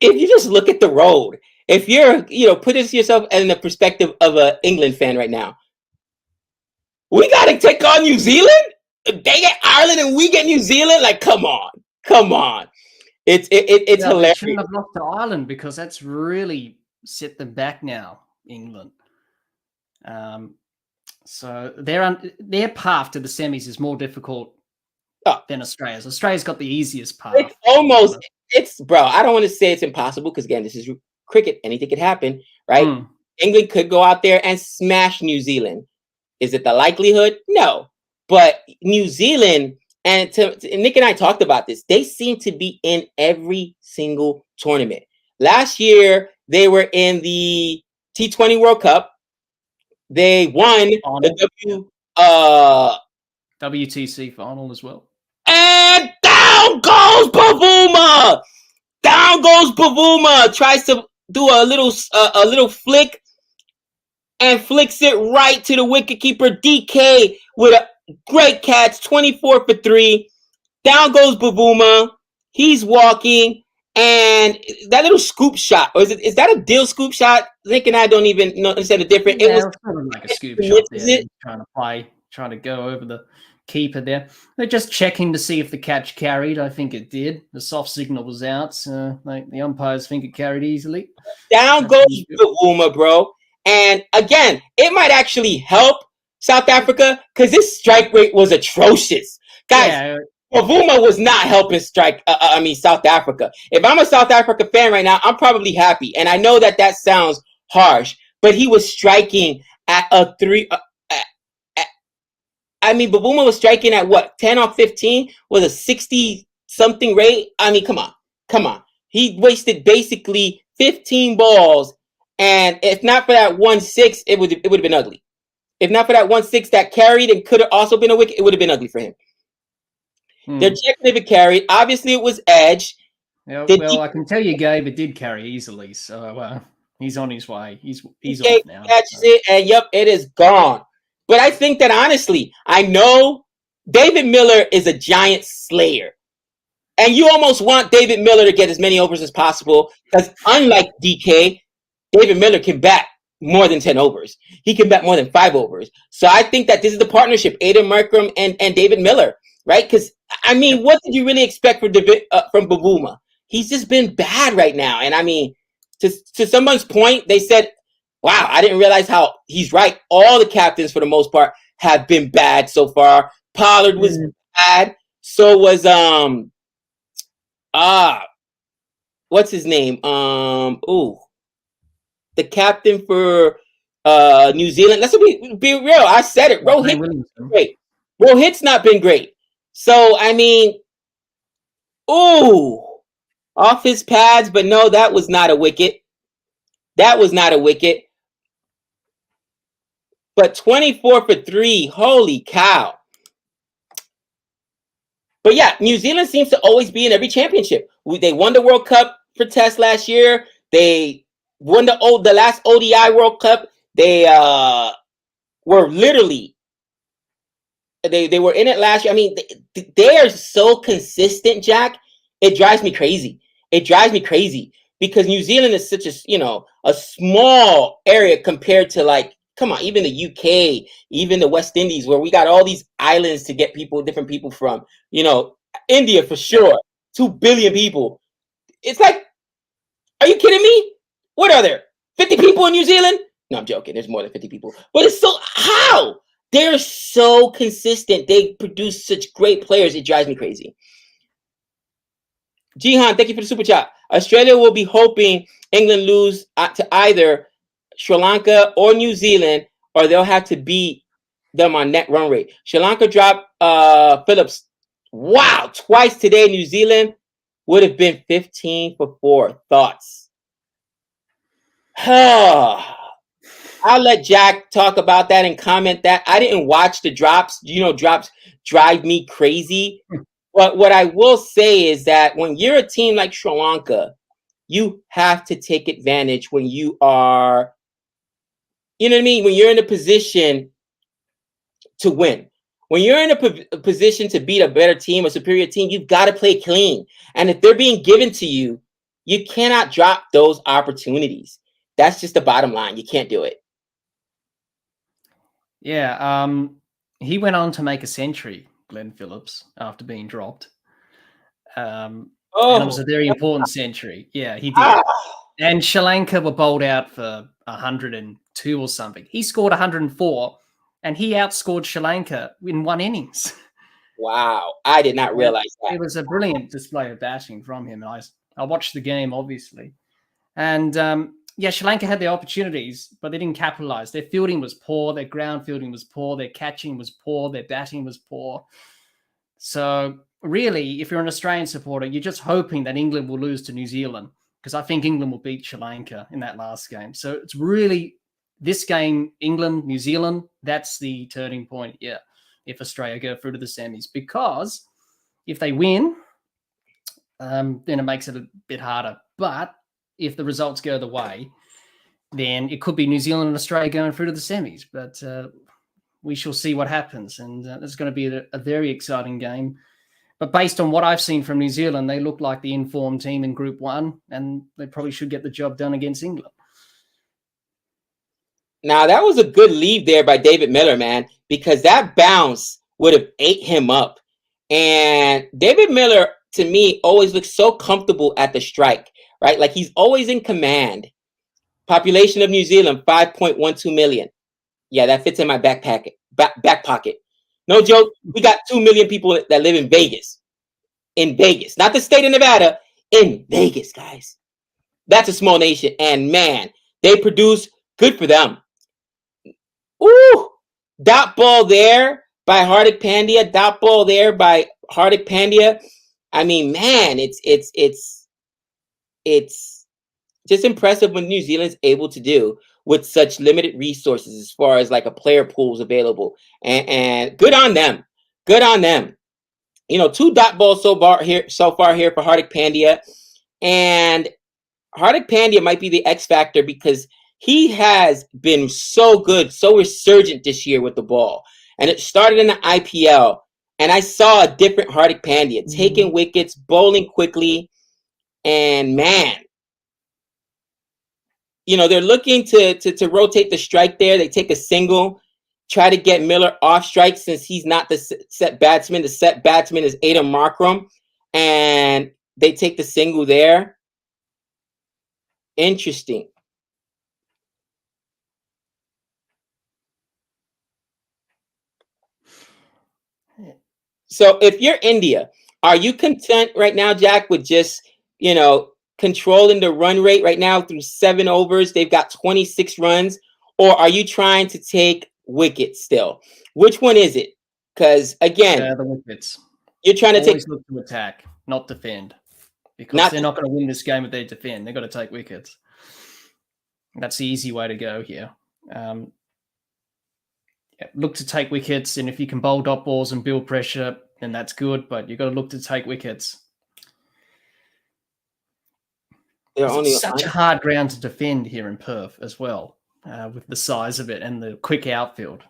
[SPEAKER 1] if you just look at the road, if you're, put yourself in the perspective of an England fan right now, we got to take on New Zealand? They get Ireland and we get New Zealand? Like, come on. It's hilarious.
[SPEAKER 2] They shouldn't have lost to Ireland because that's really set them back now, England. So their path to the semis is more difficult than Australia's. Australia's got the easiest path.
[SPEAKER 1] Bro, I don't want to say it's impossible because, again, this is cricket. Anything could happen, right? England could go out there and smash New Zealand. Is it the likelihood? No. But New Zealand, and Nick and I talked about this, they seem to be in every single tournament. Last year, they were in the T20 World Cup. They won the
[SPEAKER 2] WTC final as well.
[SPEAKER 1] And down goes Bavuma! Tries to do a little flick and flicks it right to the wicketkeeper DK with a great catch, 24 for 3. Down goes Bavuma. He's walking, and that little scoop shot, or is that a deal scoop shot? Nick and I don't even understand the difference.
[SPEAKER 2] Yeah, it was sort of like a scoop shot there, trying to go over the keeper there. They're just checking to see if the catch carried. I think it did. The soft signal was out, so the umpires think it carried easily.
[SPEAKER 1] Down goes Bavuma, bro. And again, it might actually help South Africa because this strike rate was atrocious. Guys, Bavuma was not helping South Africa. If I'm a South Africa fan right now, I'm probably happy. And I know that sounds harsh, but he was striking at a 3. Bavuma was striking at what? 10 or 15 with a 60-something rate. Come on. He wasted basically 15 balls. And if not for that 1-6, it would have been ugly. If not for that 1-6 that carried and could have also been a wicket, it would have been ugly for him. They're checking if it carried. Obviously, it was edge.
[SPEAKER 2] Yeah, I can tell you, Gabe, it did carry easily. So he's on his way. He's off now.
[SPEAKER 1] Catches it, and it is gone. But I think that honestly, I know David Miller is a giant slayer. And you almost want David Miller to get as many overs as possible because unlike DK, David Miller can bat more than 10 overs. He can bat more than 5 overs. So I think that this is the partnership, Aiden Markram and David Miller, right? Because, what did you really expect from Bavuma? He's just been bad right now. And to someone's point, they said, wow, I didn't realize how he's right. All the captains, for the most part, have been bad so far. Pollard was bad. So was, what's his name? The captain for New Zealand. Let's be real. I said it. Rohit's not been great. So, off his pads, but no, that was not a wicket. But 24 for 3, holy cow. But yeah, New Zealand seems to always be in every championship. They won the World Cup for Test last year. They won the last ODI World Cup. They were literally, they were in it last year. They are so consistent, Jack. It drives me crazy. Because New Zealand is such a small area compared to even the UK, even the West Indies, where we got all these islands to get different people from. India for sure, 2 billion people. It's like, are you kidding me? What are there? 50 people in New Zealand? No, I'm joking. There's more than 50 people. But it's so how? They're so consistent. They produce such great players. It drives me crazy. Jihan, thank you for the super chat. Australia will be hoping England lose to either Sri Lanka or New Zealand, or they'll have to beat them on net run rate. Sri Lanka dropped Phillips. Wow, twice today. New Zealand would have been 15 for 4. Thoughts? I'll let Jack talk about that and comment that. I didn't watch the drops. You know, drops drive me crazy. But what I will say is that when you're a team like Sri Lanka, you have to take advantage when you are, you know what I mean? When you're in a position to win. When you're in a position to beat a better team, a superior team, you've got to play clean. And if they're being given to you, you cannot drop those opportunities. That's just the bottom line. You can't do it.
[SPEAKER 2] Yeah, he went on to make a century, Glenn Phillips, after being dropped. And it was a very important century. Yeah, he did. And Sri Lanka were bowled out for 102 or something. He scored 104, and he outscored Sri Lanka in 1 innings.
[SPEAKER 1] Wow, I did not realize that.
[SPEAKER 2] It was a brilliant display of batting from him. And I watched the game, obviously. And yeah, Sri Lanka had their opportunities, but they didn't capitalize. Their fielding was poor. Their ground fielding was poor. Their catching was poor. Their batting was poor. So really, if you're an Australian supporter, you're just hoping that England will lose to New Zealand, because I think England will beat Sri Lanka in that last game. So it's really this game, England, New Zealand, that's the turning point, yeah, if Australia go through to the semis. Because if they win, then it makes it a bit harder. But if the results go the way, then it could be New Zealand and Australia going through to the semis. But we shall see what happens. And it's going to be a very exciting game. But based on what I've seen from New Zealand, they look like the informed team in Group 1, and they probably should get the job done against England.
[SPEAKER 1] Now, that was a good lead there by David Miller, man, because that bounce would have ate him up. And David Miller, to me, always looks so comfortable at the strike, right? Like he's always in command. Population of New Zealand, 5.12 million. Yeah, that fits in my back pocket. No joke. We got 2 million people that live in Vegas. In Vegas. Not the state of Nevada. In Vegas, guys. That's a small nation. And man, they produce. Good for them. Ooh. Dot ball there by Hardik Pandya. Dot ball there by Hardik Pandya. I mean, man, it's just impressive what New Zealand's able to do with such limited resources as far as like a player pools available. And good on them. Good on them. You know, 2 dot balls so far here for Hardik Pandya. And Hardik Pandya might be the X factor because he has been so good, so resurgent this year with the ball. And it started in the IPL. And I saw a different Hardik Pandya taking wickets, bowling quickly. And man, you know, they're looking to rotate the strike there. They take a single, try to get Miller off strike since he's not the set batsman. The set batsman is Adam Markram. And they take the single there. Interesting. So if you're India, are you content right now, Jack, with just, you know, controlling the run rate right now through 7 overs? They've got 26 runs. Or are you trying to take wickets still? Which one is it? Because again,
[SPEAKER 2] the wickets.
[SPEAKER 1] You're trying to
[SPEAKER 2] always look to attack, not defend, because they're not going to win this game if they defend. They've got to take wickets. That's the easy way to go here. Look to take wickets, and if you can bowl dot balls and build pressure, then that's good. But you've got to look to take wickets. It's such a hard ground to defend here in Perth as well, with the size of it and the quick outfield.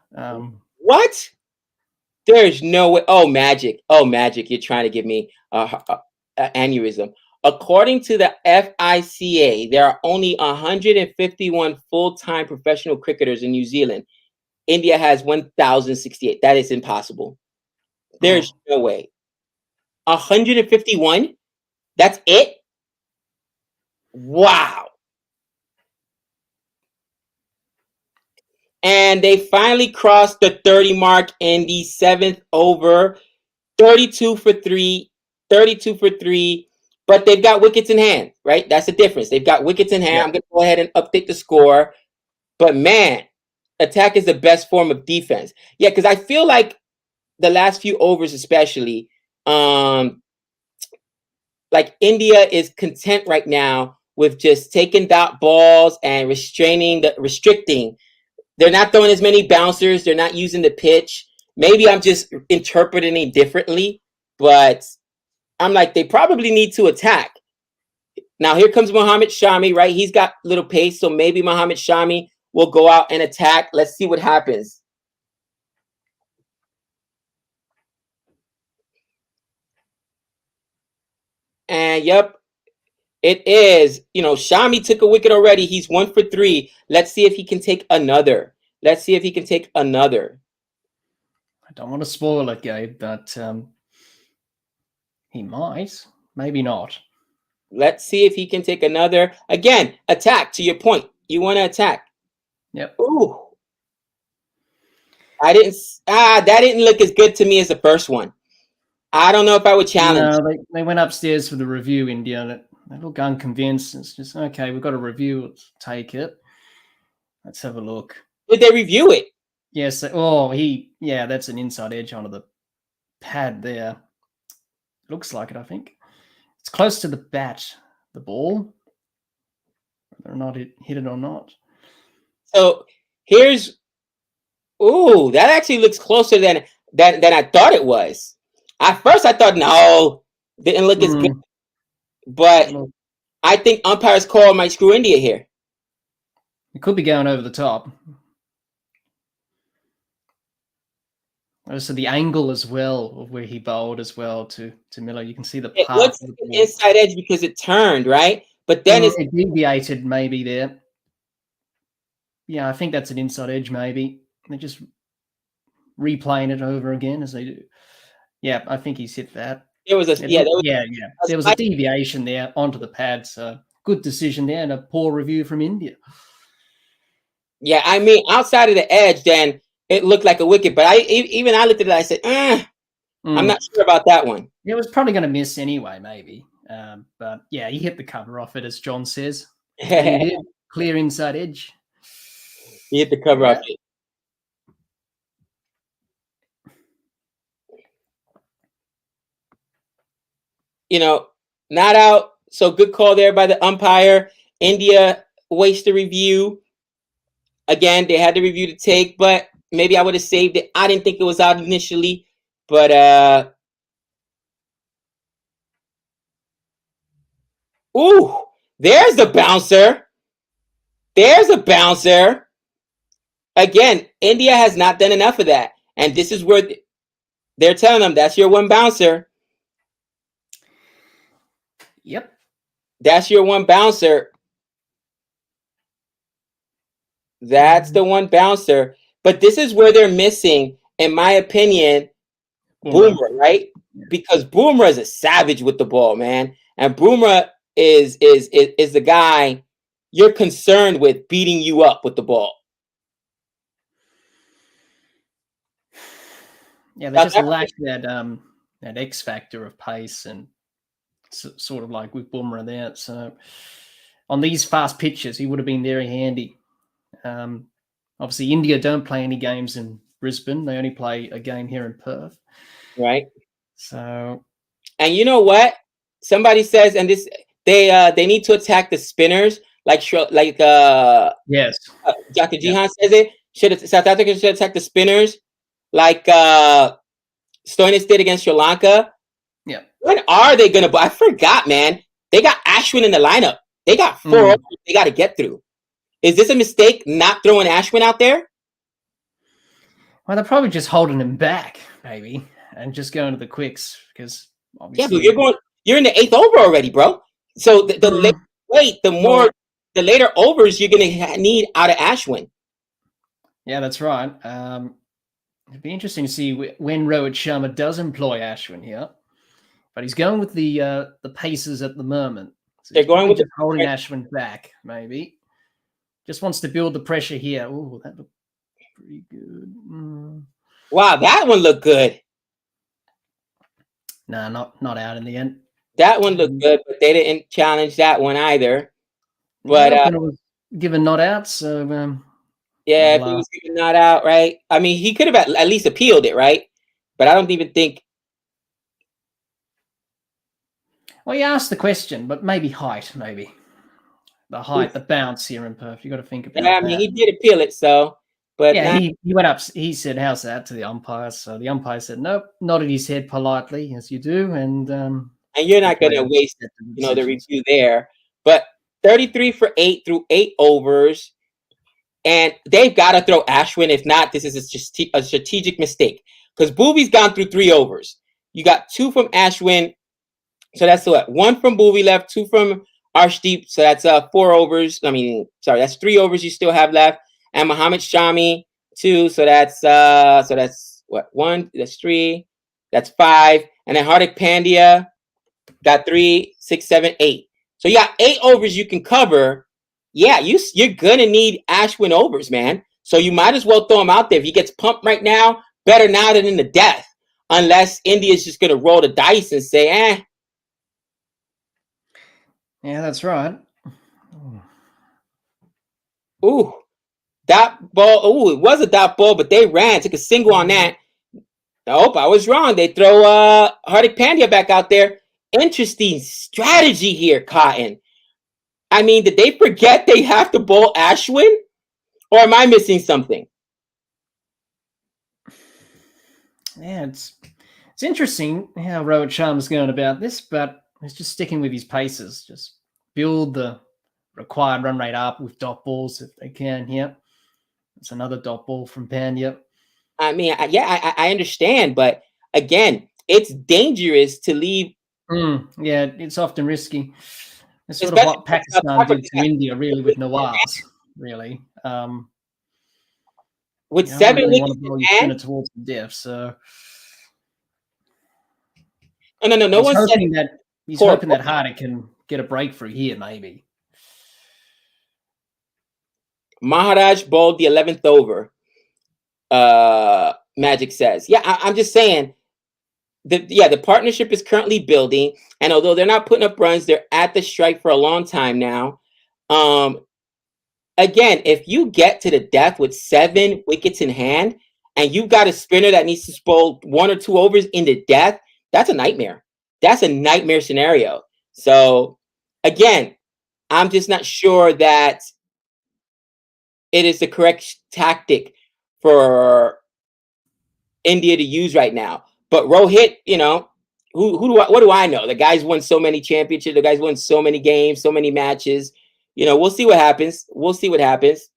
[SPEAKER 1] What? There's no way. Oh, magic. Oh, magic. You're trying to give me an aneurysm. According to the FICA, there are only 151 full-time professional cricketers in New Zealand. India has 1,068. That is impossible. There's no way. 151? That's it? Wow. and they finally crossed the 30 mark in the 7th over. 32 for 3, 32 for 3, but they've got wickets in hand, right? That's the difference. They've got wickets in hand.
[SPEAKER 2] Yep.
[SPEAKER 1] I'm going to go ahead and update the score. But man, attack is the best form of defense. Yeah, because I feel like the last few overs especially, like India is content right now with just taking dot balls and restricting. They're not throwing as many bouncers. They're not using the pitch. Maybe I'm just interpreting it differently, but I'm like, they probably need to attack. Now, here comes Mohammad Shami, right? He's got little pace, so maybe Mohammad Shami will go out and attack. Let's see what happens. And yep, it is. You know, Shami took a wicket already. He's 1 for 3. Let's see if he can take another. Let's see if he can take another.
[SPEAKER 2] I don't want to spoil it, Gabe, but he might. Maybe not.
[SPEAKER 1] Let's see if he can take another. Again, attack, to your point. You want to attack.
[SPEAKER 2] Yep.
[SPEAKER 1] Ooh. That didn't look as good to me as the first one. I don't know if I would challenge.
[SPEAKER 2] No, they went upstairs for the review, India, and they look unconvinced. It's just, okay, we've got a review. Let's take it. Let's have a look.
[SPEAKER 1] Did they review it?
[SPEAKER 2] Yes. That's an inside edge onto the pad there. Looks like it, I think. It's close to the bat, the ball. Whether or not it hit it or not.
[SPEAKER 1] So here's, ooh, that actually looks closer than I thought it was. At first, I thought, no, didn't look as good. But I think umpire's call might screw India here.
[SPEAKER 2] It could be going over the top. So the angle as well of where he bowled as well to Miller. You can see the
[SPEAKER 1] It
[SPEAKER 2] path.
[SPEAKER 1] looks like an inside edge because it turned, right? But then
[SPEAKER 2] it deviated maybe there. Yeah, I think that's an inside edge maybe. They're just replaying it over again as they do. Yeah, I think he's hit that. There was a deviation there onto the pad. So good decision there and a poor review from India.
[SPEAKER 1] Yeah, I mean, outside of the edge, then it looked like a wicket. But I looked at it, I said, I'm not sure about that one.
[SPEAKER 2] It was probably going to miss anyway, maybe. But yeah, he hit the cover off it, as John says. Clear inside edge.
[SPEAKER 1] He hit the cover off it. You know, not out. So good call there by the umpire. India wastes the review. Again, they had the review to take, but maybe I would have saved it. I didn't think it was out initially, but ooh, there's the bouncer. There's a bouncer. Again, India has not done enough of that. And this is where they're telling them that's your one bouncer.
[SPEAKER 2] Yep.
[SPEAKER 1] That's your one bouncer. That's the one bouncer. But this is where they're missing, in my opinion, Boomer, right? Yeah. Because Boomer is a savage with the ball, man. And Boomer is the guy you're concerned with beating you up with the ball.
[SPEAKER 2] Yeah, they just lack that X factor of pace and sort of like with Boomer there. So on these fast pitches, he would have been very handy. Obviously, India don't play any games in Brisbane. They only play a game here in Perth.
[SPEAKER 1] Right.
[SPEAKER 2] So,
[SPEAKER 1] and you know what? Somebody says, and this they need to attack the spinners, yes, Dr. Jihan says it. South Africa should attack the spinners, like Stoinis did against Sri Lanka.
[SPEAKER 2] Yeah.
[SPEAKER 1] When are they gonna? I forgot, man. They got Ashwin in the lineup. They got 4 overs they got to get through. Is this a mistake not throwing Ashwin out there?
[SPEAKER 2] Well, they're probably just holding him back, maybe, and just going to the quicks because obviously.
[SPEAKER 1] Yeah, but you're in the 8th over already, bro. So the later overs you're gonna need out of Ashwin.
[SPEAKER 2] Yeah, that's right. It'd be interesting to see when Rohit Sharma does employ Ashwin here, but he's going with the Pacers at the moment. So they're going with holding Ashwin back, maybe. Just wants to build the pressure here. Oh, that looked pretty good.
[SPEAKER 1] Wow, that one looked good.
[SPEAKER 2] No, not out in the end.
[SPEAKER 1] That one looked good, but they didn't challenge that one either.
[SPEAKER 2] But
[SPEAKER 1] But
[SPEAKER 2] it was given not out, so
[SPEAKER 1] yeah, if he was given not out, right? I mean, he could have at least appealed it, right? But I don't even think.
[SPEAKER 2] Well, you asked the question, but maybe height, maybe the height, the bounce here in Perth. You got to think about.
[SPEAKER 1] Yeah, I mean, he did appeal it, so. But
[SPEAKER 2] yeah, he went up. He said, "How's that?" to the umpire. So the umpire said, "Nope," nodded his head politely, as you do, and
[SPEAKER 1] you're not going to waste, the review there. But 33 for 8 through 8 overs, and they've got to throw Ashwin. If not, this is a strategic mistake because Boovy's gone through 3 overs. You got 2 from Ashwin, so that's what 1 from Boovy left, 2 from Arshdeep, so that's 4 overs. I mean, sorry, that's 3 overs you still have left. And Muhammad Shami 2, so that's what 1, that's 3, that's 5, and then Hardik Pandya got 3, 6, 7, 8. So you got 8 overs you can cover. Yeah, you're gonna need Ashwin overs, man. So you might as well throw him out there. If he gets pumped right now, better now than in the death. Unless India's just gonna roll the dice and say, eh.
[SPEAKER 2] Yeah, that's right.
[SPEAKER 1] Ooh, that ball. Ooh, it was a dot ball, but they ran, took a single on that. Nope, I was wrong. They throw Hardik Pandya back out there. Interesting strategy here, Cotton. I mean, did they forget they have to bowl Ashwin? Or am I missing something?
[SPEAKER 2] Yeah, it's interesting how Rohit Sharma's going about this, but he's just sticking with his paces. Just build the required run rate up with dot balls if they can here. It's another dot ball from Pandya.
[SPEAKER 1] I mean, I understand, but again, it's dangerous to leave.
[SPEAKER 2] Yeah, it's often risky. It's sort of what Pakistan did to India, really, with Nawaz, really.
[SPEAKER 1] With 7
[SPEAKER 2] really
[SPEAKER 1] wickets
[SPEAKER 2] want to spin it towards the death, so.
[SPEAKER 1] No one's hoping
[SPEAKER 2] that he's hoping that Hardik can get a breakthrough here, maybe.
[SPEAKER 1] Maharaj bowled the 11th over. Magic says, yeah, I'm just saying. The partnership is currently building, and although they're not putting up runs, they're at the strike for a long time now. Again, if you get to the death with 7 wickets in hand, and you've got a spinner that needs to bowl 1 or 2 overs into death, that's a nightmare. That's a nightmare scenario. So, again, I'm just not sure that it is the correct tactic for India to use right now. But Rohit, what do I know? The guy's won so many championships. The guy's won so many games, so many matches. We'll see what happens.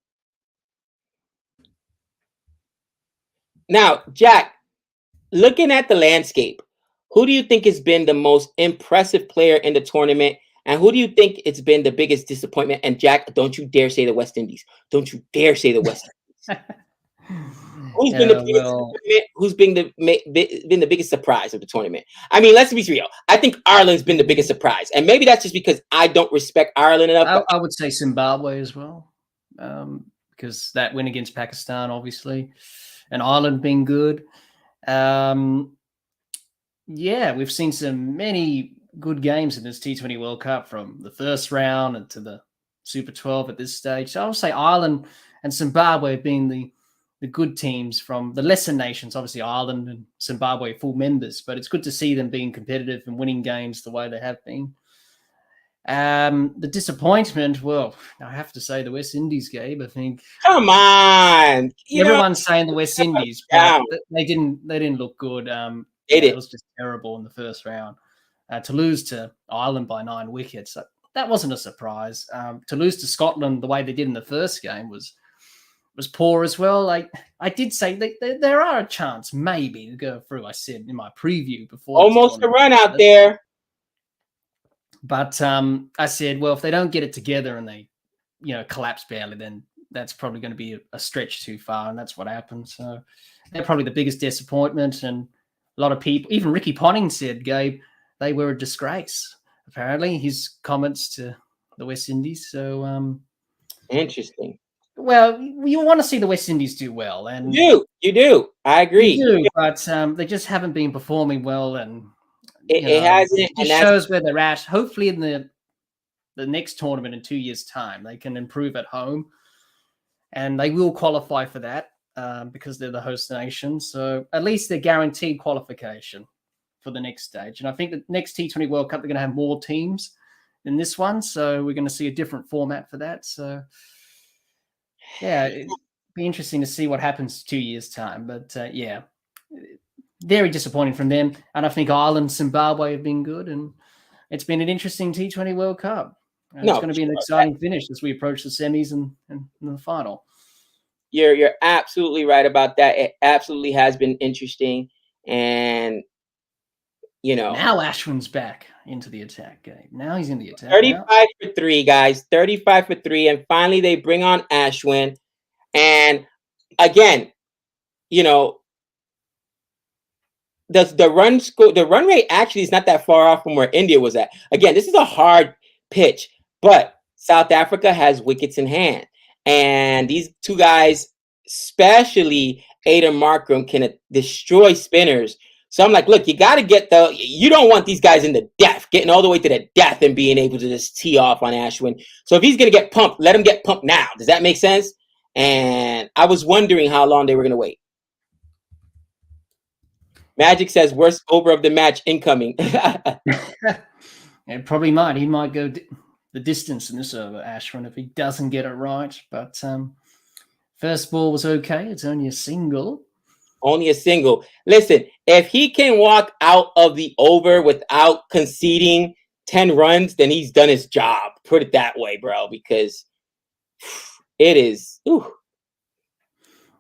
[SPEAKER 1] Now, Jack, looking at the landscape, who do you think has been the most impressive player in the tournament? And who do you think it's been the biggest disappointment? And Jack, don't you dare say the West Indies. Don't you dare say the West Indies. Who's been the biggest disappointment? Who's been the biggest surprise of the tournament? I mean, let's be real. I think Ireland's been the biggest surprise. And maybe that's just because I don't respect Ireland enough.
[SPEAKER 2] I would say Zimbabwe as well. Because that win against Pakistan, obviously. And Ireland being good. Yeah, we've seen many good games in this T20 World Cup, from the first round and to the Super 12 at this stage. So I would say Ireland and Zimbabwe being the good teams from the lesser nations. Obviously, Ireland and Zimbabwe full members, but it's good to see them being competitive and winning games the way they have been. The disappointment, well, I have to say the West Indies, Gabe. I think.
[SPEAKER 1] Come on,
[SPEAKER 2] everyone's saying the West Indies, but they didn't look good. It was just terrible in the first round. To lose to Ireland by 9 wickets, that wasn't a surprise. To lose to Scotland the way they did in the first game was poor as well. I did say there are a chance maybe to go through. I said in my preview before.
[SPEAKER 1] Almost a run out there.
[SPEAKER 2] But I said, well, if they don't get it together and they, collapse badly, then that's probably going to be a stretch too far, and that's what happened. So they're probably the biggest disappointment. And a lot of people, even Ricky Ponting said, Gabe, they were a disgrace. Apparently, his comments to the West Indies. So
[SPEAKER 1] interesting.
[SPEAKER 2] Well, you want to see the West Indies do well, and
[SPEAKER 1] You do. I agree.
[SPEAKER 2] you do, but they just haven't been performing well, and
[SPEAKER 1] It hasn't,
[SPEAKER 2] it
[SPEAKER 1] and
[SPEAKER 2] just shows where they're at. Hopefully, in the next tournament in 2 years' time, they can improve at home, and they will qualify for that because they're the host nation. So at least they're guaranteed qualification for the next stage. And I think the next T20 World Cup, they're going to have more teams than this one, so we're going to see a different format for that. So yeah, it'd be interesting to see what happens 2 years' time. But yeah, very disappointing from them. And I think Ireland, Zimbabwe have been good, and it's been an interesting T20 World Cup. And it's going to be an exciting finish as we approach the semis and the final.
[SPEAKER 1] You're absolutely right about that. It absolutely has been interesting, and
[SPEAKER 2] now Ashwin's back into the attack game. Now he's in the attack.
[SPEAKER 1] 35 for 3, guys. 35 for 3, and finally they bring on Ashwin, and again, the run rate actually is not that far off from where India was at. Again, this is a hard pitch, but South Africa has wickets in hand. And these two guys, especially Aiden Markram, can destroy spinners. So I'm like, look, you got to you don't want these guys in the death, getting all the way to the death and being able to just tee off on Ashwin. So if he's going to get pumped, let him get pumped now. Does that make sense? And I was wondering how long they were going to wait. Magic says worst over of the match incoming.
[SPEAKER 2] It probably might. He might go the distance in this over, Ashwin, if he doesn't get it right. But first ball was okay. It's only a single.
[SPEAKER 1] Only a single. Listen, if he can walk out of the over without conceding 10 runs, then he's done his job. Put it that way, bro, because it is. Ooh.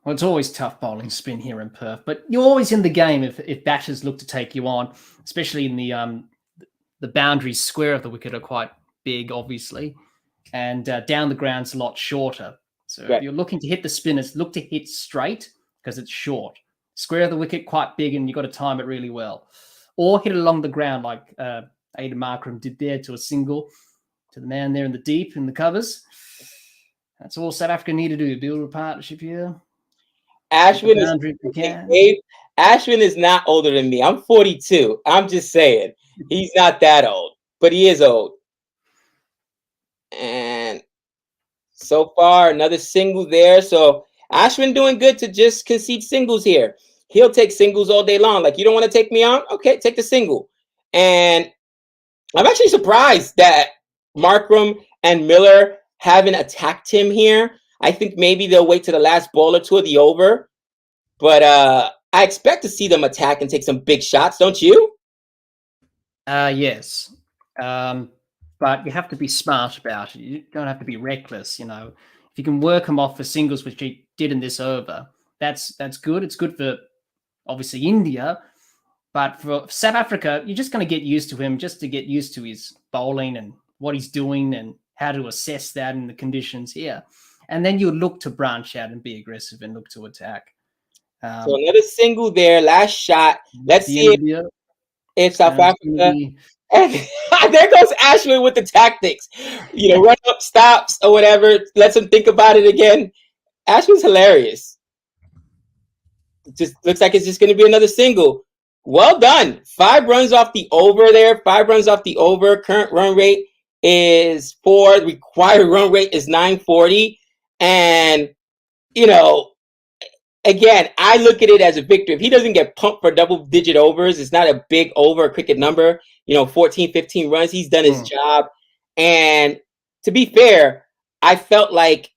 [SPEAKER 2] Well, it's always tough bowling spin here in Perth, but you're always in the game if batters look to take you on, especially in the boundaries square of the wicket are quite big, obviously, and down the ground's a lot shorter. So if you're looking to hit the spinners, look to hit straight because it's short. Square of the wicket quite big, and you've got to time it really well, or hit it along the ground like Aiden Markram did there to a single to the man there in the deep in the covers. That's all South Africa need to do. Build a partnership here.
[SPEAKER 1] Ashwin is not older than me. I'm 42. I'm just saying. He's not that old, but he is old. And so far, another single there. So Ashwin doing good to just concede singles here. He'll take singles all day long. Like, you don't want to take me on? Okay, take the single. And I'm actually surprised that Markram and Miller haven't attacked him here. I think maybe they'll wait to the last ball or two of the over. But I expect to see them attack and take some big shots, don't you?
[SPEAKER 2] Yes. But you have to be smart about it. You don't have to be reckless, If you can work them off for singles, which he did in this over, that's good. It's good for, obviously, India. But for South Africa, you're just going to get used to him, just to get used to his bowling and what he's doing and how to assess that in the conditions here. And then you look to branch out and be aggressive and look to attack.
[SPEAKER 1] So another single there, last shot. Let's see if South Africa. And there goes Ashwin with the tactics. Run up, stops, or whatever. Lets him think about it again. Ashwin's hilarious. It just looks like it's just going to be another single. Well done. 5 runs off the over there. 5 runs off the over. Current run rate is 4. Required run rate is 940. And, again, I look at it as a victory. If he doesn't get pumped for double-digit overs, it's not a big over cricket number, 14, 15 runs. He's done his job. And to be fair, I felt like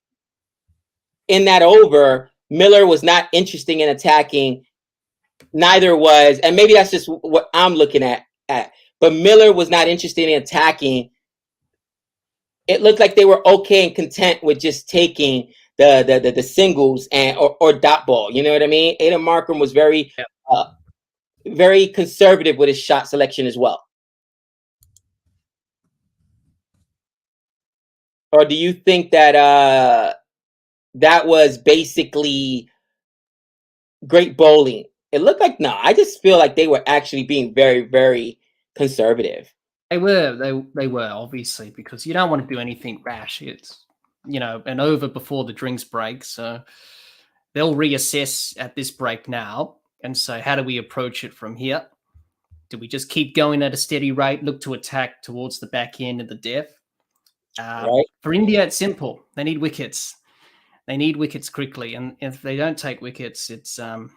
[SPEAKER 1] in that over, Miller was not interested in attacking. Neither was, and maybe that's just what I'm looking at. But Miller was not interested in attacking. It looked like they were okay and content with just taking the singles or dot ball. You know what I mean? Aiden Markram was very very conservative with his shot selection as well. Or do you think that that was basically great bowling? It looked like no. I just feel like they were actually being very, very conservative.
[SPEAKER 2] They were obviously, because you don't want to do anything rash. an over before the drinks break. So they'll reassess at this break now and say, how do we approach it from here? Do we just keep going at a steady rate, look to attack towards the back end of the depth?
[SPEAKER 1] Right.
[SPEAKER 2] For India, it's simple. They need wickets. They need wickets quickly. And if they don't take wickets, it's going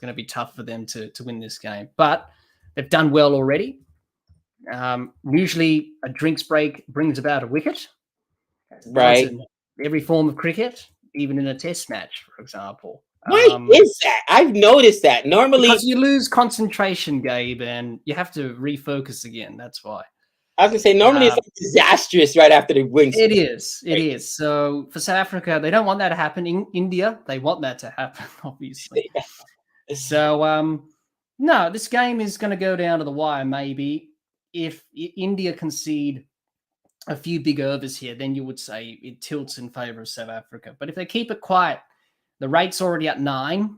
[SPEAKER 2] to be tough for them to win this game. But they've done well already. Usually a drinks break brings about a wicket.
[SPEAKER 1] Right.
[SPEAKER 2] In every form of cricket, even in a test match, for example.
[SPEAKER 1] Why is that? I've noticed that. Normally,
[SPEAKER 2] because you lose concentration, Gabe, and you have to refocus again. That's why.
[SPEAKER 1] I was going to say, normally it's like disastrous right after the win.
[SPEAKER 2] It is. It is. So for South Africa, they don't want that to happen. In India, they want that to happen, obviously. So, no, this game is going to go down to the wire, maybe. If India concede a few big overs here, then you would say it tilts in favor of South Africa. But if they keep it quiet, the rate's already at 9.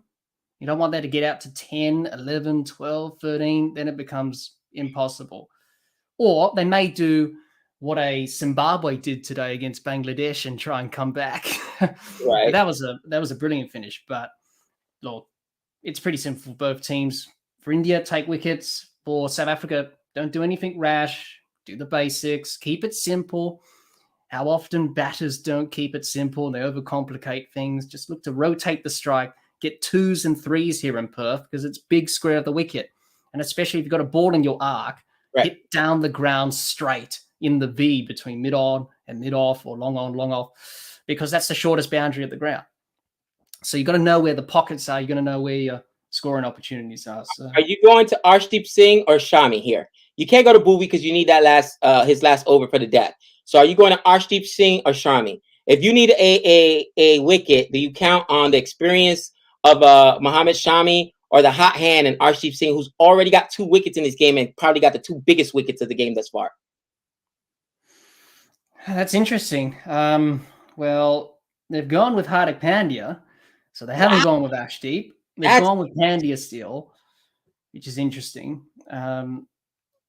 [SPEAKER 2] You don't want that to get out to 10, 11, 12, 13. Then it becomes impossible. Or they may do what a Zimbabwe did today against Bangladesh and try and come back.
[SPEAKER 1] Right.
[SPEAKER 2] That was a brilliant finish. But look, it's pretty simple for both teams. For India, take wickets. For South Africa, don't do anything rash. Do the basics. Keep it simple. How often batters don't keep it simple. They overcomplicate things. Just look to rotate the strike. Get 2s and 3s here in Perth because it's big square of the wicket. And especially if you've got a ball in your arc, hit down the ground straight in the V between mid-on and mid-off or long on, long off, because that's the shortest boundary of the ground. So you've got to know where the pockets are. You've got to know where your scoring opportunities are. So.
[SPEAKER 1] Are you going to Arshdeep Singh or Shami here? You can't go to Bhuvi because you need that his last over for the death. So are you going to Arshdeep Singh or Shami? If you need a wicket, do you count on the experience of Mohammad Shami or the hot hand and Arshdeep Singh, who's already got 2 wickets in this game and probably got the 2 biggest wickets of the game thus far?
[SPEAKER 2] That's interesting. Well, they've gone with Hardik Pandya, so they haven't gone with Arshdeep. They've gone with Pandya still, which is interesting.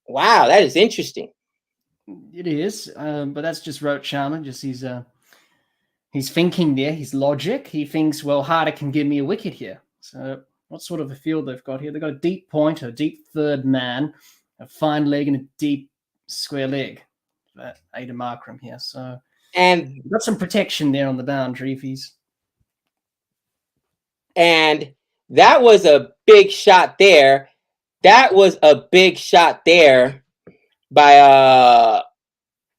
[SPEAKER 1] Wow, that is interesting.
[SPEAKER 2] It is, but that's just Rohit Sharma. Just he's thinking there. His logic. He thinks, well, Hardik can give me a wicket here. So what sort of a field they've got here? They've got a deep pointer, a deep third man, a fine leg, and a deep square leg. Aiden Markram here. So
[SPEAKER 1] and
[SPEAKER 2] got some protection there on the boundary if he's.
[SPEAKER 1] And that was a big shot there. That was a big shot there by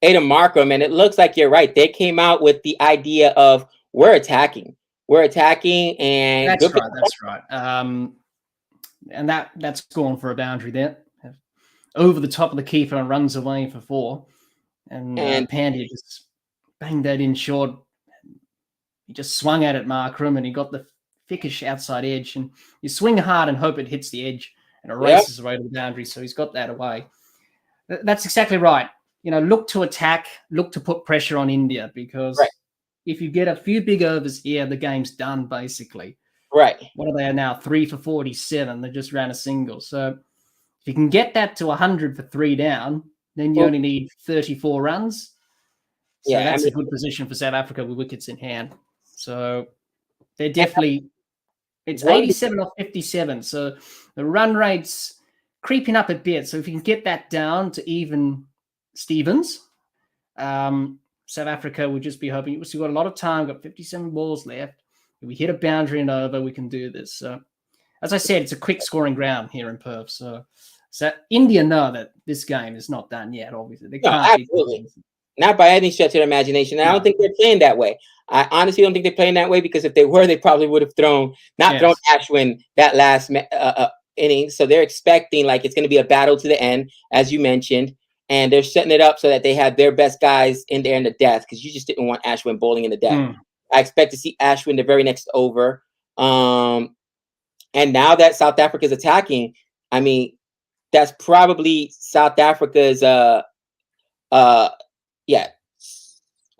[SPEAKER 1] Aiden Markram. And it looks like you're right. They came out with the idea of we're attacking. We're attacking. And
[SPEAKER 2] that's right. That's right. And that's gone for a boundary there. Over the top of the keeper and runs away for 4. And Pandya just banged that in short. He just swung at it, Markram, and he got the thickish outside edge. And you swing hard and hope it hits the edge and it races away to the boundary. So he's got that away. That's exactly right. Look to attack, look to put pressure on India because if you get a few big overs here, the game's done basically.
[SPEAKER 1] Right.
[SPEAKER 2] What are they now? 3 for 47. They just ran a single. So if you can get that to 100 for 3 down, then you only need 34 runs. So that's a good position for South Africa with wickets in hand. So they're definitely, it's 87 off 57. So the run rate's creeping up a bit. So if you can get that down to even Stevens, South Africa would just be hoping. We've got a lot of time, got 57 balls left. If we hit a boundary and over, we can do this. So as I said, it's a quick scoring ground here in Perth. So India know that this game is not done yet, obviously. They can't
[SPEAKER 1] absolutely. Not by any stretch of the imagination. And I don't think they're playing that way. I honestly don't think they're playing that way because if they were, they probably would have thrown Ashwin that last inning. So they're expecting like it's going to be a battle to the end, as you mentioned. And they're setting it up so that they have their best guys in there in the death because you just didn't want Ashwin bowling in the death. I expect to see Ashwin the very next over. And now that South Africa is attacking, I mean, that's probably South Africa's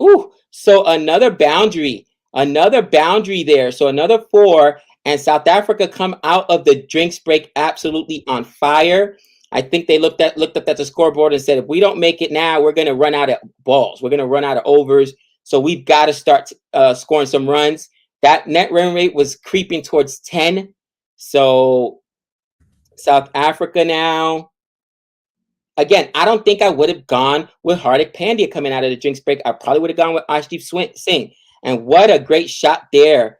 [SPEAKER 1] Ooh, so another boundary there. So another 4, and South Africa come out of the drinks break absolutely on fire. I think they looked up at the scoreboard and said, if we don't make it now, we're going to run out of balls. We're going to run out of overs. So we've got to start scoring some runs. That net run rate was creeping towards 10. So South Africa now. Again, I don't think I would have gone with Hardik Pandya coming out of the drinks break. I probably would have gone with Arshdeep Singh. And what a great shot there.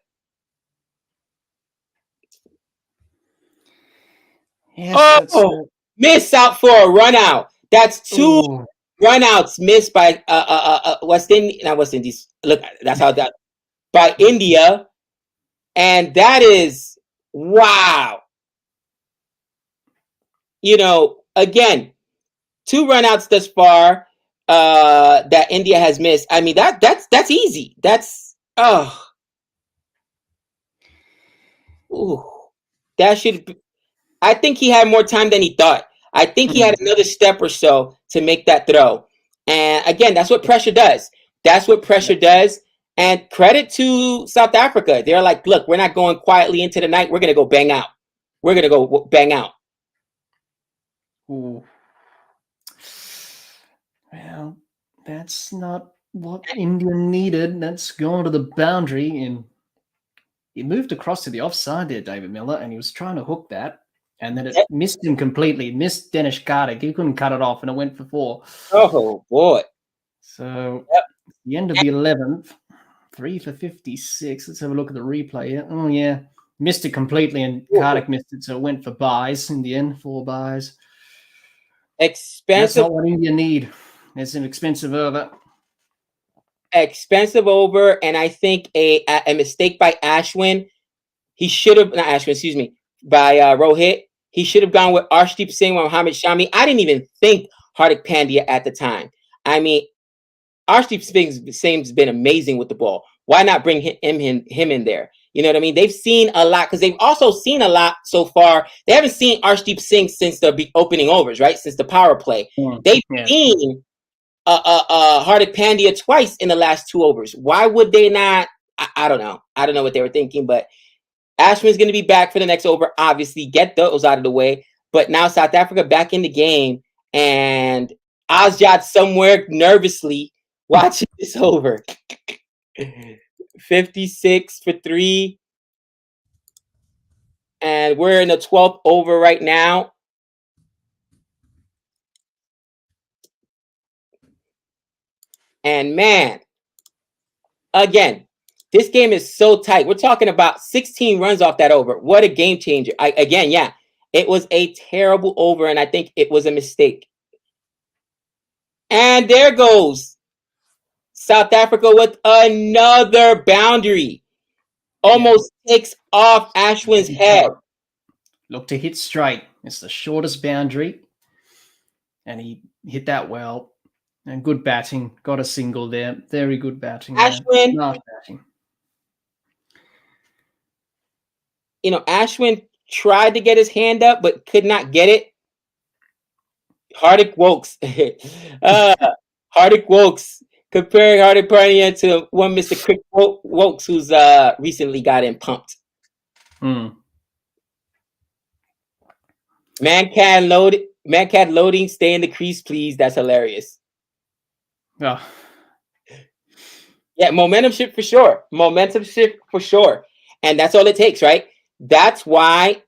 [SPEAKER 2] Yes,
[SPEAKER 1] miss out for a run out. That's two run outs missed by West Indies. Not West Indies. Look, that's how that by India. And that is wow. You know, again, 2 runouts thus far that India has missed. I mean, that's easy. That's that should be, I think he had more time than he thought. I think he had another step or so to make that throw. And again, that's what pressure does. That's what pressure does. And credit to South Africa. They're like, look, we're not going quietly into the night. We're going to go bang out. We're going to go bang out.
[SPEAKER 2] Ooh. Well, that's not what India needed. That's going to the boundary. And he moved across to the offside there, David Miller, and he was trying to hook that. And then it missed him completely. Missed Dinesh Karthik. He couldn't cut it off, and it went for 4.
[SPEAKER 1] Oh, boy.
[SPEAKER 2] So the end of the 11th, 3 for 56. Let's have a look at the replay here. Oh, yeah. Missed it completely, and Karthik missed it, so it went for buys in the end, 4 buys.
[SPEAKER 1] Expensive.
[SPEAKER 2] That's not what India need. It's an expensive over.
[SPEAKER 1] Expensive over, and I think a mistake by Ashwin. He should have, not Ashwin, excuse me, by Rohit. He should have gone with Arshdeep Singh or Mohammad Shami. I didn't even think Hardik Pandya at the time. I mean, Arshdeep Singh's been amazing with the ball. Why not bring him in there? You know what I mean? They've seen a lot because they've also seen a lot so far. They haven't seen Arshdeep Singh since the opening overs, right? Since the power play. They've seen Hardik Pandya twice in the last 2 overs. Why would they not? I don't know. I don't know what they were thinking, but Ashwin's going to be back for the next over. Obviously, get those out of the way. But now South Africa back in the game, and Azjad somewhere nervously watching this over. 56 for 3. And we're in the 12th over right now. And man, again, this game is so tight. We're talking about 16 runs off that over. What a game changer. It was a terrible over, and I think it was a mistake. And there goes South Africa with another boundary. Almost takes off Ashwin's head.
[SPEAKER 2] Look to hit straight. It's the shortest boundary. And he hit that well. And good batting. Got a single there. Very good batting.
[SPEAKER 1] Ashwin.
[SPEAKER 2] Nice batting.
[SPEAKER 1] You know, Ashwin tried to get his hand up, but could not get it. Hardik Wokes. Hardik Wokes. Comparing Hardik Pandya to one Mr. Crick Wokes, who's recently got him pumped. Man-cat loading, stay in the crease, please. That's hilarious.
[SPEAKER 2] Oh.
[SPEAKER 1] Yeah, momentum shift for sure. Momentum shift for sure. And that's all it takes, right? That's why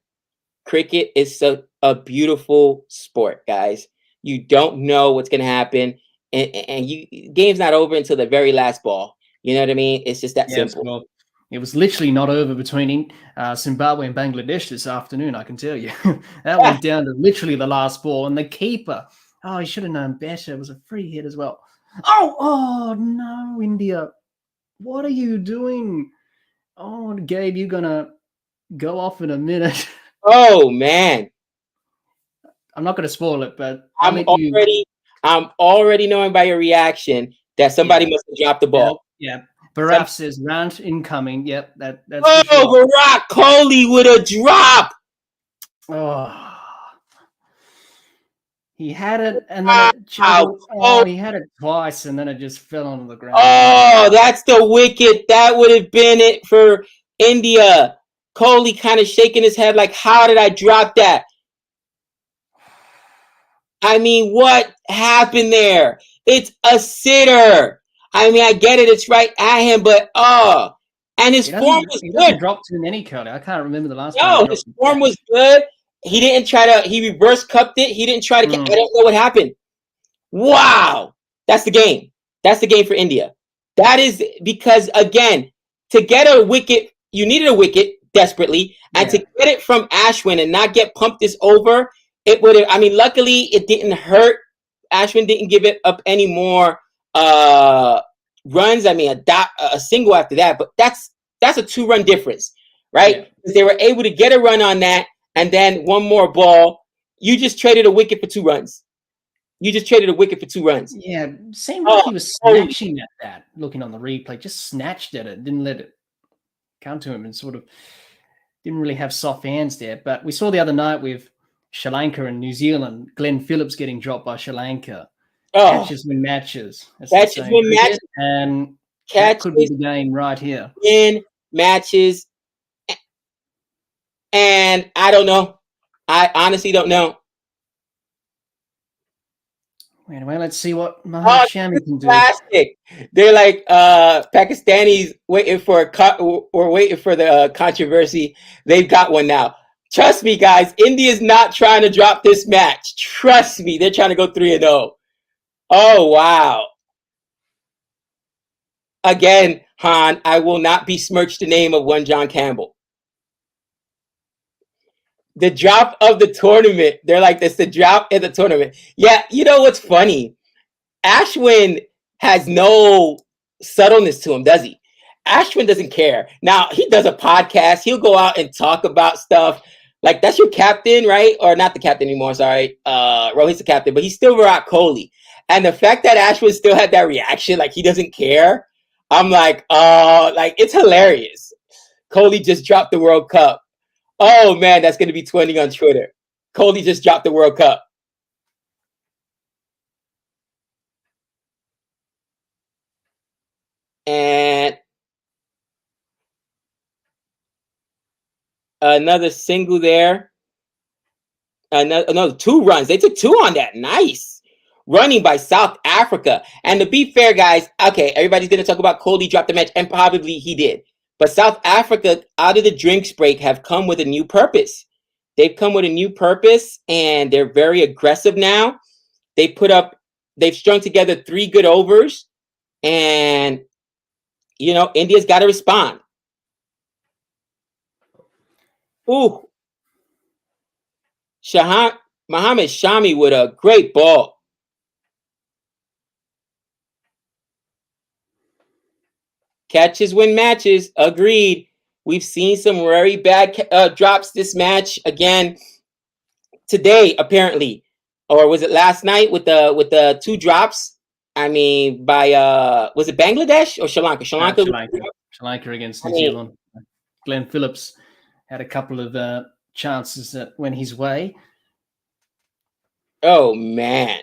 [SPEAKER 1] cricket is a beautiful sport, guys. You don't know what's going to happen. And game's not over until the very last ball. You know what I mean? It's just that simple.
[SPEAKER 2] Well, it was literally not over between Zimbabwe and Bangladesh this afternoon, I can tell you. That went down to literally the last ball. And the keeper, he should have known better. It was a free hit as well. Oh no, India. What are you doing? Oh, Gabe, you're going to go off in a minute.
[SPEAKER 1] Oh, man.
[SPEAKER 2] I'm not going to spoil it, but
[SPEAKER 1] I'm already knowing by your reaction that somebody must have dropped the ball.
[SPEAKER 2] Yeah. Baraf says rant incoming. Yep, that's
[SPEAKER 1] Virat Kohli with a drop.
[SPEAKER 2] Oh. He had it and then he had it twice and then it just fell onto the ground.
[SPEAKER 1] Oh, that's the wicket. That would have been it for India. Kohli kind of shaking his head like, how did I drop that? I mean, what happened there? It's a sitter. I mean, I get it. It's right at him, but and his form was
[SPEAKER 2] he
[SPEAKER 1] good.
[SPEAKER 2] doesn't drop too many, Curly. I can't remember the last time.
[SPEAKER 1] No, his form was good. He didn't try to. He reverse cupped it. He didn't try to. I don't know what happened. Wow, that's the game. That's the game for India. That is because again, to get a wicket, you needed a wicket desperately, and to get it from Ashwin and not get pumped this over, it would have. I mean, luckily it didn't hurt. Ashwin didn't give it up any more runs. I mean, a single after that, but that's a 2-run difference, right? Because they were able to get a run on that, and then one more ball. You just traded a wicket for 2 runs. You just traded a wicket for 2 runs.
[SPEAKER 2] Yeah, seemed like he was snatching at that, looking on the replay, just snatched at it, didn't let it come to him, and sort of didn't really have soft hands there. But we saw the other night with Sri Lanka and New Zealand, Glenn Phillips getting dropped by Sri Lanka. Catches win matches.
[SPEAKER 1] Catches win matches.
[SPEAKER 2] And that could be the game right here.
[SPEAKER 1] Win matches. And I don't know. I honestly don't know.
[SPEAKER 2] Anyway, let's see what Mohammad Shami can do.
[SPEAKER 1] Classic. They're like Pakistanis waiting for the controversy. They've got one now. Trust me, guys. India's not trying to drop this match. Trust me. They're trying to go 3-0. Oh, wow. Again, Han, I will not besmirch the name of one John Campbell. The drop of the tournament. They're like, it's the drop in the tournament. Yeah, you know what's funny? Ashwin has no subtleness to him, does he? Ashwin doesn't care. Now, he does a podcast. He'll go out and talk about stuff. Like, that's your captain, right? Or not the captain anymore, sorry. Rohit's the captain, but he's still Virat Kohli. And the fact that Ashwin still had that reaction, like he doesn't care, I'm like, it's hilarious. Kohli just dropped the World Cup. Oh, man, that's going to be 20 on Twitter. Kohli just dropped the World Cup. And another single there. Another 2 runs. They took 2 on that. Nice. Running by South Africa. And to be fair, guys, okay, everybody's going to talk about Kohli dropped the match, and probably he did. But South Africa, out of the drinks break, have come with a new purpose. They've come with a new purpose, and they're very aggressive now. They've strung together 3 good overs, and, you know, India's got to respond. Ooh. Mohammad Shami with a great ball. Catches win matches. Agreed. We've seen some very bad drops this match again today, apparently, or was it last night with the 2 drops? I mean, by was it Bangladesh or Sri Lanka? Sri
[SPEAKER 2] Lanka against New Zealand. Glenn Phillips had a couple of chances that went his way.
[SPEAKER 1] Oh man.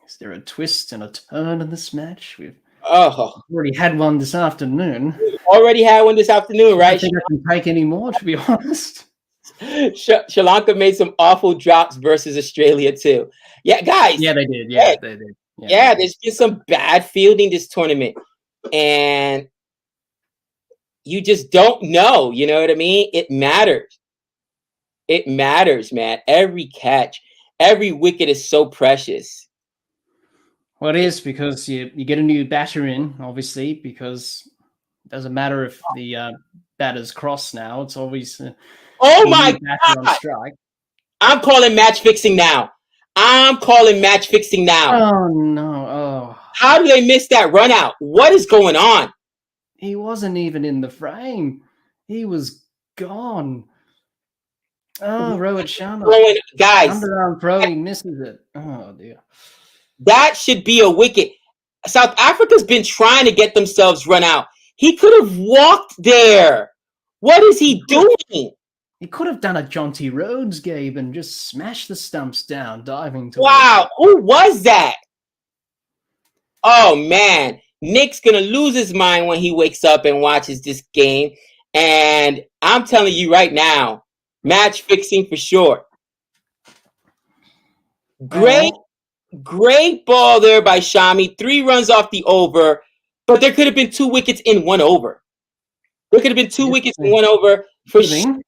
[SPEAKER 2] Is there a twist and a turn in this match? We've
[SPEAKER 1] already
[SPEAKER 2] had one this afternoon.
[SPEAKER 1] Already had one this afternoon, right?
[SPEAKER 2] I don't think I can take any more, to be honest.
[SPEAKER 1] Sri Lanka made some awful drops versus Australia too. Yeah, guys.
[SPEAKER 2] Yeah, they did. Yeah, they did.
[SPEAKER 1] Yeah, there's been some bad fielding this tournament, and you just don't know. You know what I mean? It matters. It matters, man. Every catch, every wicket is so precious.
[SPEAKER 2] Well, it is, because you get a new batter in, obviously, because it doesn't matter if the batter's cross now. It's always
[SPEAKER 1] oh my God!
[SPEAKER 2] On strike.
[SPEAKER 1] I'm calling match fixing now. Oh
[SPEAKER 2] no! Oh,
[SPEAKER 1] how do they miss that run out? What is going on?
[SPEAKER 2] He wasn't even in the frame. He was gone. Oh, Rohit Sharma.
[SPEAKER 1] Guys,
[SPEAKER 2] underarm throwing misses it. Oh dear.
[SPEAKER 1] That should be a wicket. South Africa's been trying to get themselves run out. He could have walked there. What is he doing?
[SPEAKER 2] He could have done a Jonty Rhodes, Gabe, and just smashed the stumps down, diving to.
[SPEAKER 1] Wow, who was that? Oh man, Nick's gonna lose his mind when he wakes up and watches this game. And I'm telling you right now, Match fixing for sure.
[SPEAKER 2] Well,
[SPEAKER 1] Great ball there by Shami. 3 runs off the over, but there could have been 2 wickets in 1 over. There could have been 2 wickets in 1 over for sure.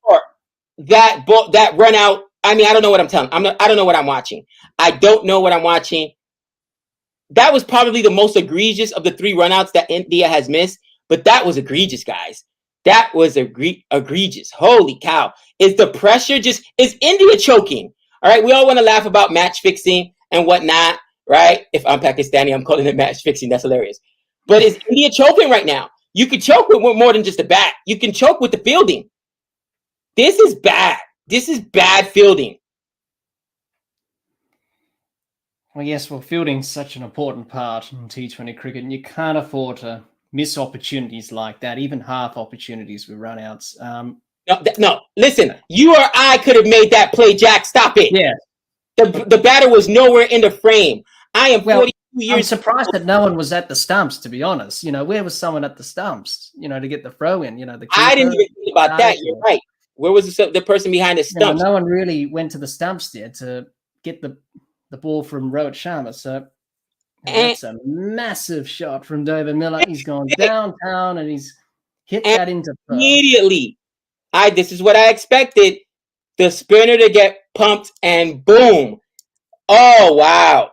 [SPEAKER 1] That ball, that run out. I mean, I don't know what I'm telling. I don't know what I'm watching. I don't know what I'm watching. That was probably the most egregious of the 3 runouts that India has missed. But that was egregious, guys. That was egregious. Holy cow! Is the pressure is India choking? All right, we all want to laugh about match fixing and whatnot, right? If I'm Pakistani, I'm calling it match fixing. That's hilarious. But is India choking right now? You could choke with more than just the bat. You can choke with the fielding. This is bad. This is bad fielding.
[SPEAKER 2] Well, yes, fielding's such an important part in T20 cricket, and you can't afford to miss opportunities like that, even half opportunities with runouts.
[SPEAKER 1] No, listen, you or I could have made that play, Jack. Stop it.
[SPEAKER 2] Yeah.
[SPEAKER 1] The batter was nowhere in the frame. I am 42 years
[SPEAKER 2] I'm surprised that no one was at the stumps, to be honest. Where was someone at the stumps, to get the throw in? The
[SPEAKER 1] I didn't even think about that. You're right. Where was the person behind the stumps?
[SPEAKER 2] No one really went to the stumps there to get the ball from Rohit Sharma. So that's a massive shot from David Miller. He's gone downtown and he's hit that into throw.
[SPEAKER 1] Immediately. This is what I expected. The spinner to get pumped and boom. Oh, wow.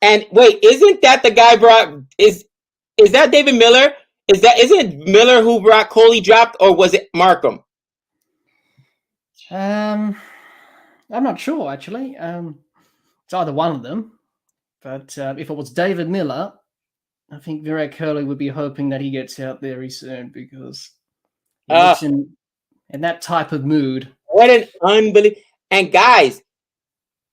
[SPEAKER 1] And wait, isn't that the guy is that David Miller? Isn't it Miller who brought Kohli dropped, or was it Markham?
[SPEAKER 2] I'm not sure, actually. It's either one of them. But if it was David Miller, I think Virat Kohli would be hoping that he gets out very soon, because he looks in that type of mood.
[SPEAKER 1] What an unbelievable. And guys,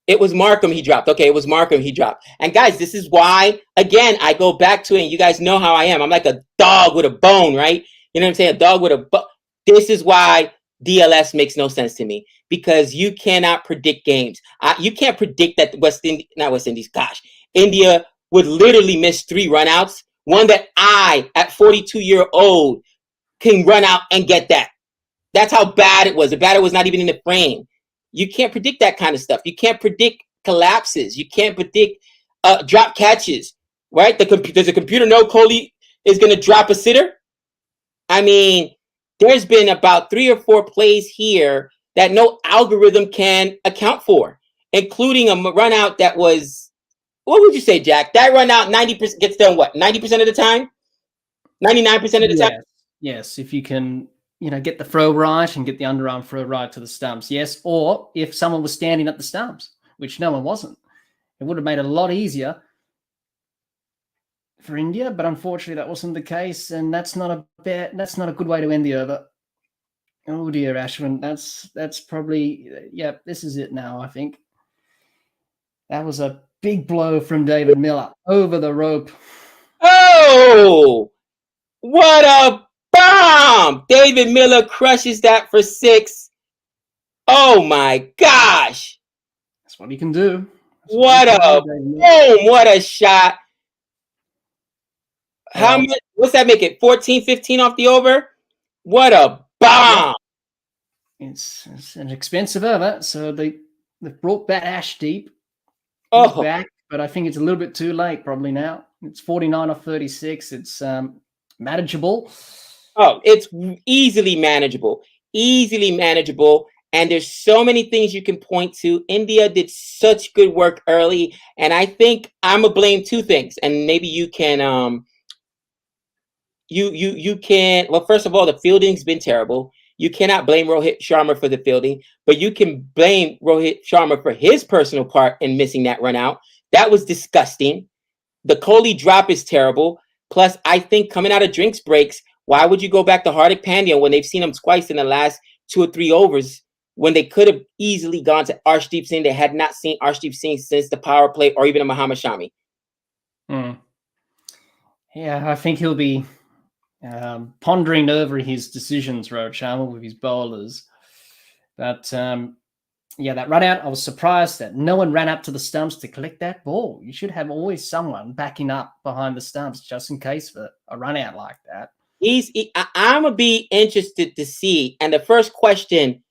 [SPEAKER 1] it was Markham he dropped. Okay, it was Markham he dropped. And guys, this is why, again, I go back to it, and you guys know how I am. I'm like a dog with a bone, right? You know what I'm saying? A dog with a bone. This is why DLS makes no sense to me, because you cannot predict games. You can't predict that India would literally miss 3 runouts. One that I, at 42-year-old, can run out and get that. That's how bad it was. The batter was not even in the frame. You can't predict that kind of stuff. You can't predict collapses. You can't predict drop catches, right? Does the computer know Kohli is going to drop a sitter? I mean, there's been about 3 or 4 plays here that no algorithm can account for, including a run out that was, what would you say, Jack? That run out 90% gets done what? 90% of the time? 99% of the time?
[SPEAKER 2] Yes, if you can, get the throw right and get the underarm throw right to the stumps. Yes, or if someone was standing at the stumps, which no one wasn't, it would have made it a lot easier for India. But unfortunately, that wasn't the case, and that's not a good way to end the over. Oh dear, Ashwin, that's probably this is it now. I think that was a big blow from David Miller over the rope.
[SPEAKER 1] Oh, what a bomb! David Miller crushes that for 6. Oh my gosh!
[SPEAKER 2] That's what he can do.
[SPEAKER 1] What a boom! What a shot! How much? What's that make it? 14, 15 off the over? What a bomb!
[SPEAKER 2] It's an expensive over, so they've brought back Ashdeep back, but I think it's a little bit too late probably now. It's 49 off 36. It's manageable.
[SPEAKER 1] Oh, it's easily manageable. And there's so many things you can point to. India did such good work early, and I think I'm gonna blame 2 things, and maybe you can you can. Well, first of all, the fielding's been terrible. You cannot blame Rohit Sharma for the fielding, but you can blame Rohit Sharma for his personal part in missing that run out. That was disgusting. The Kohli drop is terrible. Plus, I think coming out of drinks breaks, why would you go back to Hardik Pandya when they've seen him twice in the last 2 or 3 overs, when they could have easily gone to Arshdeep Singh? They had not seen Arshdeep Singh since the power play or even a Muhammad Shami.
[SPEAKER 2] Yeah, I think he'll be pondering over his decisions, Rohit Sharma, with his bowlers. But that run out, I was surprised that no one ran up to the stumps to collect that ball. You should have always someone backing up behind the stumps just in case for a run out like that.
[SPEAKER 1] I'm going to be interested to see. And the first question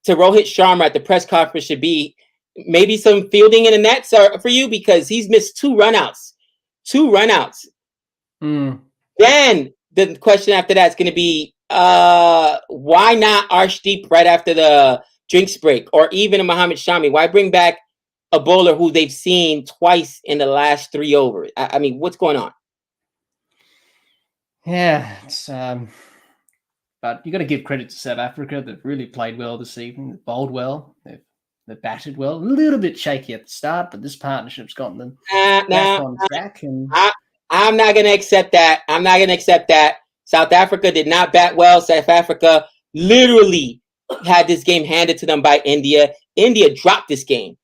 [SPEAKER 1] to Rohit Sharma at the press conference should be maybe some fielding in the nets for you, because he's missed 2 runouts. 2 runouts. Then the question after that is going to be, why not Arshdeep right after the drinks break, or even a Mohammad Shami? Why bring back a bowler who they've seen twice in the last 3 overs? I mean, what's going on?
[SPEAKER 2] Yeah, it's but you got to give credit to South Africa. They've really played well this evening. They've bowled well. They've batted well. A little bit shaky at the start, but this partnership's gotten them back on track. And
[SPEAKER 1] I'm not going to accept that. I'm not going to accept that. South Africa did not bat well. South Africa literally had this game handed to them by India. India dropped this game.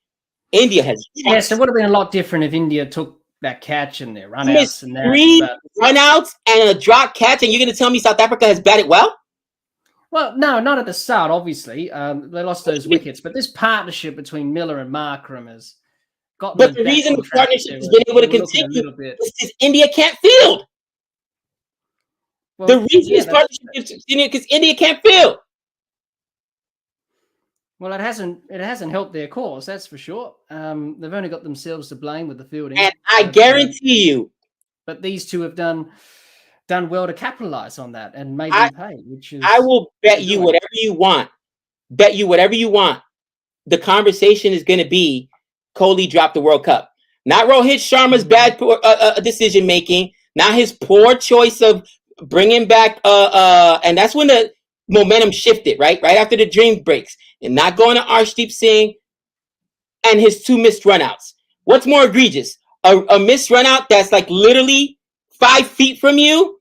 [SPEAKER 1] India has dropped.
[SPEAKER 2] Yes, it would have been a lot different if India took that catch and their runouts and that.
[SPEAKER 1] 3 runouts and a drop catch, and you're going to tell me South Africa has batted well?
[SPEAKER 2] Well, no, not at the start, obviously. They lost those wickets, but this partnership between Miller and Markram has got.
[SPEAKER 1] But the reason the partnership has been able to continue is because India can't field. Well, the reason this partnership is because India can't field.
[SPEAKER 2] Well, it hasn't helped their cause, that's for sure. They've only got themselves to blame with the fielding.
[SPEAKER 1] And I guarantee you.
[SPEAKER 2] But these two have done well to capitalize on that and made them pay, which is.
[SPEAKER 1] I will bet you whatever you want. Bet you whatever you want. The conversation is going to be Kohli dropped the World Cup. Not Rohit Sharma's bad decision making. Not his poor choice of bringing back. And that's when the momentum shifted, right? Right after the dream breaks. And not going to Arshdeep Singh and his 2 missed runouts. What's more egregious? A missed runout that's like literally 5 feet from you,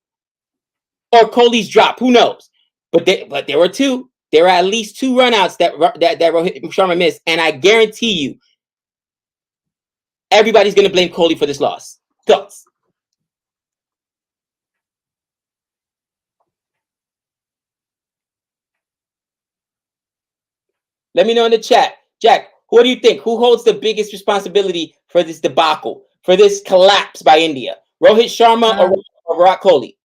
[SPEAKER 1] or Kohli's drop? Who knows? But there were 2. There were at least 2 runouts that Rohit Sharma missed, and I guarantee you, everybody's going to blame Kohli for this loss. Thoughts? Let me know in the chat. Jack, what do you think? Who holds the biggest responsibility for this debacle, for this collapse by India? Rohit Sharma or Virat Kohli?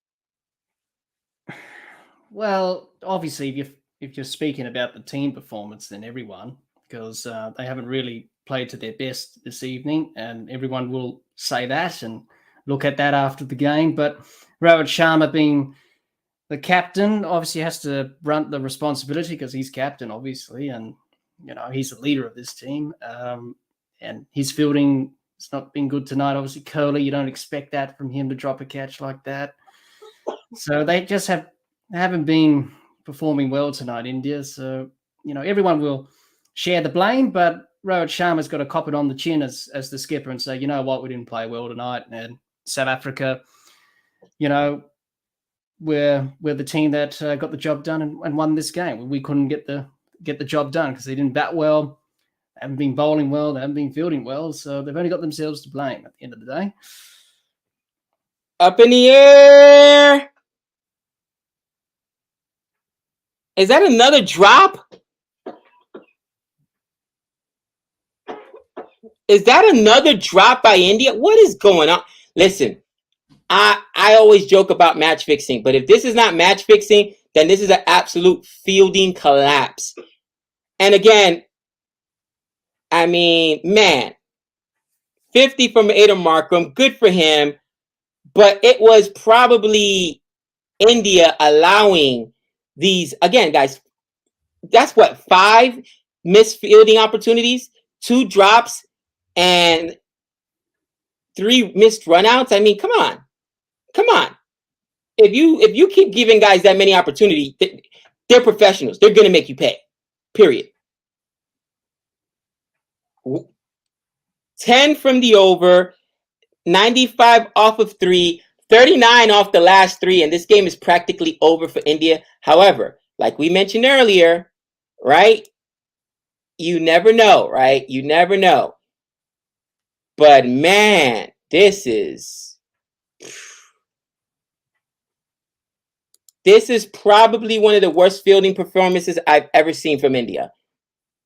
[SPEAKER 2] Well, obviously, if you're speaking about the team performance, then everyone, because they haven't really played to their best this evening, and everyone will say that and look at that after the game. But Rohit Sharma being the captain obviously has to brunt the responsibility because he's captain, obviously, and he's the leader of this team. And his fielding has not been good tonight. Obviously, Kohli, you don't expect that from him to drop a catch like that. So they just haven't been performing well tonight, India. So everyone will share the blame, but Rohit Sharma's got to cop it on the chin as the skipper and say, you know what, we didn't play well tonight, and South Africa, we're the team that got the job done and won this game. We couldn't get the job done because they didn't bat well, they haven't been bowling well, they haven't been fielding well, so they've only got themselves to blame at the end of the day.
[SPEAKER 1] Up in the air. Is that another drop? Is that another drop by India? What is going on? Listen, I always joke about match fixing, but if this is not match fixing, then this is an absolute fielding collapse. And again, I mean, man, 50 from Adam Markram, good for him, but it was probably India allowing these, again, guys, that's what, 5 missed fielding opportunities, 2 drops, and 3 missed runouts. I mean, come on. If you keep giving guys that many opportunities, they're professionals. They're going to make you pay, period. 10 from the over, 95 off of 3, 39 off the last 3, and this game is practically over for India. However, like we mentioned earlier, right? You never know, right? You never know. But man, this is probably one of the worst fielding performances I've ever seen from India.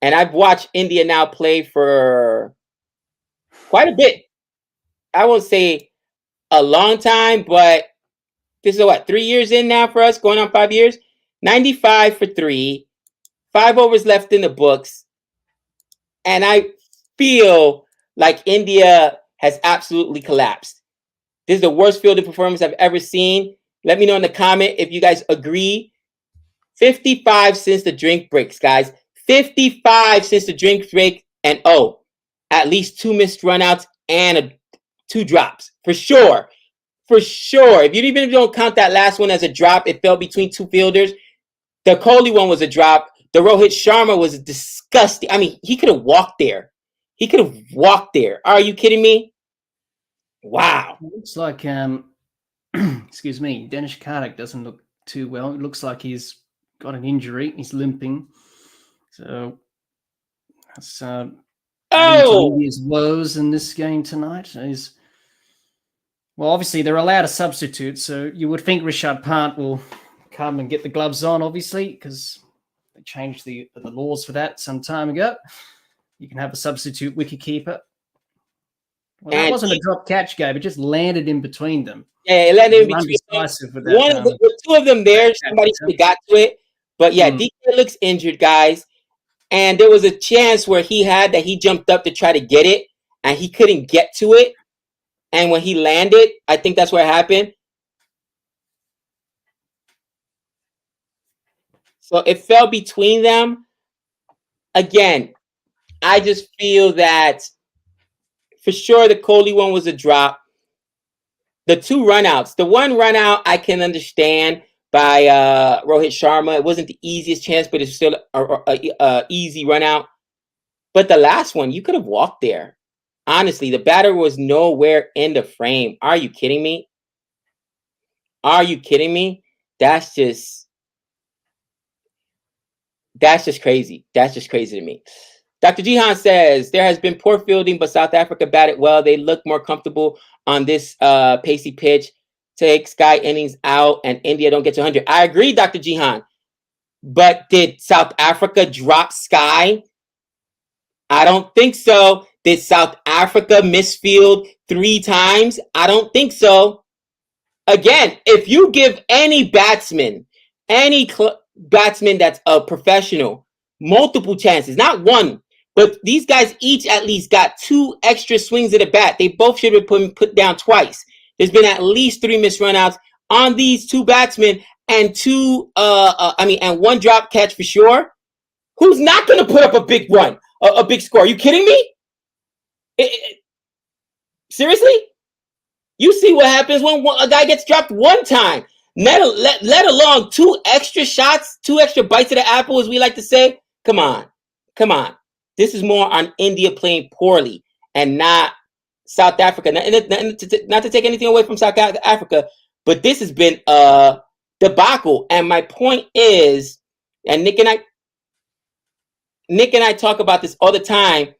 [SPEAKER 1] And I've watched India now play for quite a bit. I won't say a long time, but this is 3 years in now for us, going on 5 years. 95 for 3, 5 overs left in the books, and I feel like India has absolutely collapsed. This is the worst fielding performance I've ever seen. Let me know in the comment if you guys agree. 55 since the drink breaks, guys. 55 since the drink break, and at least 2 missed runouts and 2 drops for sure. For sure. If you don't count that last one as a drop, it fell between 2 fielders. The Kohli one was a drop. The Rohit Sharma was disgusting. I mean, he could have walked there. He could have walked there. Are you kidding me? Wow.
[SPEAKER 2] It looks like, excuse me, Danish Karthik doesn't look too well. It looks like he's got an injury. He's limping. So that's India's woes in this game tonight. Well, obviously, they're allowed a substitute, so you would think Rishabh Pant will come and get the gloves on, obviously, because they changed the laws for that some time ago. You can have a substitute wicketkeeper. Well, that wasn't a drop catch, Gabe. It just landed in between them.
[SPEAKER 1] Yeah, it landed in between them. With 2 of them there, somebody got to it. But yeah, DK looks injured, guys. And there was a chance where he jumped up to try to get it, and he couldn't get to it. And when he landed, I think that's what happened. So it fell between them. Again, I just feel that for sure the Kohli one was a drop. The 2 runouts. The 1 runout I can understand by Rohit Sharma. It wasn't the easiest chance, but it's still a easy runout. But the last one, you could have walked there. Honestly, the batter was nowhere in the frame. Are you kidding me? Are you kidding me? That's just crazy. That's just crazy to me. Dr. Jihan says, there has been poor fielding, but South Africa batted well. They look more comfortable on this pacey pitch. Take Sky innings out, and India don't get to 100. I agree, Dr. Jihan. But did South Africa drop Sky? I don't think so. Did South Africa misfield 3 times? I don't think so. Again, if you give any batsman, batsman that's a professional, multiple chances, not 1, but these guys each at least got 2 extra swings at the bat. They both should have been put down twice. There's been at least 3 missed runouts on these 2 batsmen and 1 drop catch for sure. Who's not going to put up a big run, a big score? Are you kidding me? Seriously? You see what happens when a guy gets dropped 1 time, let alone 2 extra shots, 2 extra bites of the apple, as we like to say. Come on. This is more on India playing poorly and not South Africa. Not to take anything away from South Africa, but this has been a debacle. And my point is, and Nick and I talk about this all the time,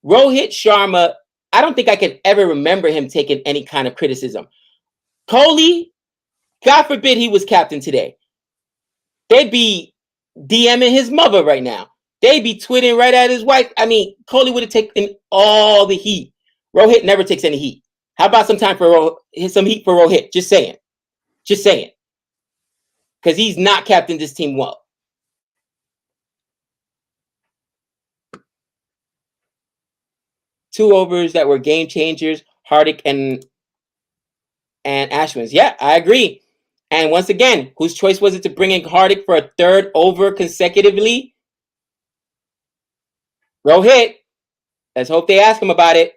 [SPEAKER 1] Rohit Sharma, I don't think I can ever remember him taking any kind of criticism. Kohli, God forbid he was captain today. They'd be DMing his mother right now. They'd be tweeting right at his wife. I mean, Kohli would have taken all the heat. Rohit never takes any heat. How about some heat for Rohit? Just saying. Because he's not captained this team well. Two overs that were game changers, Hardik and Ashwin's. Yeah, I agree. And once again, whose choice was it to bring in Hardik for a 3rd over consecutively? Rohit. Let's hope they ask him about it.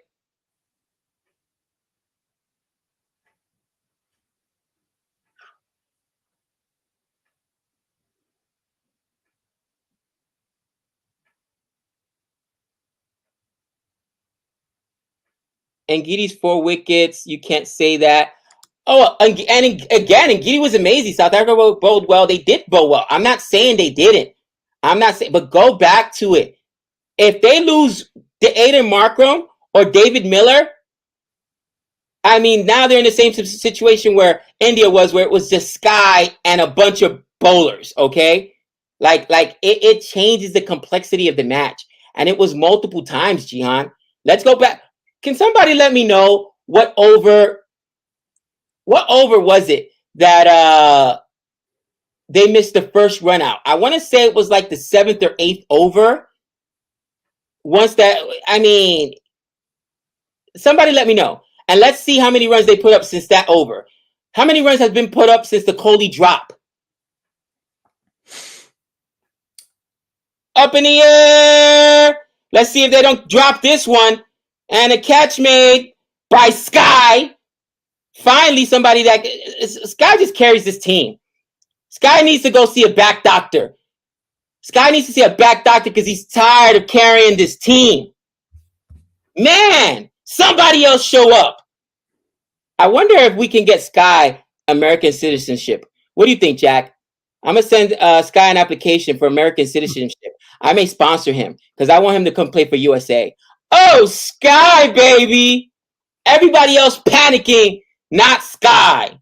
[SPEAKER 1] And Gide's 4 wickets. You can't say that. Oh, and again, Gidi was amazing. South Africa bowled well. They did bowl well. I'm not saying they didn't. I'm not saying, but go back to it. If they lose the Aiden Markram or David Miller, I mean, now they're in the same situation where India was, where it was just Sky and a bunch of bowlers, okay? Like it changes the complexity of the match. And it was multiple times, Jihan. Let's go back. Can somebody let me know what over was it that they missed the first run out. I want to say it was like the 7th or 8th over. Once that, I mean, somebody let me know. And let's see how many runs they put up since that over. How many runs has been put up since the Kohli drop? Up in the air. Let's see if they don't drop this one. And a catch made by Sky. Finally, somebody that Sky just carries this team. Sky needs to go see a back doctor. Sky needs to see a back doctor because he's tired of carrying this team. Man, somebody else show up. I wonder if we can get Sky American citizenship. What do you think, Jack? I'm going to send Sky an application for American citizenship. I may sponsor him because I want him to come play for USA. Oh, Sky, baby. Everybody else panicking, not Sky.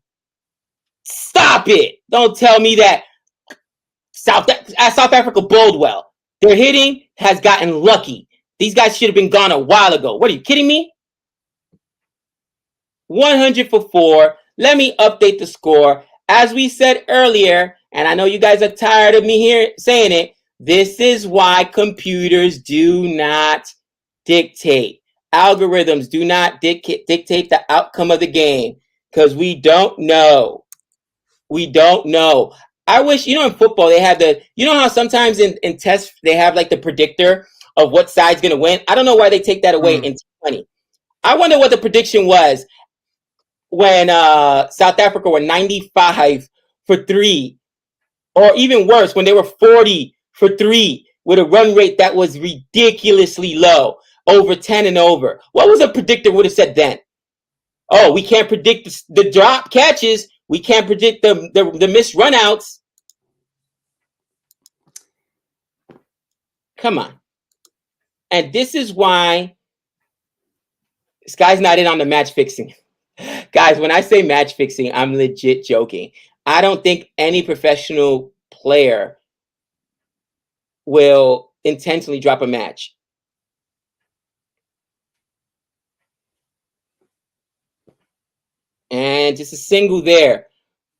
[SPEAKER 1] Stop it. Don't tell me that South Africa bowled well. Their hitting has gotten lucky. These guys should have been gone a while ago. What, are you kidding me? 100 for 4. Let me update the score. As we said earlier, and I know you guys are tired of me saying it, this is why computers do not dictate. Algorithms do not dictate the outcome of the game because we don't know. We don't know. I wish, in football, they have how sometimes in tests they have like the predictor of what side's going to win? I don't know why they take that away in 20. I wonder what the prediction was when South Africa were 95 for 3, or even worse, when they were 40 for 3 with a run rate that was ridiculously low, over 10 and over. What was a predictor would have said then? Oh, we can't predict the drop catches. We can't predict the missed runouts. Come on. And this is why Sky's not in on the match fixing. Guys, when I say match fixing, I'm legit joking. I don't think any professional player will intentionally drop a match. And just a single there.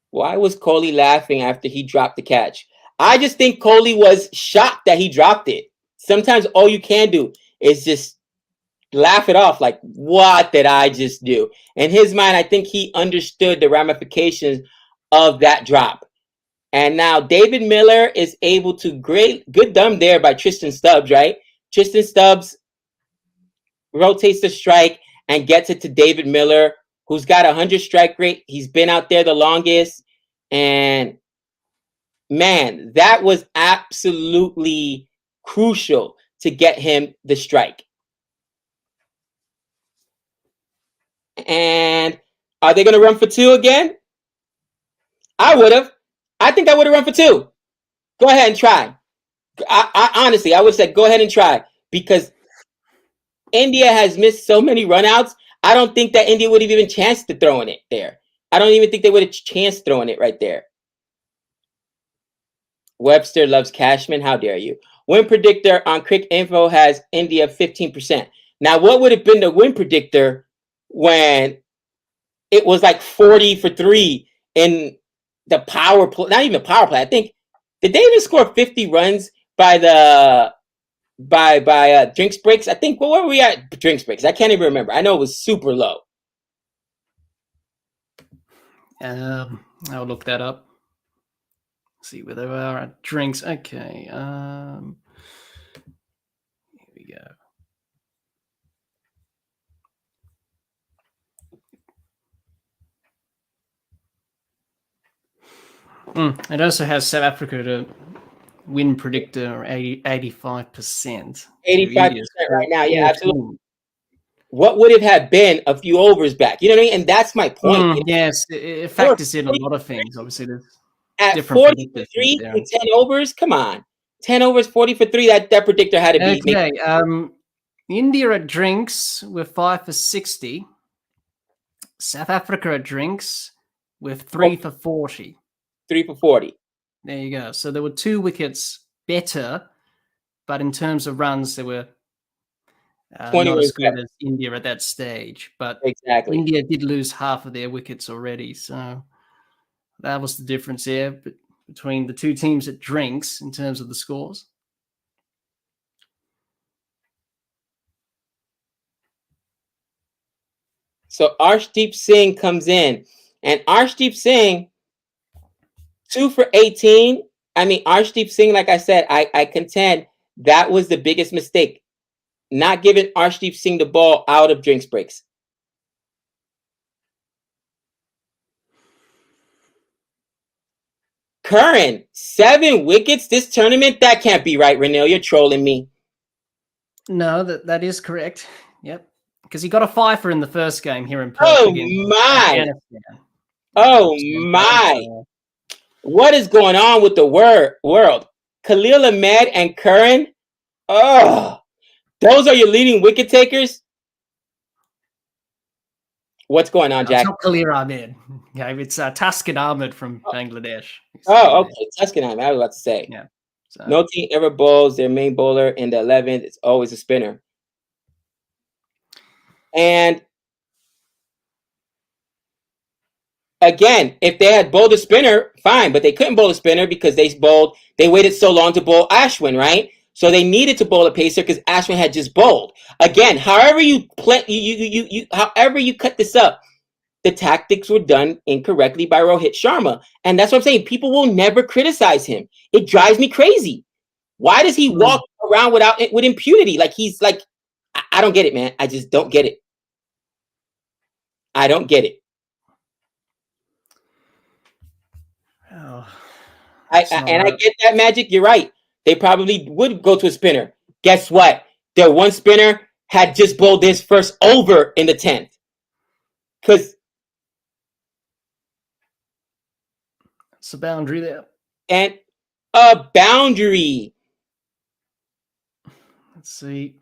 [SPEAKER 1] Why was Kohli laughing after he dropped the catch? I just think Kohli was shocked that he dropped it. Sometimes all you can do is just laugh it off like, what did I just do? In his mind, I think he understood the ramifications of that drop. And now David Miller is able to good dumb there by Tristan Stubbs, right? Tristan Stubbs rotates the strike and gets it to David Miller, who's got 100 strike rate. He's been out there the longest. And man, that was absolutely crucial to get him the strike. And are they going to run for 2 again? I would have. I think I would have run for 2. Go ahead and try. I honestly, I would have said, go ahead and try, because India has missed so many runouts. I don't think that India would have even chanced to throwing it there. I don't even think they would have chanced throwing it right there. Webster loves Cashman. How dare you? Win predictor on Crick Info has India 15%. Now, what would have been the win predictor when it was like 40 for 3 in the power play? Not even the power play. I think, did they even score 50 runs by drinks breaks? I think, where were we at drinks breaks? I can't even remember. I know it was super low.
[SPEAKER 2] I'll look that up. See where they are at drinks. Okay. Here we go. It also has South Africa to win predictor 85%.
[SPEAKER 1] 85% right now. Yeah, absolutely. What would it have been a few overs back? You know what I mean? And that's my point.
[SPEAKER 2] Yes, it factors in a lot of things. Obviously, there's
[SPEAKER 1] at 40 for 3 and 10 overs. Come on, 10 overs, 40 for 3. That predictor had to be.
[SPEAKER 2] Okay. India at drinks with 5 for 60. South Africa at drinks with 3 for 40.
[SPEAKER 1] 3 for 40.
[SPEAKER 2] There you go. So there were 2 wickets better, but in terms of runs, they were
[SPEAKER 1] 20
[SPEAKER 2] not
[SPEAKER 1] was
[SPEAKER 2] as good as India at that stage. But
[SPEAKER 1] exactly,
[SPEAKER 2] India did lose half of their wickets already, so that was the difference there. But between the two teams at drinks in terms of the scores.
[SPEAKER 1] So Arshdeep Singh comes in, and Arshdeep Singh, 2 for 18. I mean, Arshdeep Singh, like I said, I contend that was the biggest mistake, not giving Arshdeep Singh the ball out of drinks breaks. Curran, 7 wickets this tournament? That can't be right, Renil. You're trolling me.
[SPEAKER 2] No, that is correct. Yep. Because he got a fifer in the first game here in Perth.
[SPEAKER 1] Oh, my. Oh, my. What is going on with the world? Khalil Ahmed and Curran? Oh, those are your leading wicket takers? What's going on, Jack?
[SPEAKER 2] It's not Khalil Ahmed. Yeah, it's Taskin Ahmed from Bangladesh.
[SPEAKER 1] Oh, okay. Taskin Ahmed, I was about to say.
[SPEAKER 2] Yeah. So.
[SPEAKER 1] No team ever bowls their main bowler in the 11th. It's always a spinner. And again, if they had bowled a spinner, fine, but they couldn't bowl a spinner because they waited so long to bowl Ashwin, right? So they needed to bowl a pacer because Ashwin had just bowled. Again, however you however you cut this up, the tactics were done incorrectly by Rohit Sharma. And that's what I'm saying. People will never criticize him. It drives me crazy. Why does he walk around with impunity? Like he's like, I don't get it, man. I just don't get it. I don't get it.
[SPEAKER 2] Oh,
[SPEAKER 1] I get that, Magic. You're right. They probably would go to a spinner. Guess what? Their one spinner had just bowled his first over in the 10th. Because
[SPEAKER 2] it's a boundary there.
[SPEAKER 1] And a boundary.
[SPEAKER 2] Let's see.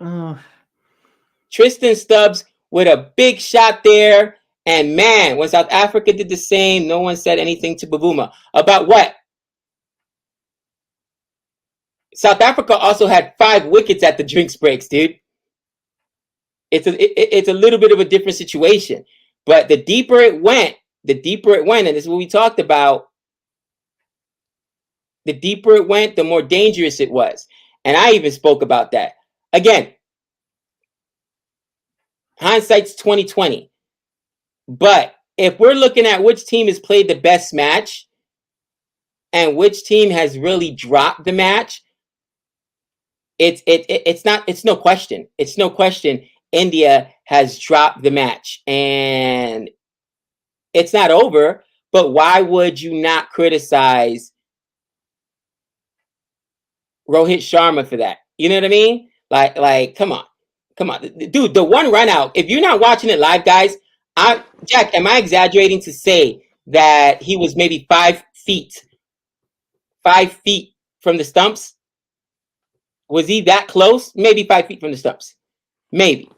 [SPEAKER 1] Tristan Stubbs with a big shot there. And man, when South Africa did the same, no one said anything to Bavuma. About what? South Africa also had 5 wickets at the drinks breaks, dude. It's a little bit of a different situation. But the deeper it went, and this is what we talked about, the deeper it went, the more dangerous it was. And I even spoke about that. Again, hindsight's 2020. But if we're looking at which team has played the best match and which team has really dropped the match, it's no question. It's no question India has dropped the match. And it's not over, but why would you not criticize Rohit Sharma for that? You know what I mean? Like, come on. Dude, the one run out, if you're not watching it live, guys, Jack, am I exaggerating to say that he was maybe 5 feet from the stumps? Was he that close? Maybe 5 feet from the stumps. Maybe.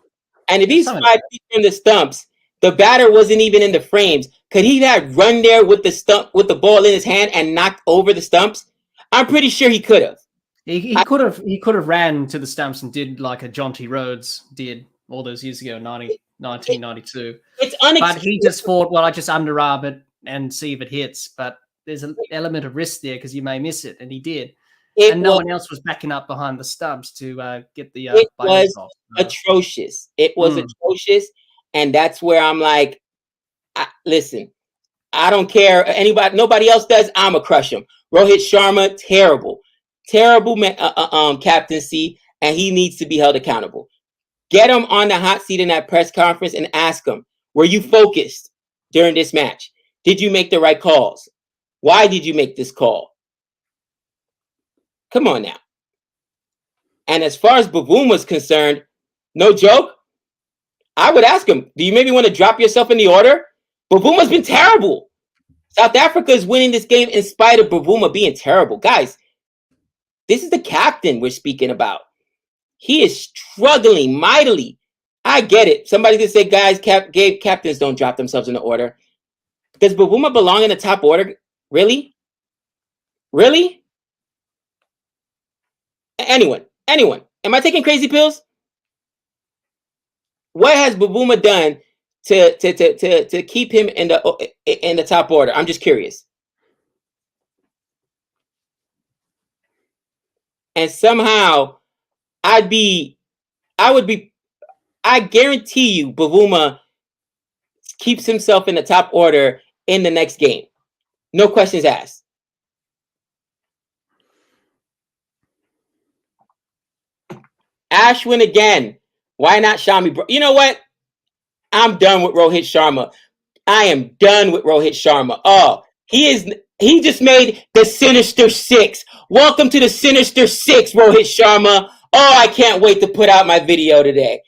[SPEAKER 1] And if he's 5 feet from the stumps, the batter wasn't even in the frames. Could he have run there with the ball in his hand and knocked over the stumps? I'm pretty sure he could have.
[SPEAKER 2] He could have ran to the stumps and did like a Jonty Rhodes did all those years ago, 1992.
[SPEAKER 1] It's unexpected.
[SPEAKER 2] But he just thought, well, I just underarm it and see if it hits. But there's an element of risk there because you may miss it, and he did. No one else was backing up behind the stumps to get the.
[SPEAKER 1] It was atrocious. It was atrocious, and that's where I'm like, listen, I don't care nobody else does. I'ma crush him. Rohit Sharma, terrible captaincy, and he needs to be held accountable. Get him on the hot seat in that press conference and ask him, were you focused during this match? Did you make the right calls? Why did you make this call? Come on now. And as far as Bavuma was concerned, no joke, I would ask him, do you maybe want to drop yourself in the order? Bavuma's been terrible. South Africa is winning this game in spite of Bavuma being terrible. Guys, this is the captain we're speaking about. He is struggling mightily. I get it. Somebody's going to say, guys, captains don't drop themselves in the order. Does Bavuma belong in the top order? Really? Really? Anyone? Am I taking crazy pills? What has Bavuma done to keep him in the top order? I'm just curious. and somehow I guarantee you Bavuma keeps himself in the top order in the next game. No questions asked. Ashwin again. Why not Shami? You know what? I'm done with Rohit Sharma. I am done with Rohit Sharma. Oh, he just made the Sinister Six. Welcome to the Sinister Six, Rohit Sharma. Oh, I can't wait to put out my video today.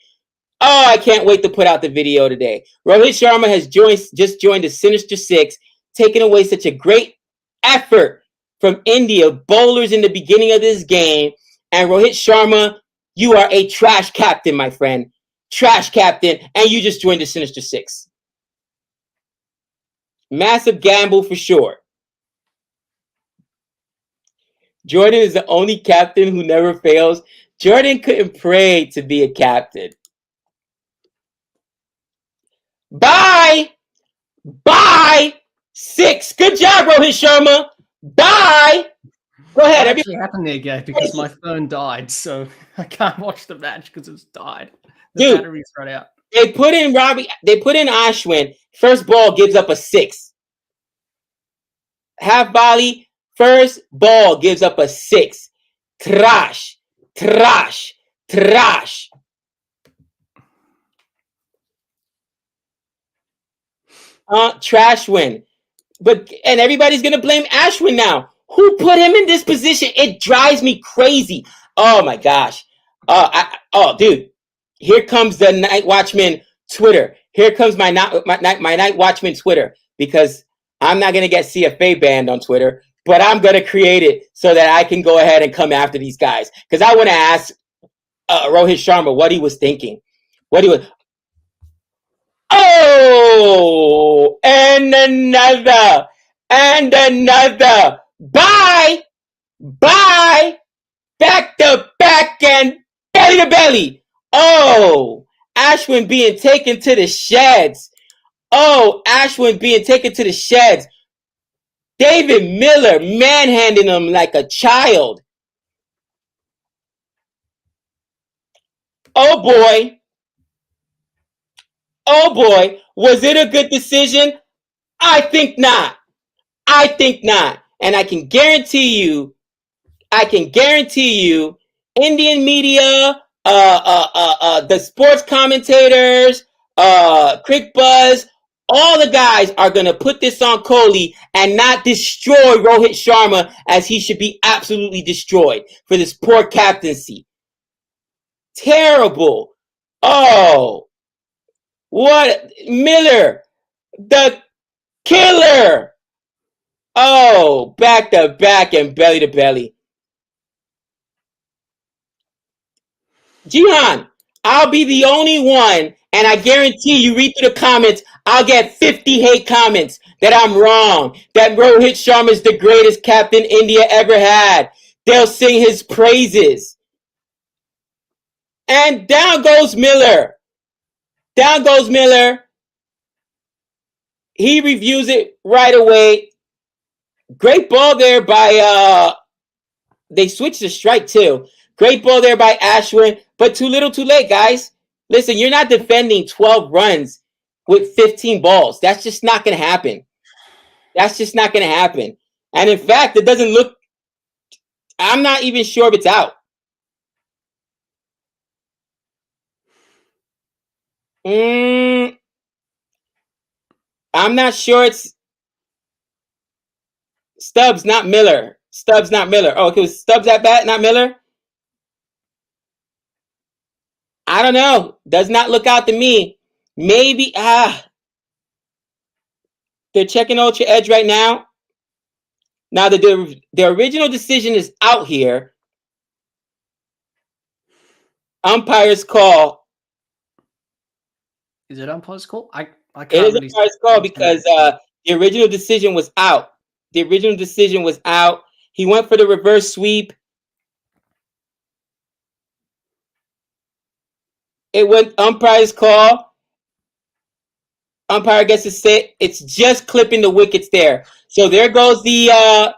[SPEAKER 1] Oh, I can't wait to put out the video today. Rohit Sharma has just joined the Sinister Six, taking away such a great effort from India bowlers in the beginning of this game. And Rohit Sharma, you are a trash captain, my friend. Trash captain, and you just joined the Sinister Six. Massive gamble for sure. Jordan is the only captain who never fails. Jordan couldn't pray to be a captain. Bye! Bye! 6. Good job, Rohit Sharma. Bye! Go ahead.
[SPEAKER 2] What actually happened there, Gabe? Because my phone died, so I can't watch the match because it's died. The battery's run out.
[SPEAKER 1] They put in Ashwin. First ball gives up a 6. Half volley. First ball gives up a 6. Trash. Trash. Trash. Trash win. And everybody's gonna blame Ashwin now. Who put him in this position? It drives me crazy. Oh my gosh. Dude. Here comes the Night Watchman Twitter. Here comes my Night Watchman Twitter, because I'm not gonna get CFA banned on Twitter, but I'm gonna create it so that I can go ahead and come after these guys. Because I want to ask Rohit Sharma what he was thinking. Oh, and another. Bye. Back to back and belly to belly. Oh, Ashwin being taken to the sheds. David Miller manhandling him like a child. Oh boy, was it a good decision? I think not. And I can guarantee you, Indian media, the sports commentators, Crick Buzz, all the guys are going to put this on Kohli and not destroy Rohit Sharma, as he should be absolutely destroyed for this poor captaincy. Terrible. Oh, what? Miller, the killer. Oh, back to back and belly to belly. Jihan, I'll be the only one, and I guarantee you read through the comments, I'll get 50 hate comments that I'm wrong, that Rohit Sharma is the greatest captain India ever had. They'll sing his praises. And down goes Miller. He reviews it right away. Great ball there by they switched to strike too. Great ball there by Ashwin, but too little too late, guys. Listen, you're not defending 12 runs with 15 balls. That's just not going to happen. And in fact, it doesn't look, I'm not even sure if it's out. I'm not sure it's Stubbs, not Miller. Oh, it was Stubbs at bat, not Miller? I don't know. Does not look out to me. Maybe, they're checking Ultra Edge right now. Now, the original decision is out here. Umpire's call.
[SPEAKER 2] Is it umpire's call? I can't.
[SPEAKER 1] It is umpire's call because the original decision was out. He went for the reverse sweep. It went umpire's call. Umpire gets to sit. It's just clipping the wickets there. So there goes the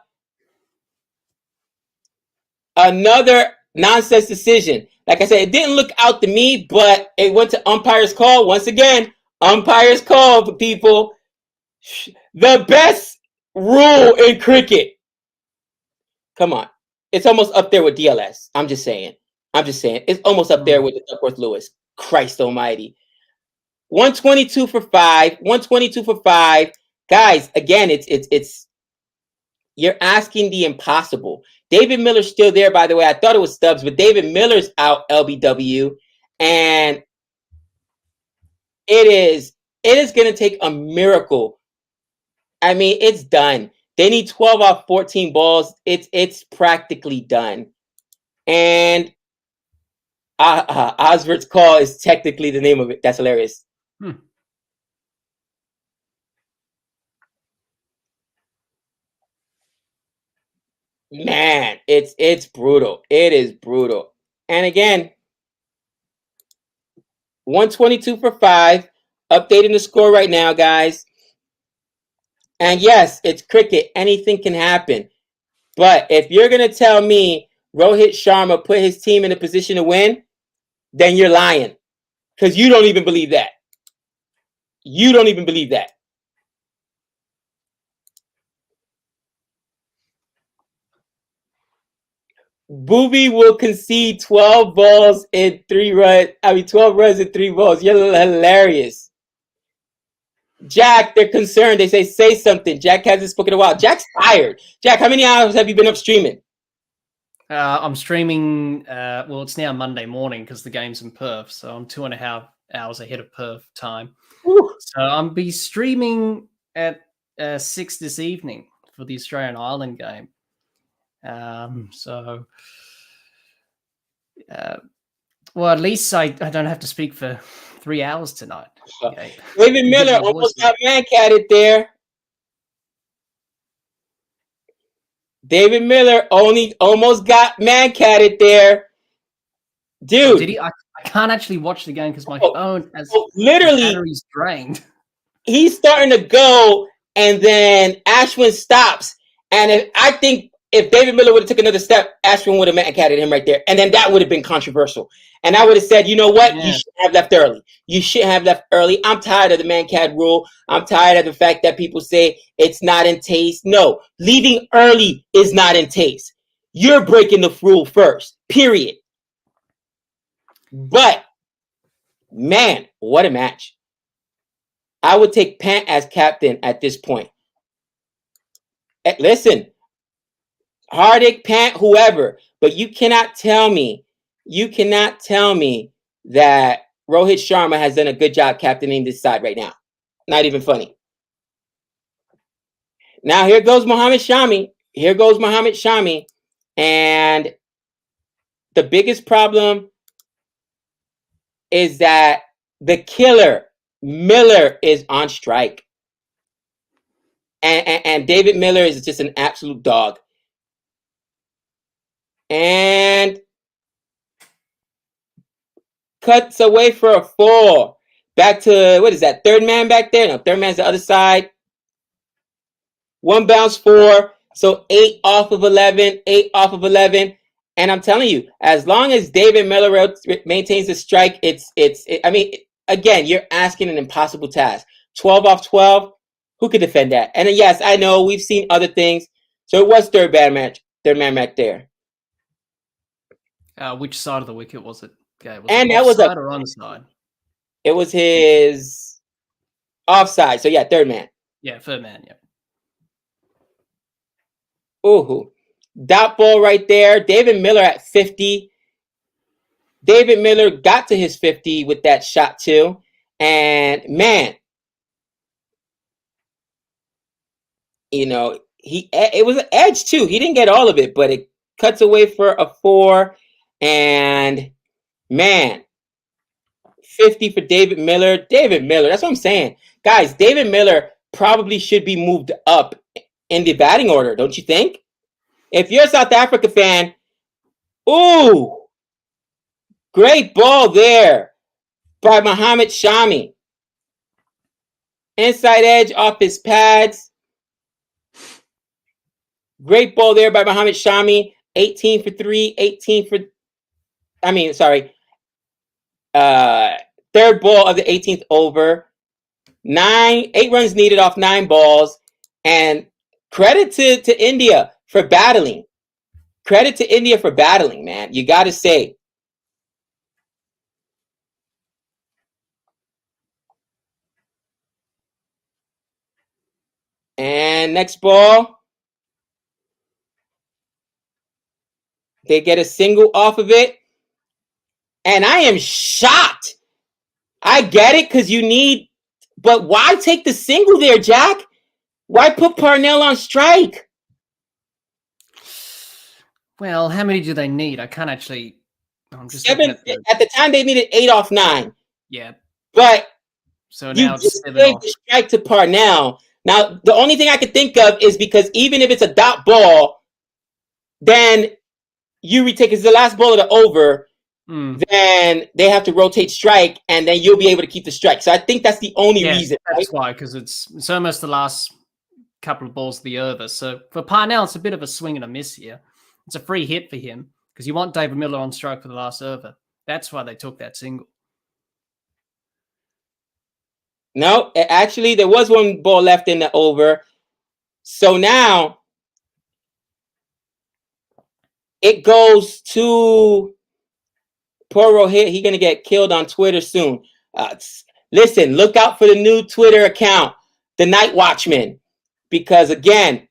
[SPEAKER 1] Another nonsense decision. Like I said, it didn't look out to me, but it went to umpire's call. Once again, umpire's call for people. The best rule in cricket. Come on. It's almost up there with DLS. I'm just saying. It's almost up there with the Duckworth Lewis. Christ almighty. 122 for 5. 122 for 5. Guys, again, it's you're asking the impossible. David Miller's still there, by the way. I thought it was Stubbs, but David Miller's out LBW. And it is going to take a miracle. I mean, it's done. They need 12 off 14 balls. It's practically done. And Osbert's call is technically the name of it. That's hilarious. Man, it's brutal. It is brutal. And again, 122 for 5. Updating the score right now, guys. And yes, it's cricket. Anything can happen. But if you're going to tell me Rohit Sharma put his team in a position to win, then you're lying. Because you don't even believe that. You don't even believe that. Booby will concede 12 balls in 3 runs. 12 runs in 3 balls. You're hilarious. Jack, they're concerned. They say something. Jack hasn't spoken in a while. Jack's tired. Jack, how many hours have you been up streaming?
[SPEAKER 2] I'm streaming. Well, it's now Monday morning because the game's in Perth. So I'm 2.5 hours ahead of Perth time. Woo. So I'll be streaming at 6 this evening for the Australian Island game. Well, at least I don't have to speak for 3 hours tonight. Okay.
[SPEAKER 1] David Miller almost got man-catted there. David Miller almost got man-catted there. Dude.
[SPEAKER 2] Oh, did he? I can't actually watch the game because my phone has
[SPEAKER 1] literally
[SPEAKER 2] batteries drained.
[SPEAKER 1] He's starting to go, and then Ashwin stops. And I think if David Miller would have took another step, Ashwin would have man-catted him right there. And then that would have been controversial. And I would have said, you know what? Yeah. You should have left early. You should have left early. I'm tired of the man-cat rule. I'm tired of the fact that people say it's not in taste. No, leaving early is not in taste. You're breaking the rule first, period. But, man, what a match. I would take Pant as captain at this point. Listen, Hardik, Pant, whoever, but you cannot tell me that Rohit Sharma has done a good job captaining this side right now. Not even funny. Now here goes Mohammad Shami. And the biggest problem is that the killer, Miller, is on strike. And David Miller is just an absolute dog. And cuts away for a 4. Back to, what is that, third man back there? No, third man's the other side. 1 bounce 4. So 8 off of 11. And I'm telling you, as long as David Miller maintains the strike, I mean, again, you're asking an impossible task. 12 off 12, who could defend that? And yes, I know we've seen other things. So it was third man match there.
[SPEAKER 2] Which side of the wicket was it? Okay, was
[SPEAKER 1] and
[SPEAKER 2] it
[SPEAKER 1] that was
[SPEAKER 2] offside or onside?
[SPEAKER 1] It was his offside. So yeah, third man.
[SPEAKER 2] Yeah, third man. Yeah.
[SPEAKER 1] Ooh, dot ball right there. David Miller at 50. David Miller got to his 50 with that shot too. And man, you know, it was an edge too. He didn't get all of it, but it cuts away for a 4. And man, 50 for David Miller. That's what I'm saying. Guys, David Miller probably should be moved up in the batting order, don't you think? If you're a South Africa fan, ooh, great ball there by Mohammad Shami. Inside edge off his pads. Great ball there by Mohammad Shami. 18 for 3, 18 for, I mean, sorry, third ball of the 18th over. 8 runs needed off 9 balls. And credit to India for battling. Credit to India for battling, man. You got to say. And next ball. They get a single off of it. And I am shocked. I get it because you need, but why take the single there, Jack? Why put Parnell on strike?
[SPEAKER 2] Well, how many do they need? I can't actually. I'm just
[SPEAKER 1] 7. At the time, they needed 8 off 9.
[SPEAKER 2] Yeah.
[SPEAKER 1] But
[SPEAKER 2] so now
[SPEAKER 1] you just gave the strike to Parnell. Now, the only thing I could think of is because even if it's a dot ball, then you retake, it's the last ball of the over, then they have to rotate strike, and then you'll be able to keep the strike. So I think that's the only reason.
[SPEAKER 2] That's why, because it's almost the last couple of balls of the over. So for Parnell, it's a bit of a swing and a miss here. It's a free hit for him because you want David Miller on strike for the last over. That's why they took that single.
[SPEAKER 1] No, actually, there was one ball left in the over. So now it goes to poor Rohit. He's going to get killed on Twitter soon. Listen, look out for the new Twitter account, The Night Watchman, because, again,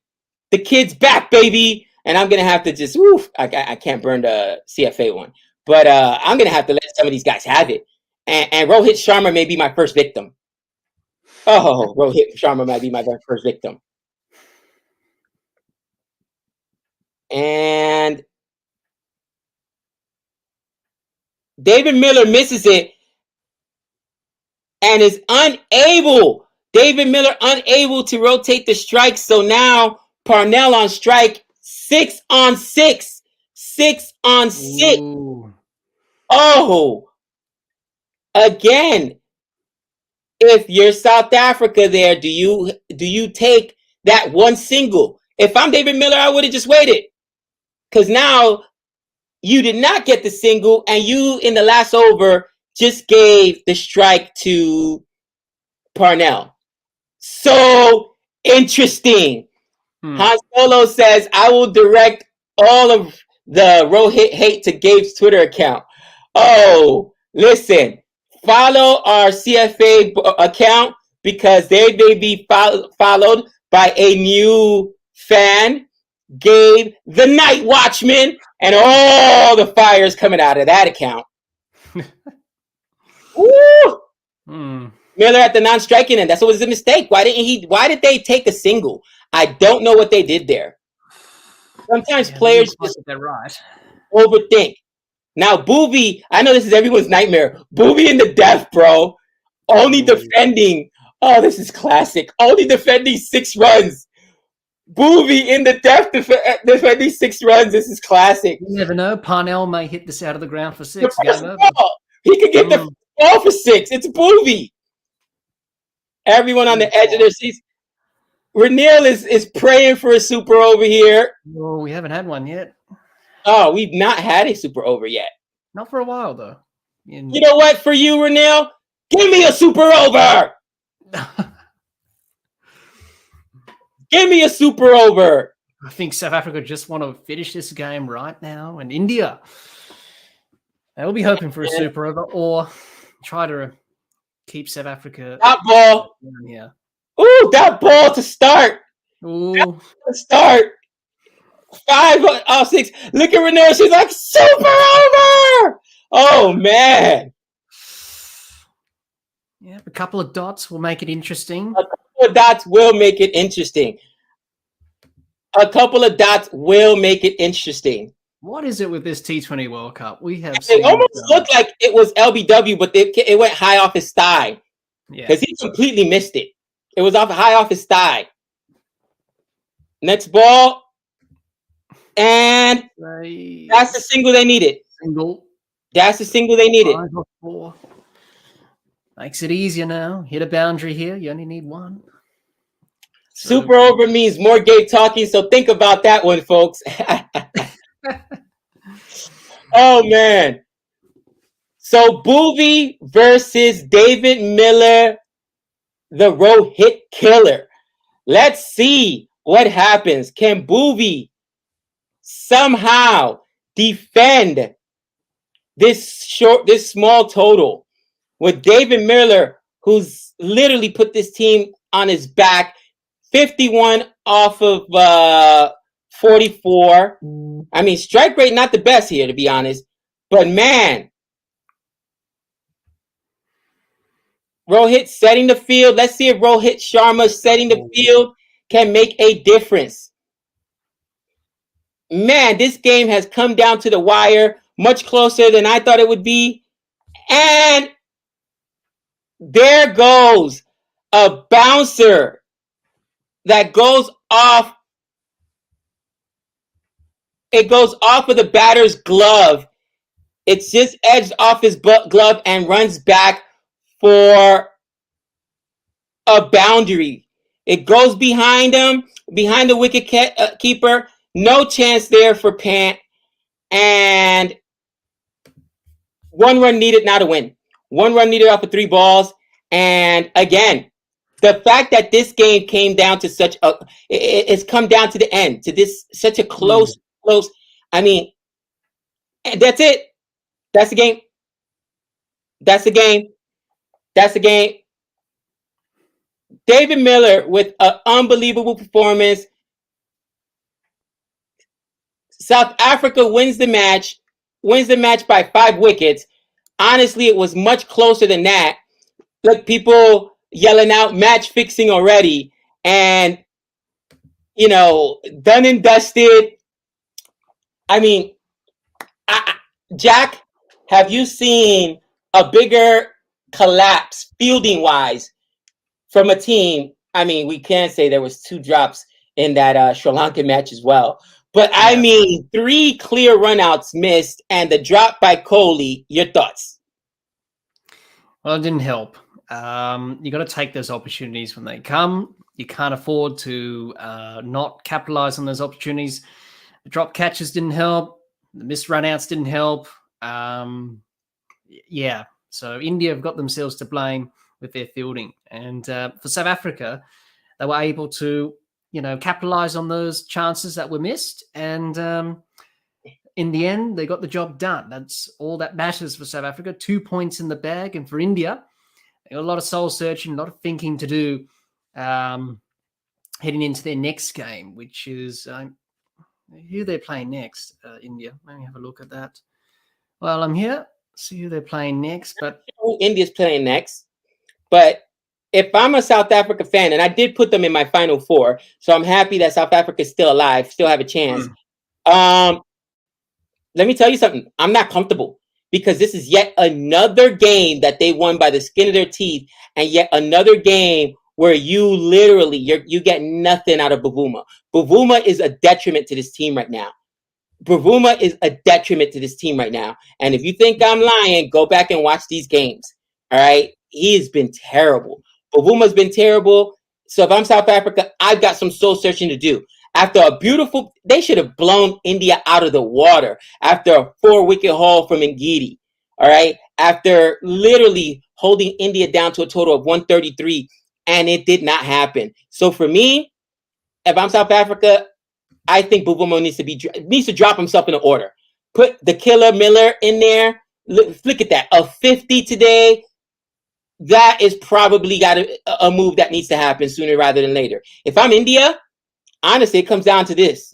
[SPEAKER 1] the kid's back, baby. And I'm going to have to just, I can't burn the CFA one. But I'm going to have to let some of these guys have it. And Rohit Sharma may be my first victim. Oh, Rohit Sharma might be my first victim. And David Miller misses it and is unable. David Miller unable to rotate the strike. So now Parnell on strike. 6 on 6. 6 on 6. Ooh. Oh, again. If you're South Africa there, do you take that one single? If I'm David Miller, I would have just waited. Because now you did not get the single, and you, in the last over, just gave the strike to Parnell. So interesting. Han Solo says, I will direct all of the Rohit hate to Gabe's Twitter account. Oh, listen. Follow our CFA account because they may be followed by a new fan, Gabe the Night Watchman, and all the fires coming out of that account. Woo! Miller at the non-striking end. That's what was the mistake. Why did they take a single? I don't know what they did there. Sometimes players just overthink. Now, Booby, I know this is everyone's nightmare. Booby in the death, bro. Only defending. Oh, this is classic. Only defending 6 runs. Booby in the death defending 6 runs. This is classic.
[SPEAKER 2] You never know. Parnell may hit this out of the ground for 6.
[SPEAKER 1] He could get the ball for 6. It's Booby. Everyone on the edge of their seats. Renil is praying for a super over here.
[SPEAKER 2] Oh, we haven't had one yet.
[SPEAKER 1] Oh, we've not had a super over yet.
[SPEAKER 2] Not for a while, though.
[SPEAKER 1] You know what? For you, Renil, give me a super over. Give me a super over.
[SPEAKER 2] I think South Africa just want to finish this game right now. And India, they'll be hoping for a super over or try to keep South Africa.
[SPEAKER 1] That ball.
[SPEAKER 2] Yeah.
[SPEAKER 1] Ooh, that ball to start.
[SPEAKER 2] Ooh.
[SPEAKER 1] To start. 5 off 6. Look at Renee. She's like, super over. Oh, man.
[SPEAKER 2] Yeah, a couple of dots will make it interesting.
[SPEAKER 1] A couple of dots will make it interesting.
[SPEAKER 2] What is it with this T20 World Cup? We have
[SPEAKER 1] it almost looked like it was LBW, but it went high off his thigh. Yeah. Because he completely missed it. It was high off his thigh. Next ball. And that's the single they needed. That's the single they needed.
[SPEAKER 2] 5 or 4. Makes it easier now. Hit a boundary here. You only need 1.
[SPEAKER 1] Super over means more Gabe talking, so think about that one, folks. Oh man. So Boovie versus David Miller, the Rohit killer. Let's see what happens. Can Boovie somehow defend this small total with David Miller, who's literally put this team on his back, 51 off of 44. I mean, strike rate not the best here, to be honest, but man, Rohit setting the field. Let's see if Rohit Sharma setting the field can make a difference. Man, this game has come down to the wire, much closer than I thought it would be. And there goes a bouncer that goes off. It goes off of the batter's glove. It's just edged off his glove and runs back for a boundary. It goes behind him, behind the wicket keeper. No chance there for Pant. And 1 run needed, not a win. 1 run needed off of 3 balls. And again, the fact that this game came down to it's come down to the end, to this such a close. I mean, that's it. That's the game. That's the game. That's the game. David Miller with an unbelievable performance. South Africa wins the match by 5 wickets. Honestly, it was much closer than that. Look, people yelling out match fixing already. And, done and dusted. I mean, Jack, have you seen a bigger collapse fielding wise from a team? I mean, we can say there was 2 drops in that Sri Lankan match as well. But I mean, 3 clear runouts missed and the drop by Kohli. Your thoughts?
[SPEAKER 2] Well, it didn't help. You got to take those opportunities when they come. You can't afford to not capitalize on those opportunities. The drop catches didn't help. The missed runouts didn't help. So India have got themselves to blame with their fielding. And for South Africa, they were able to, capitalize on those chances that were missed. And in the end, they got the job done. That's all that matters for South Africa. 2 points in the bag. And for India, they got a lot of soul searching, a lot of thinking to do heading into their next game, which is who they're playing next, India. Let me have a look at that. Well, I'm here. See who they're playing next. But
[SPEAKER 1] who India's playing next. But if I'm a South Africa fan, and I did put them in my final 4, so I'm happy that South Africa is still alive, still have a chance. Let me tell you something. I'm not comfortable because this is yet another game that they won by the skin of their teeth, and yet another game where you get nothing out of Bavuma. Bavuma is a detriment to this team right now. Bavuma is a detriment to this team right now. And if you think I'm lying, go back and watch these games. All right? He has been terrible. Bavuma's been terrible. So if I'm South Africa, I've got some soul searching to do. After they should have blown India out of the water after a 4-wicket haul from Ngidi. All right? After literally holding India down to a total of 133, and it did not happen. So for me, if I'm South Africa, I think Bavuma needs to drop himself in the order. Put the killer Miller in there. Look at that. A 50 today. That is probably got a move that needs to happen sooner rather than later. If I'm India, honestly, it comes down to this.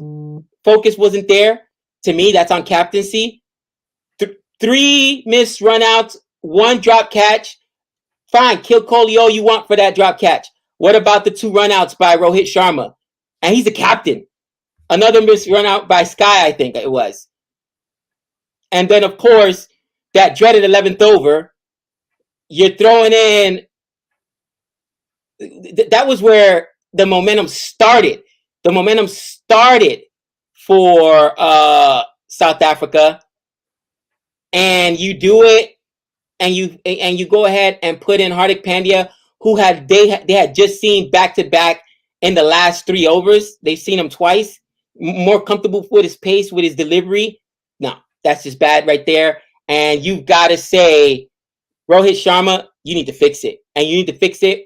[SPEAKER 1] Focus wasn't there. To me, that's on captaincy. 3 missed runouts, 1 drop catch. Fine, kill Kohli all you want for that drop catch. What about the 2 runouts by Rohit Sharma? And he's the captain. Another missed runout by Sky, I think it was. And then, of course, that dreaded 11th over. You're throwing in. That was where the momentum started. The momentum started for South Africa, and you do it, and you go ahead and put in Hardik Pandya, who they had just seen back to back in the last 3 overs. They've seen him twice. More comfortable with his pace, with his delivery. No, That's just bad right there. And you've got to say, Rohit Sharma, you need to fix it. And you need to fix it,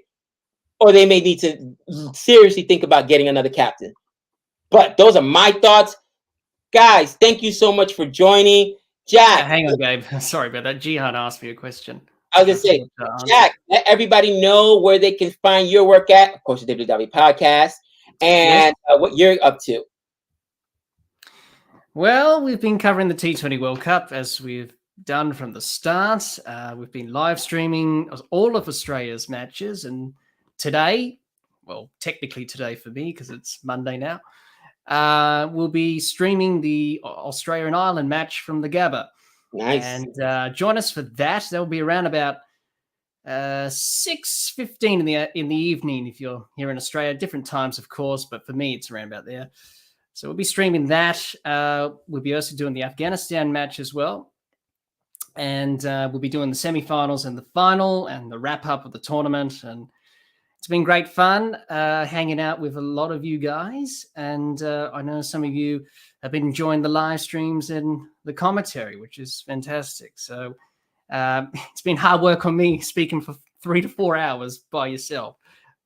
[SPEAKER 1] or they may need to seriously think about getting another captain. But those are my thoughts. Guys, thank you so much for joining. Jack.
[SPEAKER 2] Hang on, Gabe. Sorry about that. Jihan asked me a question.
[SPEAKER 1] I was going to say, Jack, let everybody know where they can find your work at. Of course, the WWE podcast and what you're up to.
[SPEAKER 2] Well, we've been covering the T20 World Cup as we've done from the start. We've been live streaming all of Australia's matches. And today, well, technically today for me because it's Monday now, we'll be streaming the Australia and Ireland match from the Gabba.
[SPEAKER 1] Nice.
[SPEAKER 2] And join us for that. That'll be around about 6:15 in the evening if you're here in Australia. Different times, of course, but for me, it's around about there. So we'll be streaming that. We'll be also doing the Afghanistan match as well. And we'll be doing the semifinals and the final and the wrap-up of the tournament. And it's been great fun hanging out with a lot of you guys. And I know some of you have been enjoying the live streams and the commentary, which is fantastic. So it's been hard work on me speaking for 3 to 4 hours by yourself.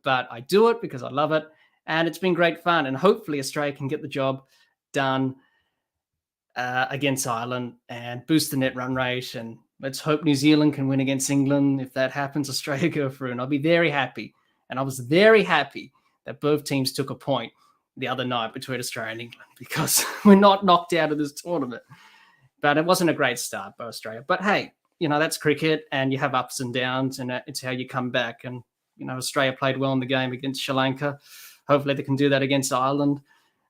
[SPEAKER 2] But I do it because I love it. And it's been great fun. And hopefully Australia can get the job done against Ireland and boost the net run rate. And let's hope New Zealand can win against England. If that happens, Australia go through. And I'll be very happy. And I was very happy that both teams took a point the other night between Australia and England because we're not knocked out of this tournament. But it wasn't a great start by Australia. But hey, that's cricket and you have ups and downs and it's how you come back. And, Australia played well in the game against Sri Lanka. Hopefully they can do that against Ireland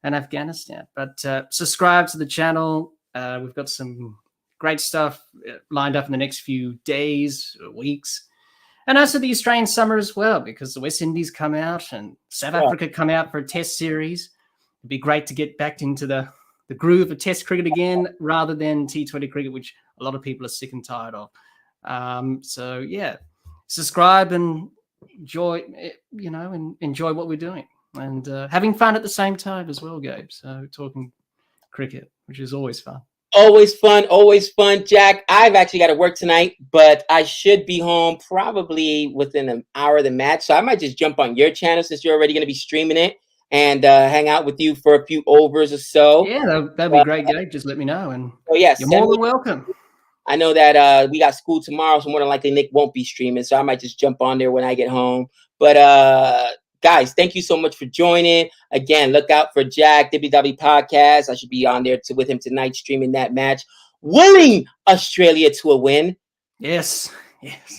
[SPEAKER 2] and Afghanistan. But subscribe to the channel. We've got some great stuff lined up in the next few days, weeks. And also the Australian summer as well, because the West Indies come out and South Africa come out for a test series. It'd be great to get back into the groove of test cricket again rather than T20 cricket, which a lot of people are sick and tired of. So, yeah, subscribe and enjoy, and enjoy what we're doing. And having fun at the same time as well, Gabe. So talking cricket, which is always fun.
[SPEAKER 1] Always fun, Jack. I've actually got to work tonight, but I should be home probably within an hour of the match. So I might just jump on your channel since you're already going to be streaming it and hang out with you for a few overs or so.
[SPEAKER 2] Yeah, that'd be great, Gabe. Just let me know. And
[SPEAKER 1] yes,
[SPEAKER 2] you're more than welcome.
[SPEAKER 1] I know that we got school tomorrow, so more than likely Nick won't be streaming. So I might just jump on there when I get home. But guys, thank you so much for joining. Again, look out for Jack, WWE Podcast. I should be on there with him tonight streaming that match. Willing Australia to a win.
[SPEAKER 2] Yes.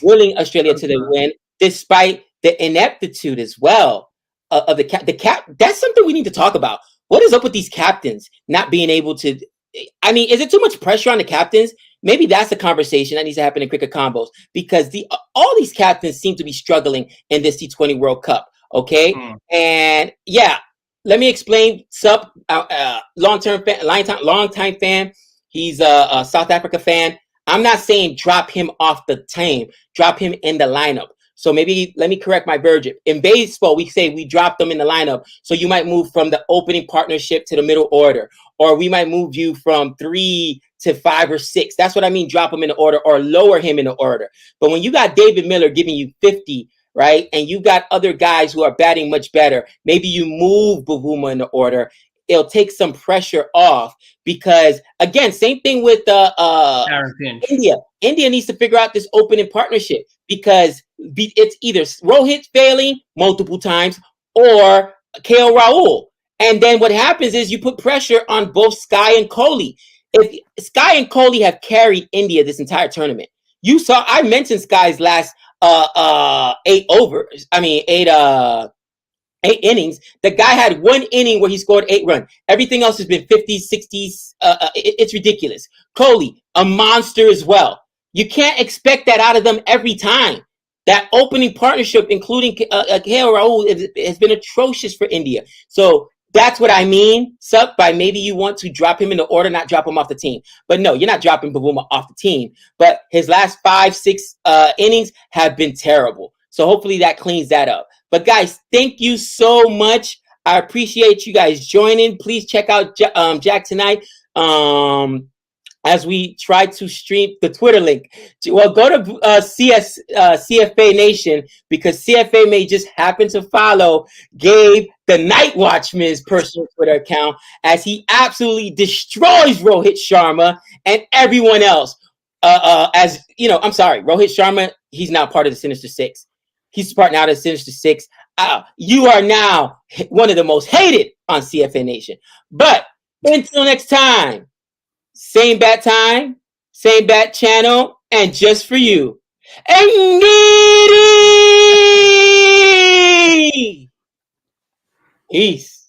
[SPEAKER 1] Willing Australia to the win, despite the ineptitude as well of the cap. That's something we need to talk about. What is up with these captains not being able to? I mean, is it too much pressure on the captains? Maybe that's a conversation that needs to happen in Cricket Combos because all these captains seem to be struggling in this T20 World Cup. Okay. And yeah, let me explain. Sup, long-time fan. He's a South Africa fan. I'm not saying drop him off the team, drop him in the lineup. So maybe let me correct my verbiage. In baseball, we say we drop them in the lineup. So you might move from the opening partnership to the middle order, or we might move you from 3 to 5 or 6. That's what I mean. Drop him in the order or lower him in the order. But when you got David Miller giving you 50, right, and you got other guys who are batting much better, maybe you move Bavuma in the order. It'll take some pressure off because, again, same thing with India. India needs to figure out this opening partnership because it's either Rohit failing multiple times or KL Rahul. And then what happens is you put pressure on both Sky and Kohli. If Sky and Kohli have carried India this entire tournament, you saw I mentioned Sky's last 8 innings. The guy had 1 inning where he scored 8 runs. Everything else has been 50s, 60s. It's ridiculous. Kohli, a monster as well. You can't expect that out of them every time. That opening partnership, including KL Rahul, has been atrocious for India. So that's what I mean, Sup, by maybe you want to drop him in the order, not drop him off the team. But no, you're not dropping Bavuma off the team. But his last 5, 6 innings have been terrible. So hopefully that cleans that up. But guys, thank you so much. I appreciate you guys joining. Please check out Jack tonight. as we try to stream the Twitter link. Well, go to CFA Nation, because CFA may just happen to follow Gabe, the Night Watchman's personal Twitter account, as he absolutely destroys Rohit Sharma and everyone else. As you know, I'm sorry, Rohit Sharma, he's now part of the Sinister Six. He's part now of the Sinister Six. You are now one of the most hated on CFA Nation. But until next time, same bat time, same bat channel, and just for you, Peace.